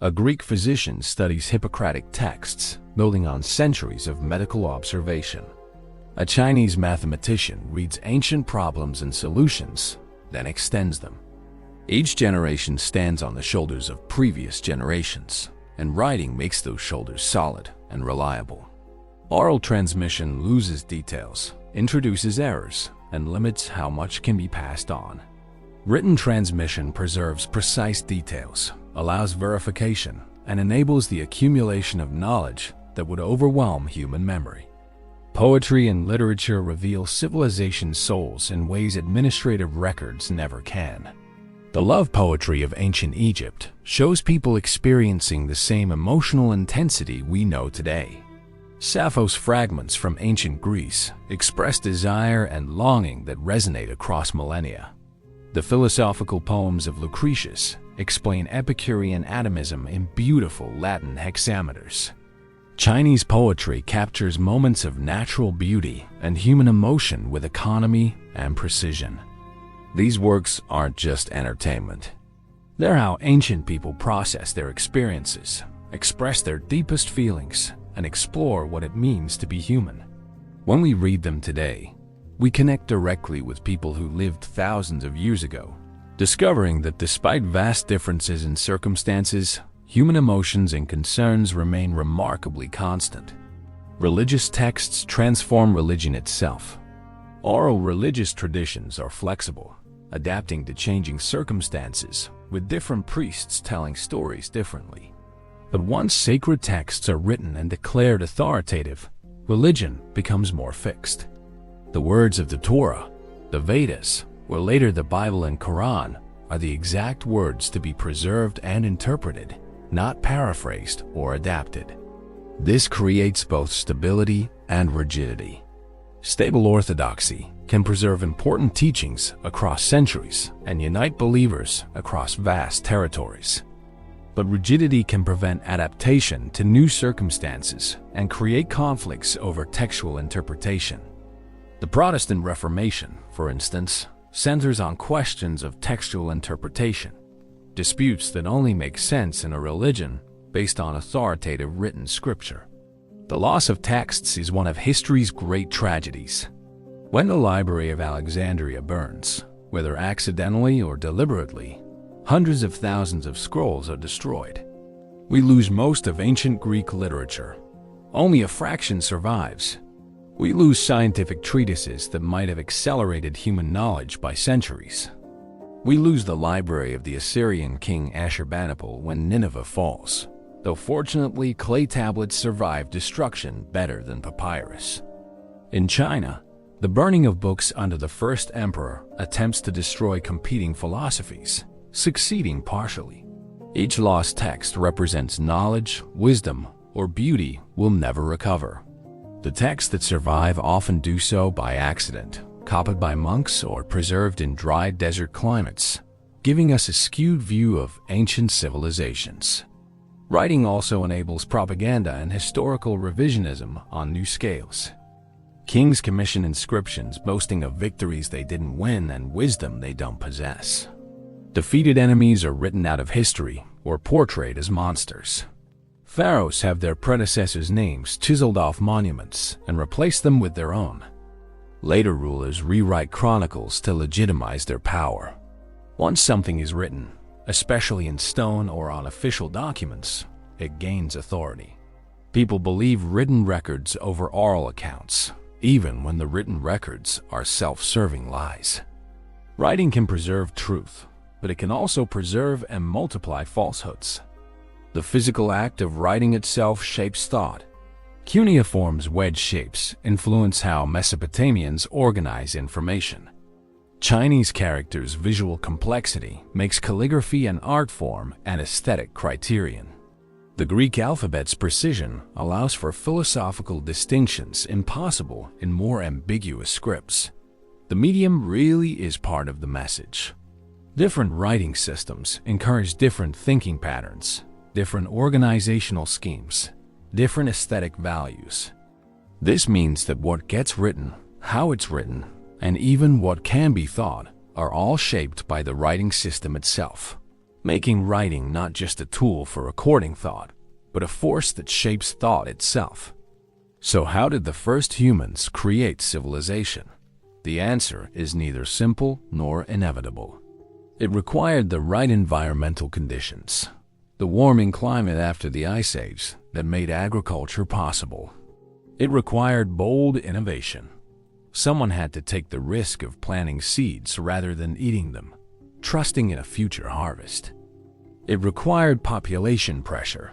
A Greek physician studies Hippocratic texts, building on centuries of medical observation. A Chinese mathematician reads ancient problems and solutions, then extends them. Each generation stands on the shoulders of previous generations, and writing makes those shoulders solid and reliable. Oral transmission loses details, introduces errors, and limits how much can be passed on. Written transmission preserves precise details, allows verification, and enables the accumulation of knowledge that would overwhelm human memory. Poetry and literature reveal civilization's souls in ways administrative records never can. The love poetry of ancient Egypt shows people experiencing the same emotional intensity we know today. Sappho's fragments from ancient Greece express desire and longing that resonate across millennia. The philosophical poems of Lucretius explain Epicurean atomism in beautiful Latin hexameters. Chinese poetry captures moments of natural beauty and human emotion with economy and precision. These works aren't just entertainment. They're how ancient people process their experiences, express their deepest feelings, and explore what it means to be human. When we read them today, we connect directly with people who lived thousands of years ago, discovering that despite vast differences in circumstances, human emotions and concerns remain remarkably constant. Religious texts transform religion itself. Oral religious traditions are flexible, adapting to changing circumstances, with different priests telling stories differently. But once sacred texts are written and declared authoritative, religion becomes more fixed. The words of the Torah, the Vedas, or later the Bible and Quran, are the exact words to be preserved and interpreted, not paraphrased or adapted. This creates both stability and rigidity. Stable orthodoxy can preserve important teachings across centuries and unite believers across vast territories. But rigidity can prevent adaptation to new circumstances and create conflicts over textual interpretation. The Protestant Reformation, for instance, centers on questions of textual interpretation, disputes that only make sense in a religion based on authoritative written scripture. The loss of texts is one of history's great tragedies. When the Library of Alexandria burns, whether accidentally or deliberately, hundreds of thousands of scrolls are destroyed. We lose most of ancient Greek literature. Only a fraction survives. We lose scientific treatises that might have accelerated human knowledge by centuries. We lose the library of the Assyrian king Ashurbanipal when Nineveh falls, though fortunately clay tablets survive destruction better than papyrus. In China, the burning of books under the first emperor attempts to destroy competing philosophies, succeeding partially. Each lost text represents knowledge, wisdom, or beauty we'll never recover. The texts that survive often do so by accident, copied by monks or preserved in dry desert climates, giving us a skewed view of ancient civilizations. Writing also enables propaganda and historical revisionism on new scales. Kings commission inscriptions boasting of victories they didn't win and wisdom they don't possess. Defeated enemies are written out of history or portrayed as monsters. Pharaohs have their predecessors' names chiseled off monuments and replace them with their own. Later rulers rewrite chronicles to legitimize their power. Once something is written, especially in stone or on official documents, it gains authority. People believe written records over oral accounts, even when the written records are self-serving lies. Writing can preserve truth, but it can also preserve and multiply falsehoods. The physical act of writing itself shapes thought. Cuneiform's wedge shapes influence how Mesopotamians organize information. Chinese characters' visual complexity makes calligraphy an art form and aesthetic criterion. The Greek alphabet's precision allows for philosophical distinctions impossible in more ambiguous scripts. The medium really is part of the message. Different writing systems encourage different thinking patterns, different organizational schemes, different aesthetic values. This means that what gets written, how it's written, and even what can be thought are all shaped by the writing system itself, making writing not just a tool for recording thought, but a force that shapes thought itself. So how did the first humans create civilization? The answer is neither simple nor inevitable. It required the right environmental conditions. The warming climate after the Ice Age that made agriculture possible. It required bold innovation. Someone had to take the risk of planting seeds rather than eating them, trusting in a future harvest. It required population pressure.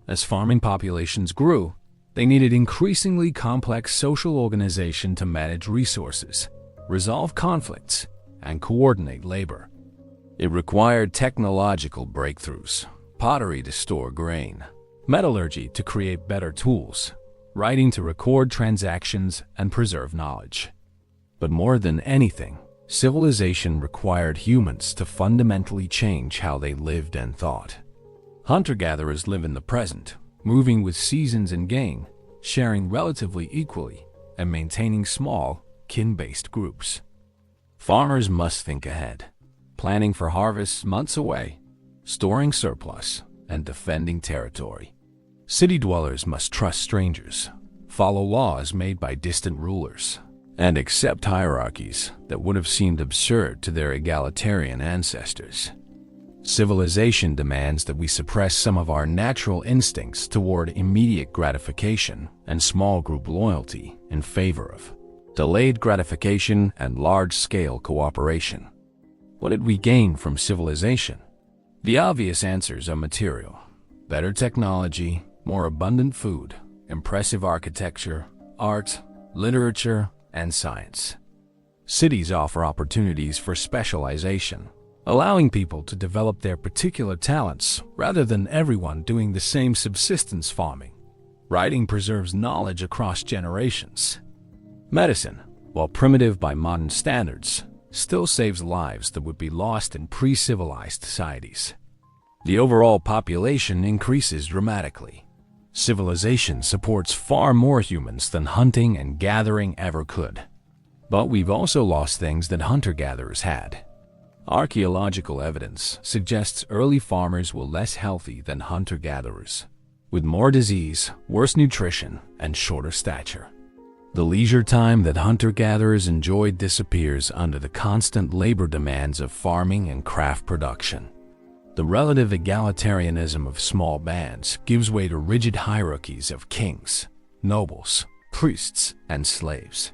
As farming populations grew, they needed increasingly complex social organization to manage resources, resolve conflicts, and coordinate labor. It required technological breakthroughs. Pottery to store grain, metallurgy to create better tools, writing to record transactions and preserve knowledge. But more than anything, civilization required humans to fundamentally change how they lived and thought. Hunter-gatherers live in the present, moving with seasons and game, sharing relatively equally, and maintaining small, kin-based groups. Farmers must think ahead, planning for harvests months away, storing surplus, and defending territory. City dwellers must trust strangers, follow laws made by distant rulers, and accept hierarchies that would have seemed absurd to their egalitarian ancestors. Civilization demands that we suppress some of our natural instincts toward immediate gratification and small group loyalty in favor of delayed gratification and large-scale cooperation. What did we gain from civilization? The obvious answers are material: better technology, more abundant food, impressive architecture, art, literature, and science. Cities offer opportunities for specialization, allowing people to develop their particular talents rather than everyone doing the same subsistence farming. Writing preserves knowledge across generations. Medicine, while primitive by modern standards, still saves lives that would be lost in pre-civilized societies. The overall population increases dramatically. Civilization supports far more humans than hunting and gathering ever could. But we've also lost things that hunter-gatherers had. Archaeological evidence suggests early farmers were less healthy than hunter-gatherers, with more disease, worse nutrition, and shorter stature. The leisure time that hunter-gatherers enjoyed disappears under the constant labor demands of farming and craft production. The relative egalitarianism of small bands gives way to rigid hierarchies of kings, nobles, priests, and slaves.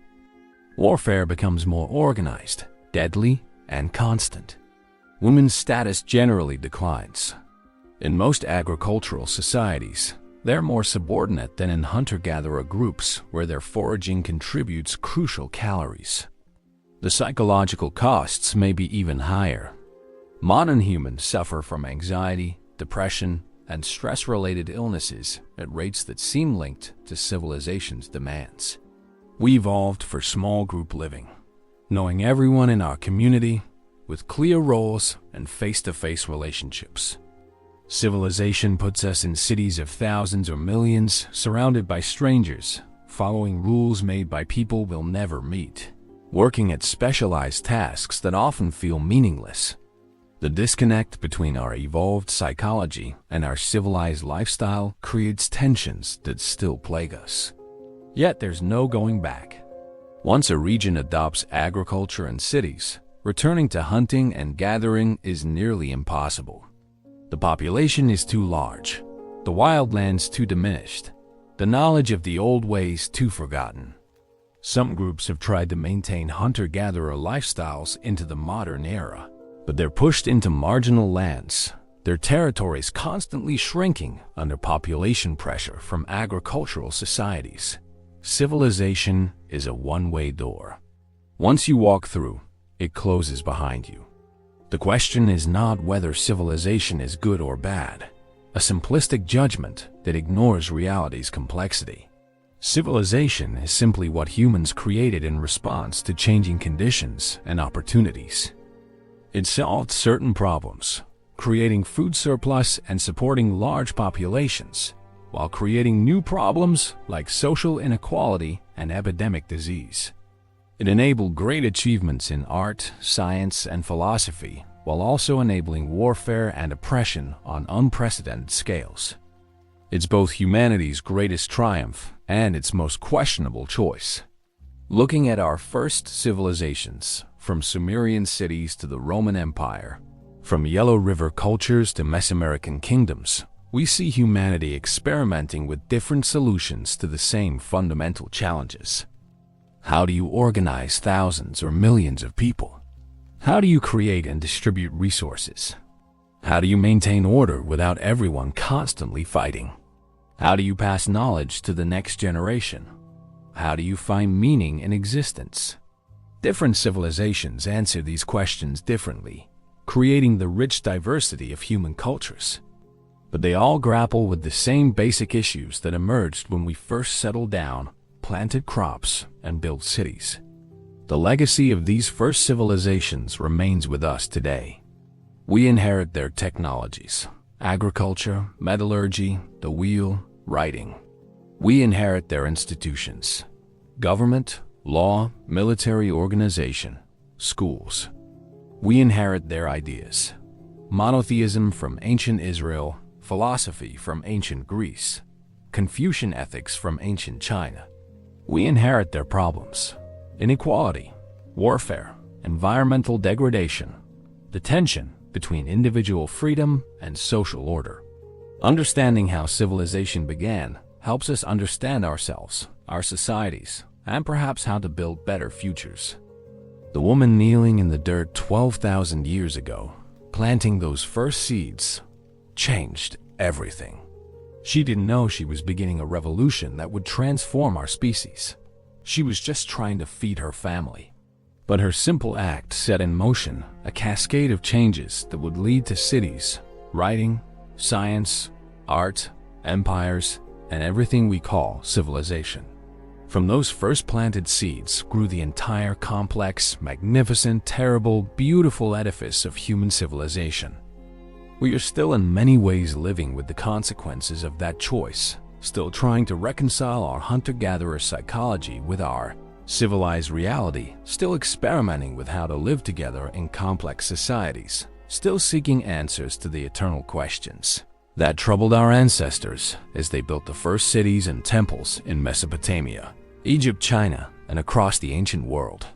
Warfare becomes more organized, deadly, and constant. Women's status generally declines. In most agricultural societies, they're more subordinate than in hunter-gatherer groups where their foraging contributes crucial calories. The psychological costs may be even higher. Modern humans suffer from anxiety, depression, and stress-related illnesses at rates that seem linked to civilization's demands. We evolved for small group living, knowing everyone in our community, with clear roles and face-to-face relationships. Civilization puts us in cities of thousands or millions, surrounded by strangers, following rules made by people we'll never meet, working at specialized tasks that often feel meaningless. The disconnect between our evolved psychology and our civilized lifestyle creates tensions that still plague us. Yet there's no going back. Once a region adopts agriculture and cities, returning to hunting and gathering is nearly impossible. The population is too large, the wildlands too diminished, the knowledge of the old ways too forgotten. Some groups have tried to maintain hunter-gatherer lifestyles into the modern era, but they're pushed into marginal lands, their territories constantly shrinking under population pressure from agricultural societies. Civilization is a one-way door. Once you walk through, it closes behind you. The question is not whether civilization is good or bad, a simplistic judgment that ignores reality's complexity. Civilization is simply what humans created in response to changing conditions and opportunities. It solved certain problems, creating food surplus and supporting large populations, while creating new problems like social inequality and epidemic disease. It enabled great achievements in art, science, and philosophy, while also enabling warfare and oppression on unprecedented scales. It's both humanity's greatest triumph and its most questionable choice. Looking at our first civilizations, from Sumerian cities to the Roman Empire, from Yellow River cultures to Mesoamerican kingdoms, we see humanity experimenting with different solutions to the same fundamental challenges. How do you organize thousands or millions of people? How do you create and distribute resources? How do you maintain order without everyone constantly fighting? How do you pass knowledge to the next generation? How do you find meaning in existence? Different civilizations answer these questions differently, creating the rich diversity of human cultures. But they all grapple with the same basic issues that emerged when we first settled down, planted crops, and built cities. The legacy of these first civilizations remains with us today. We inherit their technologies: agriculture, metallurgy, the wheel, writing. We inherit their institutions: government, law, military organization, schools. We inherit their ideas: monotheism from ancient Israel, philosophy from ancient Greece, Confucian ethics from ancient China. We inherit their problems: inequality, warfare, environmental degradation, the tension between individual freedom and social order. Understanding how civilization began helps us understand ourselves, our societies, and perhaps how to build better futures. The woman kneeling in the dirt 12,000 years ago, planting those first seeds, changed everything. She didn't know she was beginning a revolution that would transform our species. She was just trying to feed her family. But her simple act set in motion a cascade of changes that would lead to cities, writing, science, art, empires, and everything we call civilization. From those first planted seeds grew the entire complex, magnificent, terrible, beautiful edifice of human civilization. We are still in many ways living with the consequences of that choice, still trying to reconcile our hunter-gatherer psychology with our civilized reality, still experimenting with how to live together in complex societies, still seeking answers to the eternal questions that troubled our ancestors as they built the first cities and temples in Mesopotamia, Egypt, China, and across the ancient world.